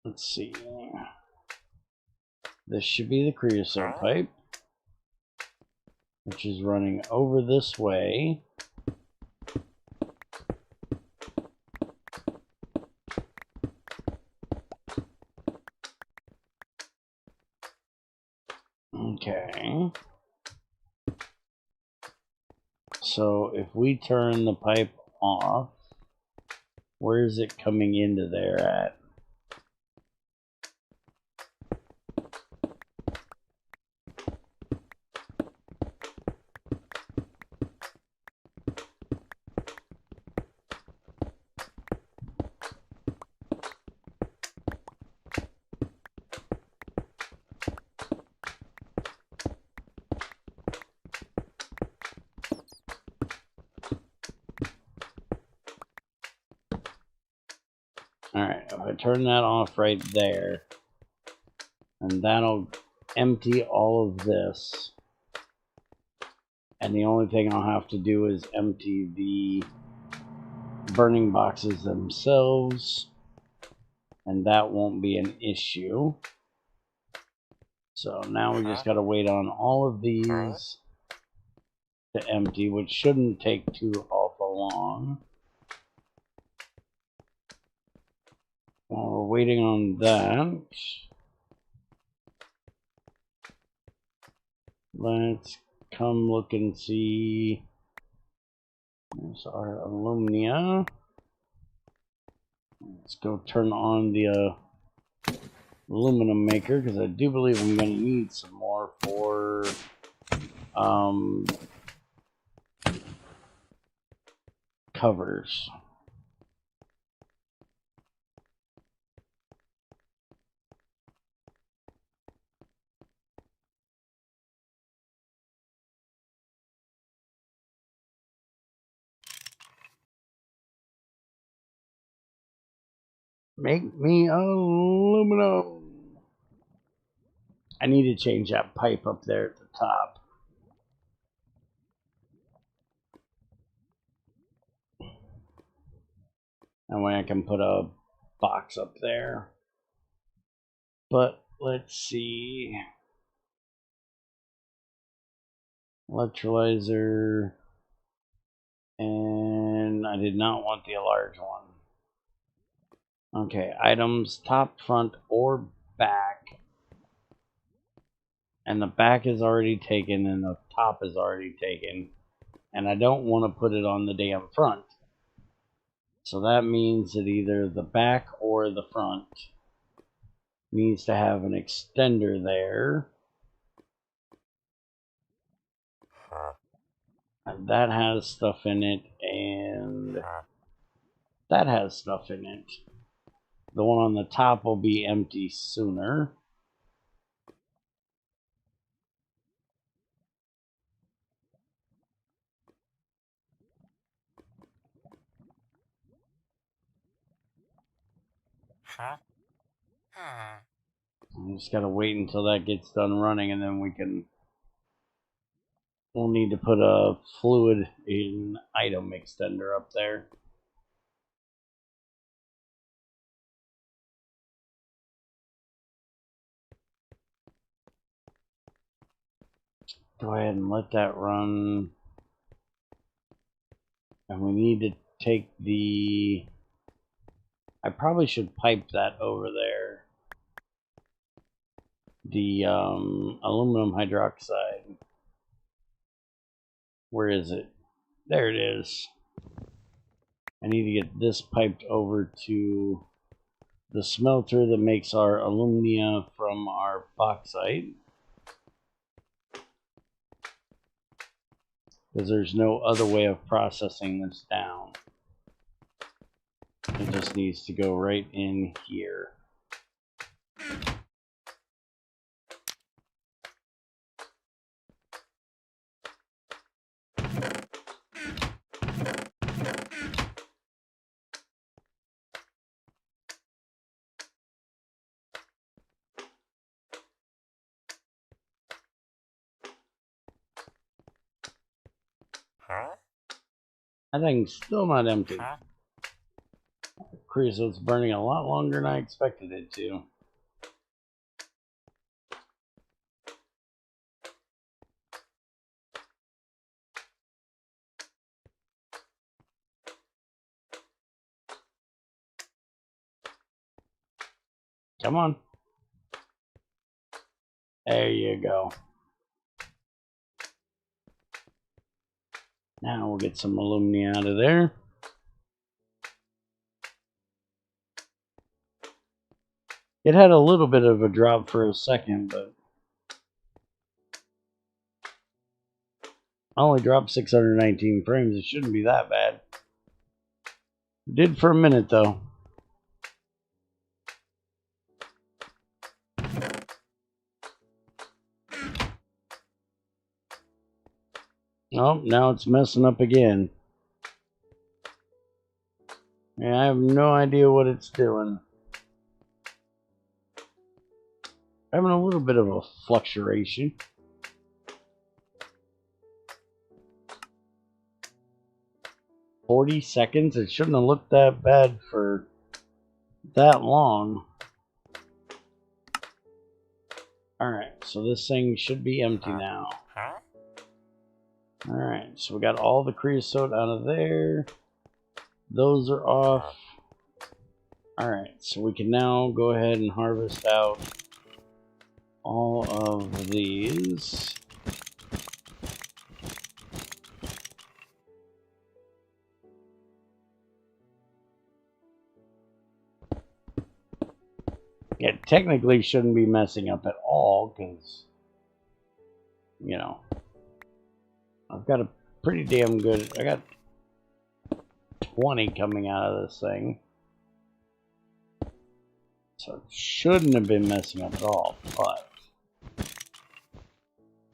Let's see. This should be the creosote pipe, which is running over this way. Okay. So if we turn the pipe off, where is it coming into there at? Alright, if I turn that off right there, and that'll empty all of this. And the only thing I'll have to do is empty the burning boxes themselves, and that won't be an issue. So now we just gotta wait on all of these to empty, which shouldn't take too awful long. While we're waiting on that, let's come look and see. There's our alumina. Let's go turn on the aluminum maker, because I do believe I'm going to need some more for covers. Make me aluminum. I need to change that pipe up there at the top. That way I can put a box up there. But let's see. Electrolyzer. And I did not want the large one. Okay, items, top, front, or back. And the back is already taken and the top is already taken. And I don't want to put it on the damn front. So that means that either the back or the front needs to have an extender there. And that has stuff in it, and that has stuff in it. The one on the top will be empty sooner. I just gotta wait until that gets done running, and then we'll need to put a fluid in item extender up there. Go ahead and let that run. And we need to take the... I probably should pipe that over there. The aluminum hydroxide. Where is it? There it is. I need to get this piped over to the smelter that makes our alumina from our bauxite. Because there's no other way of processing this down. It just needs to go right in here. That thing's still not empty. Creosote's burning a lot longer than I expected it to. Come on. There you go. Now we'll get some alumina out of there. It had a little bit of a drop for a second, but I only dropped 619 frames. It shouldn't be that bad. It did for a minute, though. Oh, now it's messing up again. Yeah, I have no idea what it's doing. Having a little bit of a fluctuation. $40 seconds? It shouldn't have looked that bad for that long. Alright, so this thing should be empty now. Alright, so we got all the creosote out of there. Those are off. Alright, so we can now go ahead and harvest out all of these. It technically shouldn't be messing up at all because, you know, I've got a pretty damn good, I got 20 coming out of this thing. So it shouldn't have been messing up at all, but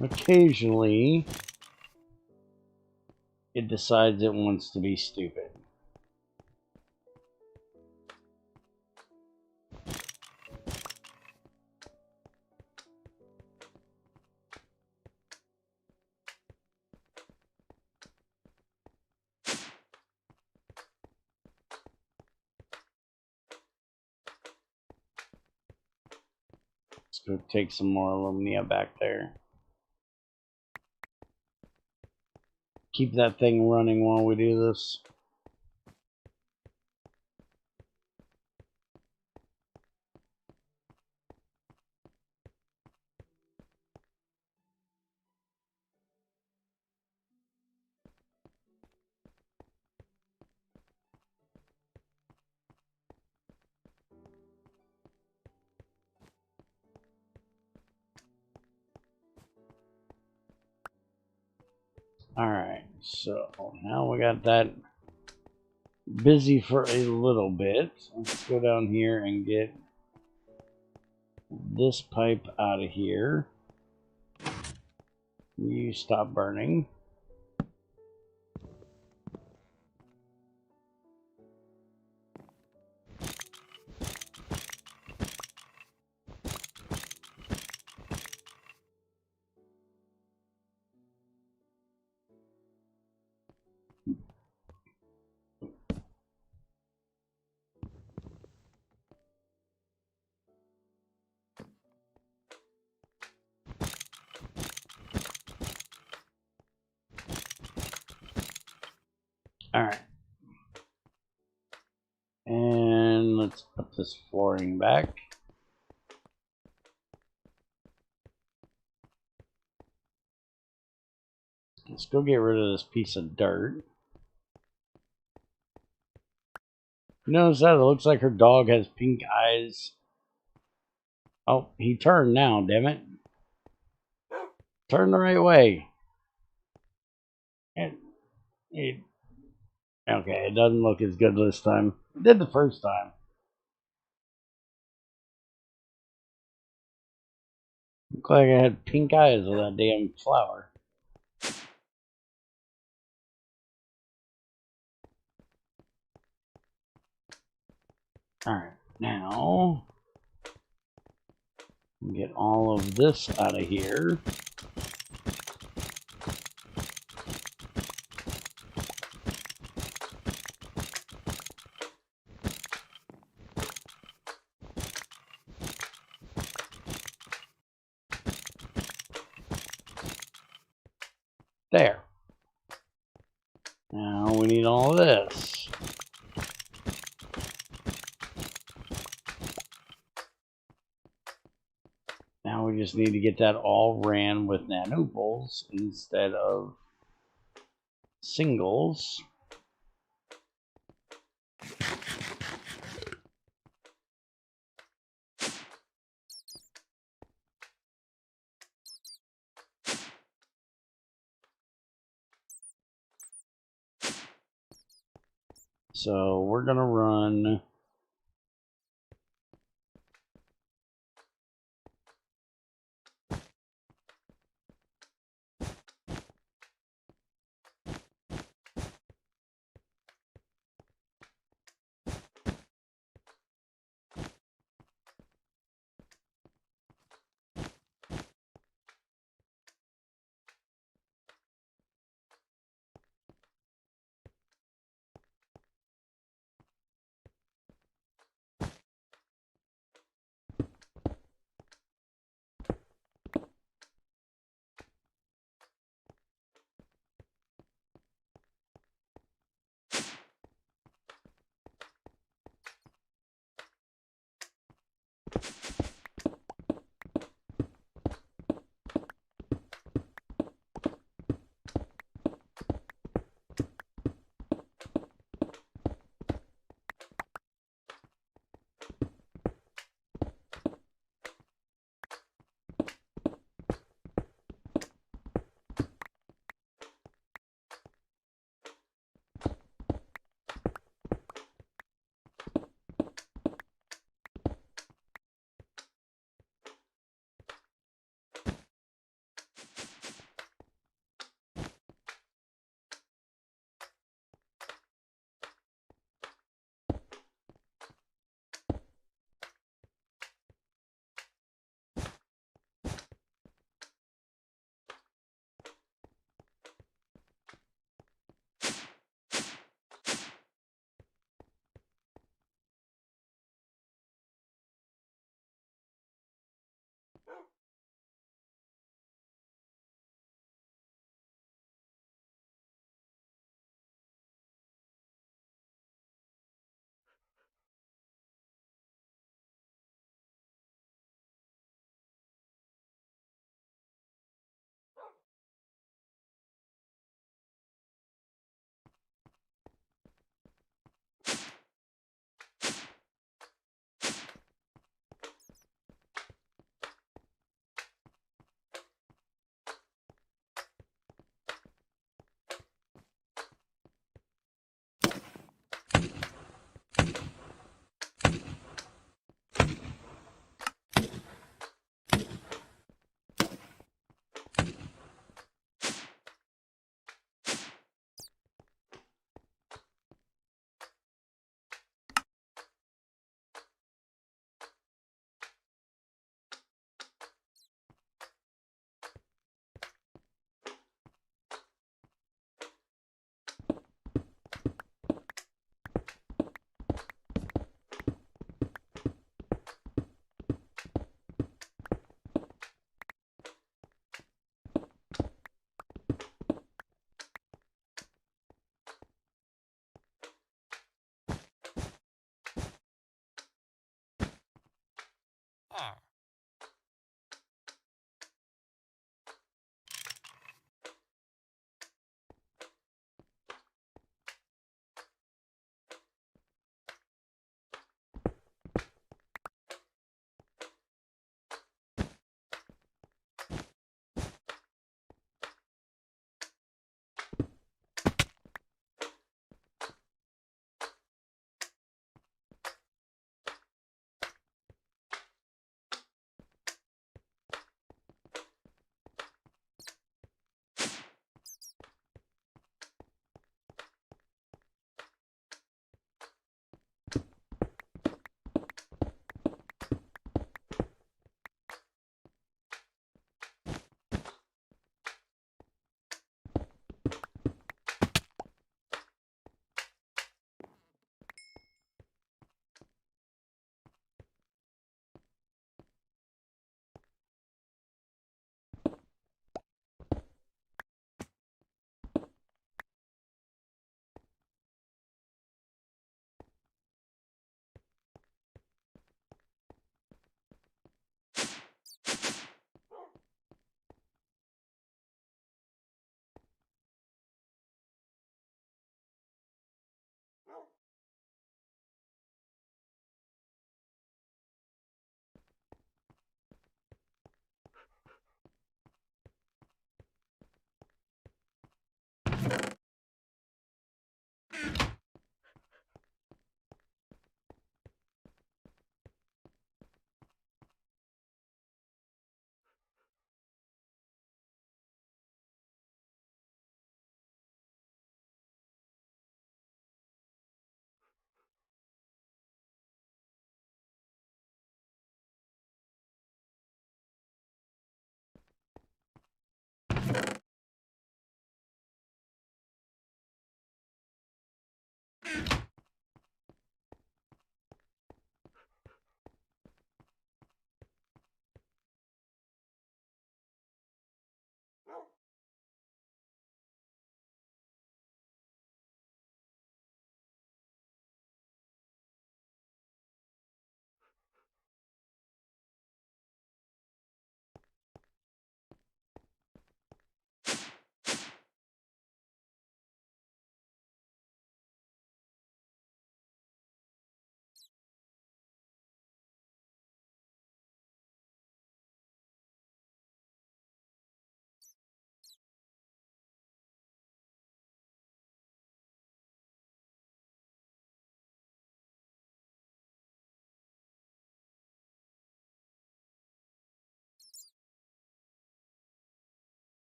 occasionally it decides it wants to be stupid. go take some more alumina back there. Keep that thing running while we do this. Alright, so now we got that busy for a little bit. Let's go down here and get this pipe out of here. You stop burning. Alright. And let's put this flooring back. Let's go get rid of this piece of dirt. Notice that? It looks like her dog has pink eyes. Oh, he turned now, damn it. Turn the right way. Okay, it doesn't look as good this time. It did the first time. Looked like I had pink eyes with that damn flower. Alright, now get all of this out of here. There. Now we need all of this. Now we just need to get that all ran with nanoples instead of singles. So we're gonna run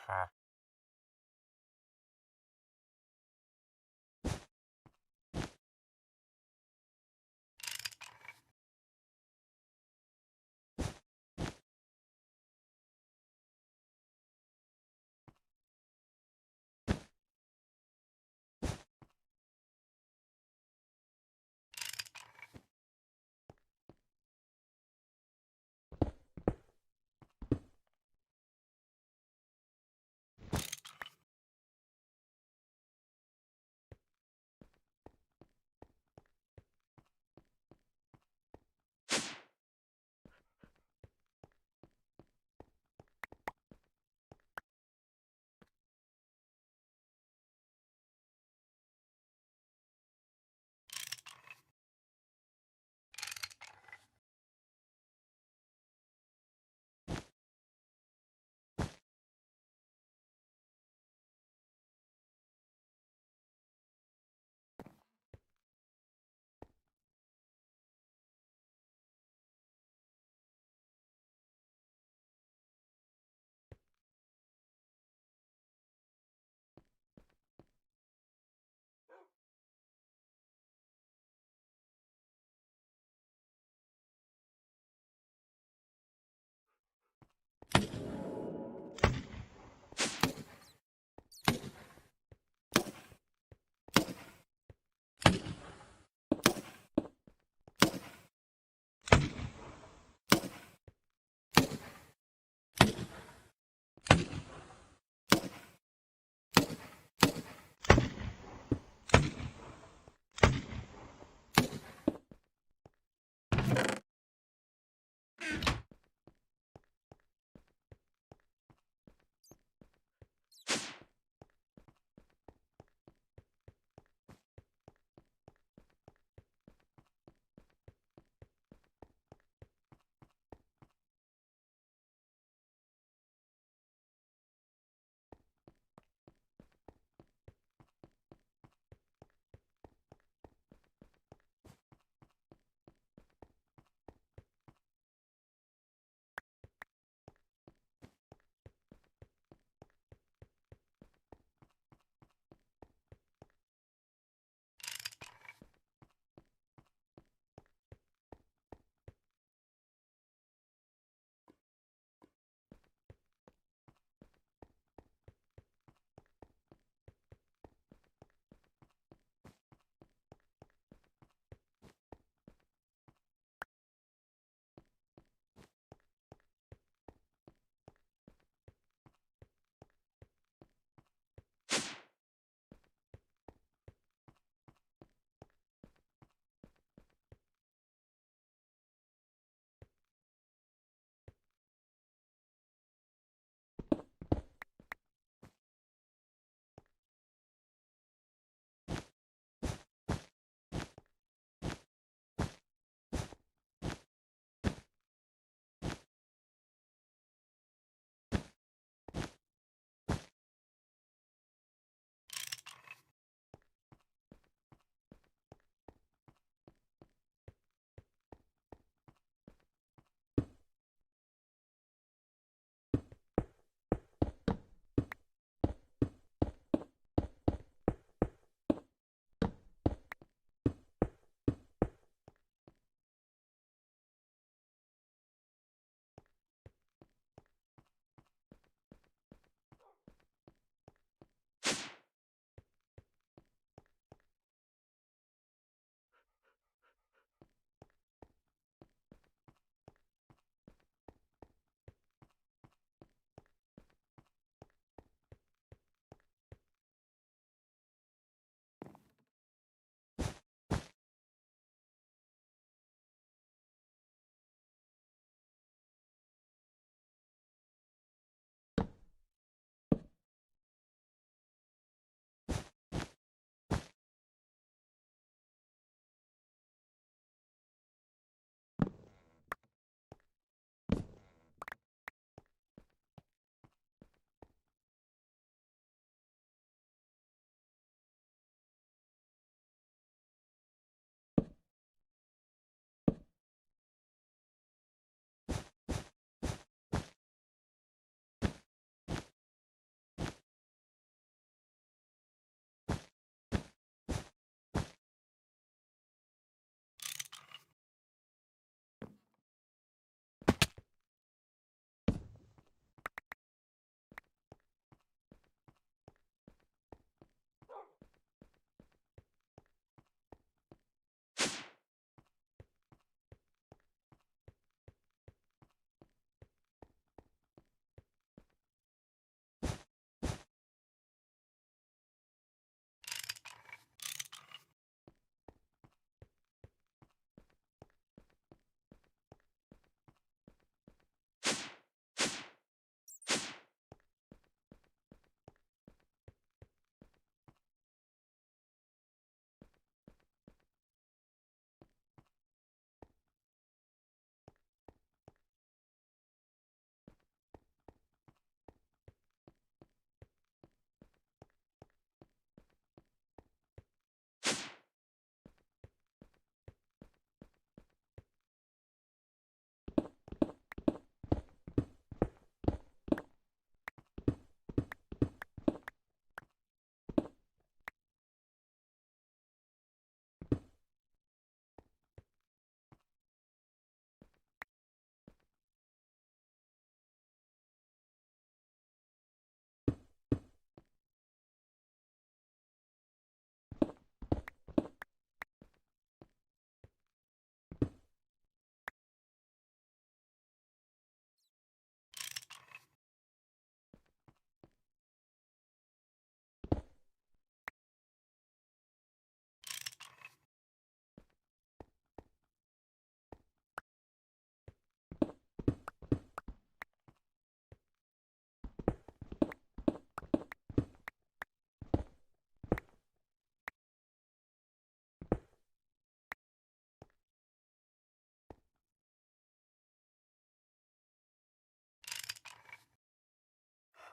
Huh.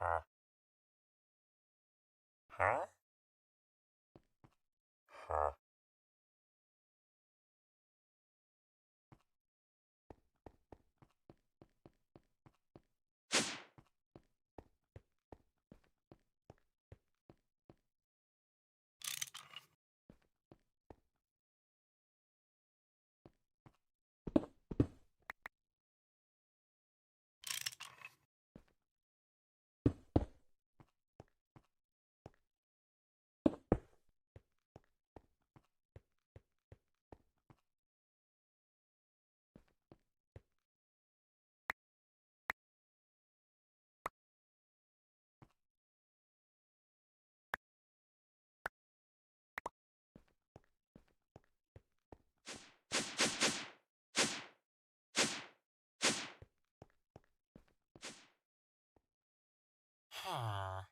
Huh? Huh? Huh? Huh?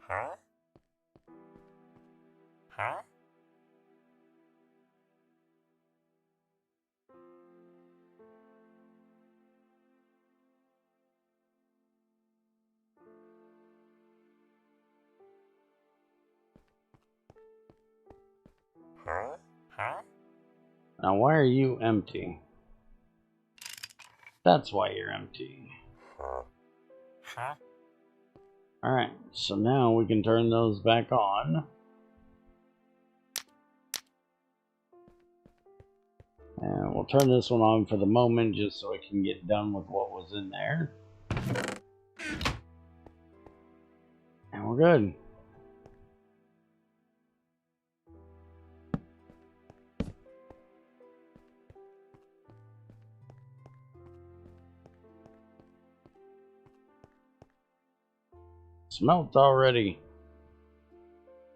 Huh? Huh? Huh? Huh? Now, why are you empty? That's why you're empty. Huh? Huh? Alright, so now we can turn those back on. And we'll turn this one on for the moment just so it can get done with what was in there. And we're good. Smelt already.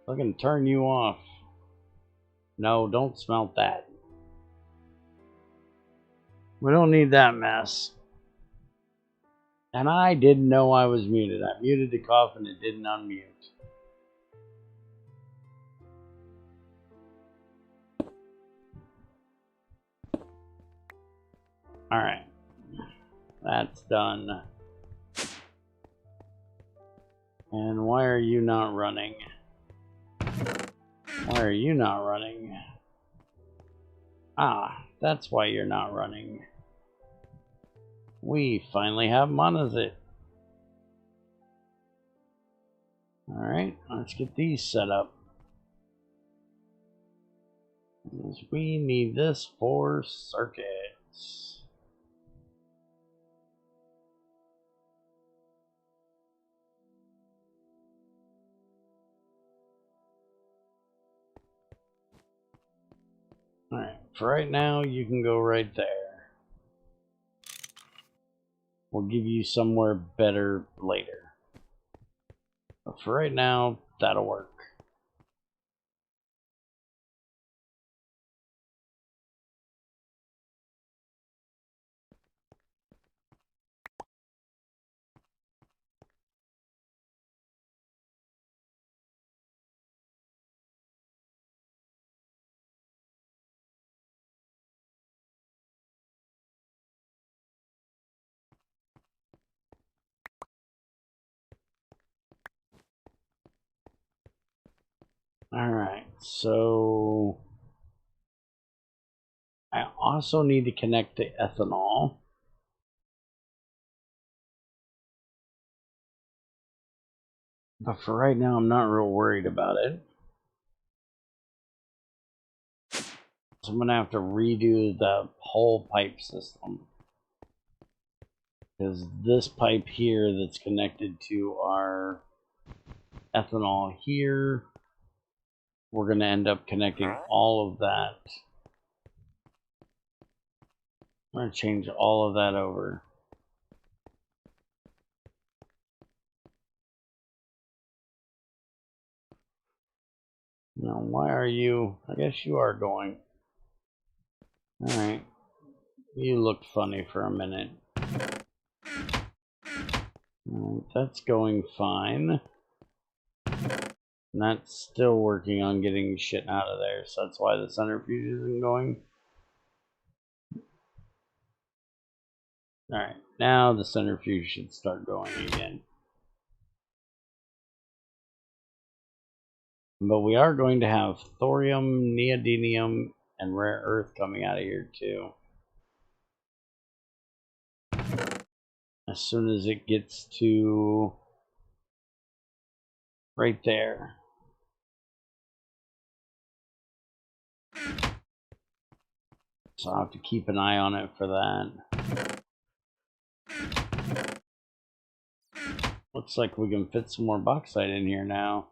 Looking to turn you off. No, don't smelt that. We don't need that mess. And I didn't know I was muted. I muted the cough and it didn't unmute. Alright. That's done. And why are you not running? Why are you not running? Ah, that's why you're not running. We finally have monazite. Alright, let's get these set up. is we need this for circuits. Alright, for right now, you can go right there. We'll give you somewhere better later. But for right now, that'll work. Alright, so I also need to connect the ethanol. But for right now, I'm not real worried about it. So I'm going to have to redo the whole pipe system. Because this pipe here that's connected to our ethanol here, we're going to end up connecting all of that. I'm going to change all of that over. Now, why are you? I guess you are going. Alright. You looked funny for a minute. Alright, that's going fine. And that's still working on getting shit out of there, so that's why the centrifuge isn't going. Alright, now the centrifuge should start going again. But we are going to have thorium, neodymium, and rare earth coming out of here too. As soon as it gets to right there. So I'll have to keep an eye on it for that. Looks like we can fit some more bauxite in here now.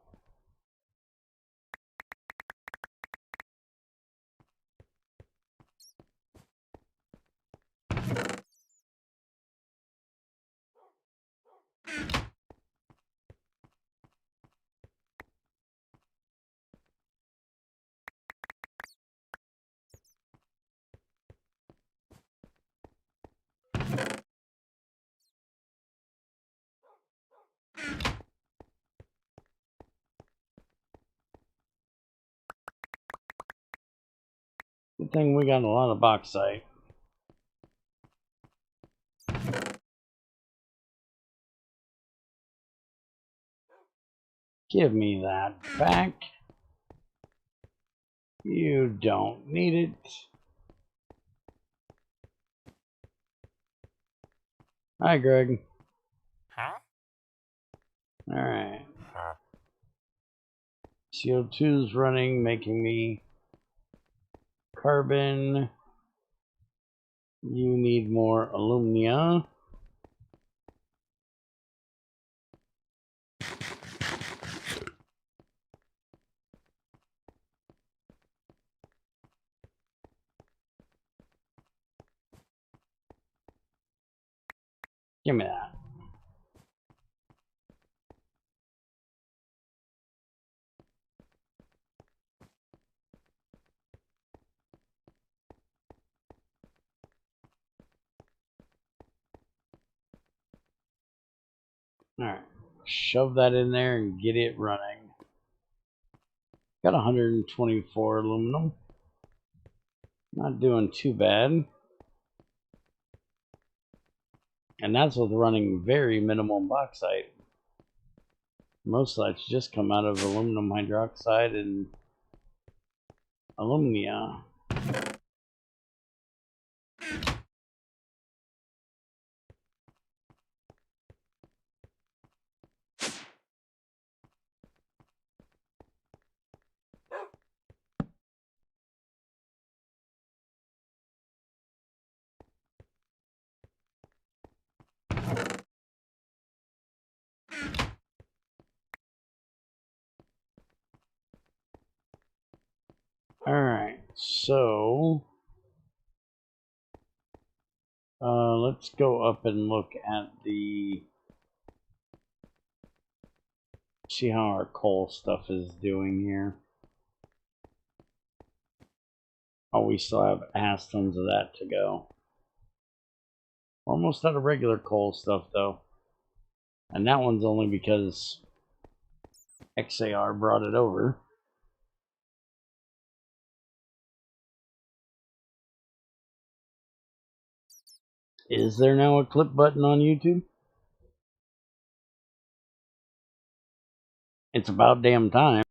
Good thing we got a lot of bauxite. Give me that back. You don't need it. Hi, Greg. Huh? Alright. Huh. CO2's running, making me carbon. You need more alumina. Give me that. Alright. Shove that in there and get it running. Got 124 aluminum. Not doing too bad. And that's with running very minimum bauxite. Most of that's just come out of aluminum hydroxide and alumina. so let's go up and look at see how our coal stuff is doing here. Oh, we still have ass tons of that to go. Almost out of regular coal stuff though. And that one's only because XAR brought it over. Is there now a clip button on YouTube? It's about damn time.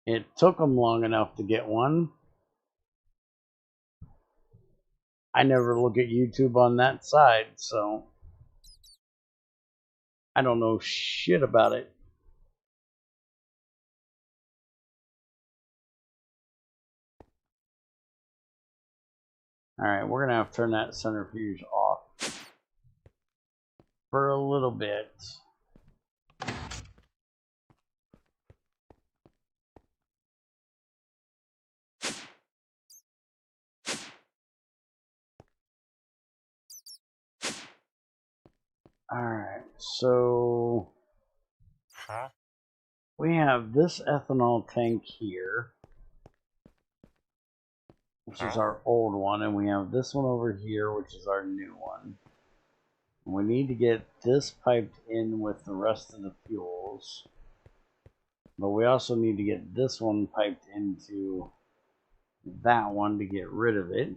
It took them long enough to get one. I never look at YouTube on that side, so I don't know shit about it. Alright, we're gonna have to turn that centrifuge off for a little bit. Alright, so Huh? we have this ethanol tank here, which is our old one, and we have this one over here, which is our new one. We need to get this piped in with the rest of the fuels, but we also need to get this one piped into that one to get rid of it.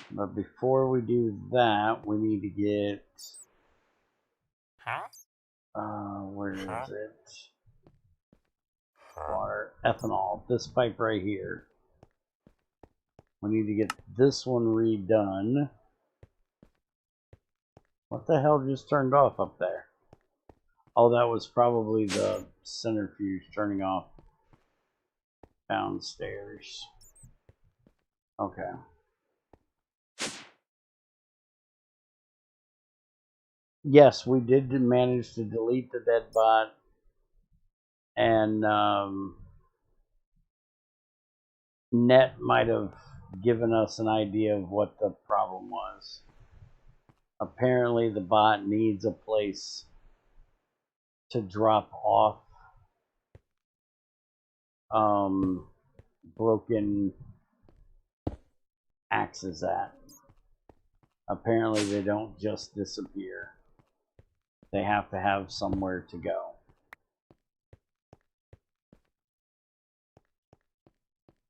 But before we do that, we need to get Huh? where is it? Huh? Water, ethanol, this pipe right here. We need to get this one redone. What the hell just turned off up there? Oh, that was probably the centrifuge turning off downstairs. Okay. Yes, we did manage to delete the dead bot, and Net might have given us an idea of what the problem was. Apparently the bot needs a place to drop off broken axes at. Apparently they don't just disappear. They have to have somewhere to go.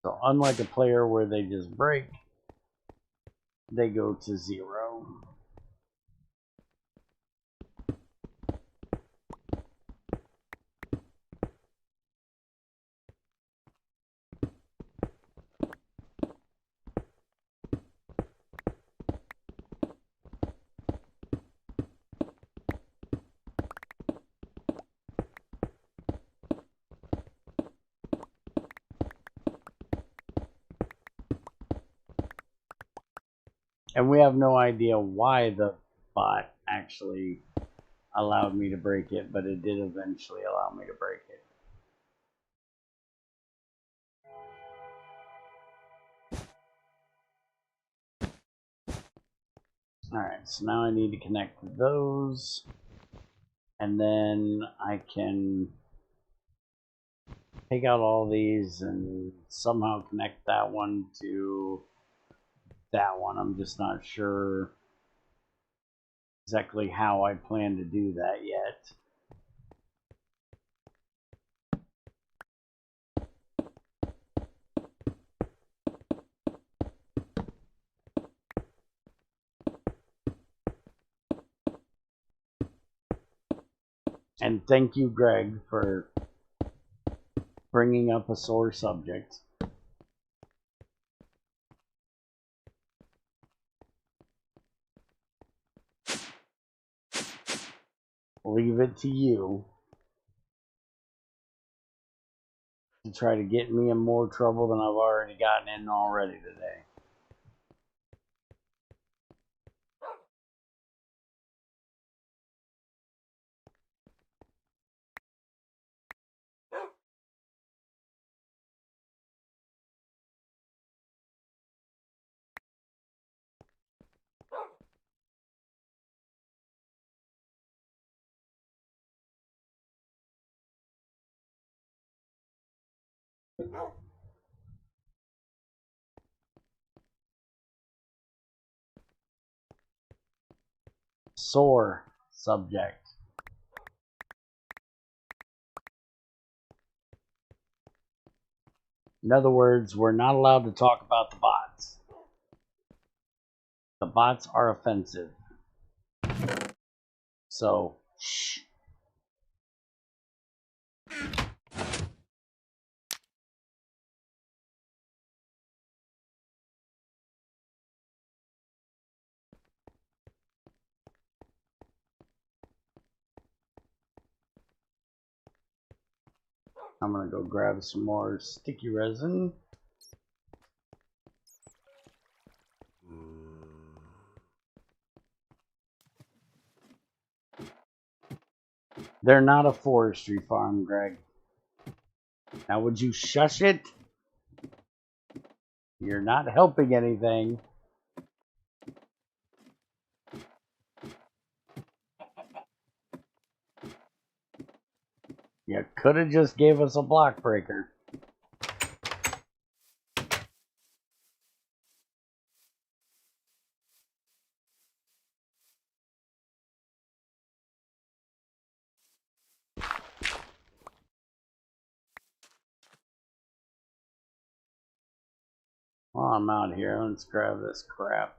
So unlike a player where they just break, they go to zero. And we have no idea why the bot actually allowed me to break it, but it did eventually allow me to break it. Alright, so now I need to connect those, and then I can take out all these and somehow connect that one to that one. I'm just not sure exactly how I plan to do that yet. And thank you, Greg, for bringing up a sore subject. Leave it to you to try to get me in more trouble than I've already gotten in already today. Sore subject. In other words, we're not allowed to talk about the bots. The bots are offensive. So, shh. I'm gonna go grab some more sticky resin. They're not a forestry farm, Greg. Now would you shush it? You're not helping anything. You could have just gave us a block breaker. While I'm out here, let's grab this crap.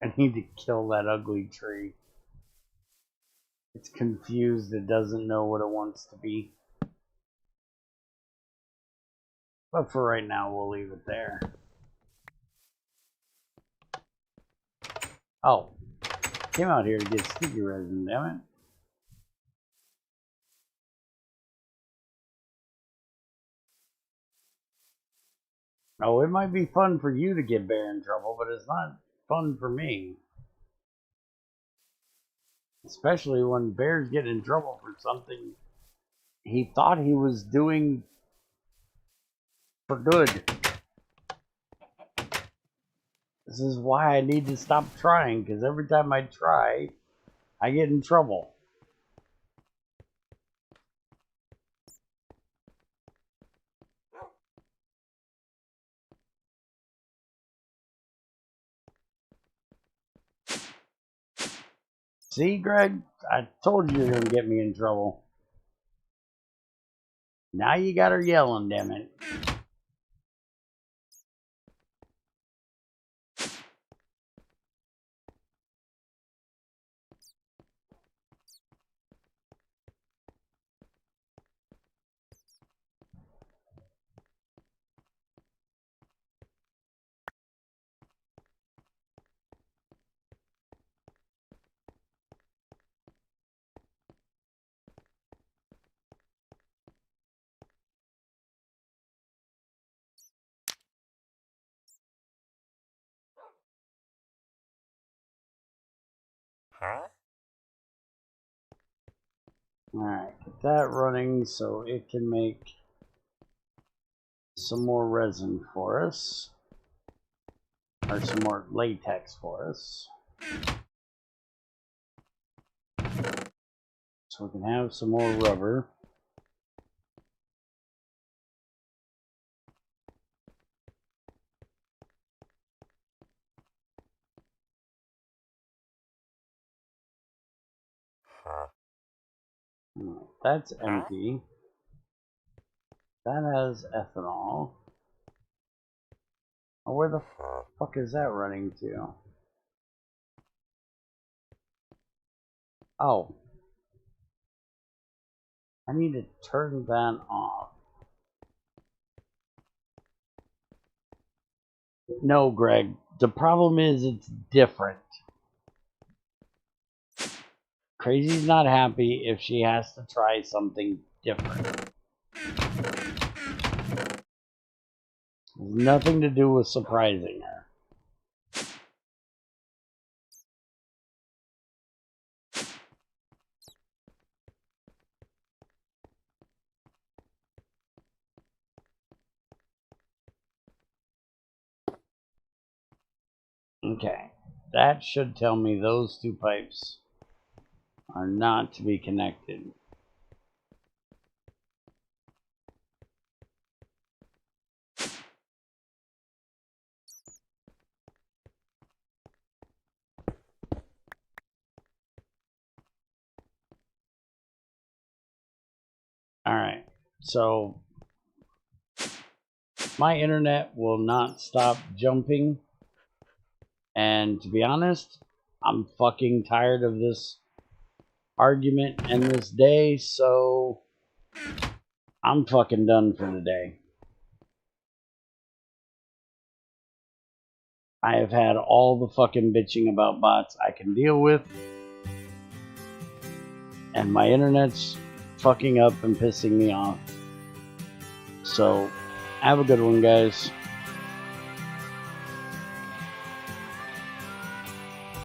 I need to kill that ugly tree. It's confused. It doesn't know what it wants to be. But for right now, we'll leave it there. Oh, came out here to get sticky resin, damn it. Oh, it might be fun for you to get Bear in trouble, but it's not fun for me. Especially when Bear's getting in trouble for something he thought he was doing for good. This is why I need to stop trying, because every time I try, I get in trouble. See, Greg? I told you you're going to get me in trouble. Now you got her yelling, damn it. Huh? Alright, get that running so it can make some more resin for us. Or some more latex for us. So we can have some more rubber. That's empty. That has ethanol. Oh, where the fuck is that running to? Oh. I need to turn that off. No, Greg. The problem is it's different. Crazy's not happy if she has to try something different. Nothing to do with surprising her. Okay, that should tell me those two pipes are not to be connected. Alright, so my internet will not stop jumping, and to be honest, I'm fucking tired of this argument and this day, so I'm fucking done for the day. I have had all the fucking bitching about bots I can deal with, and my internet's fucking up and pissing me off. So, have a good one, guys.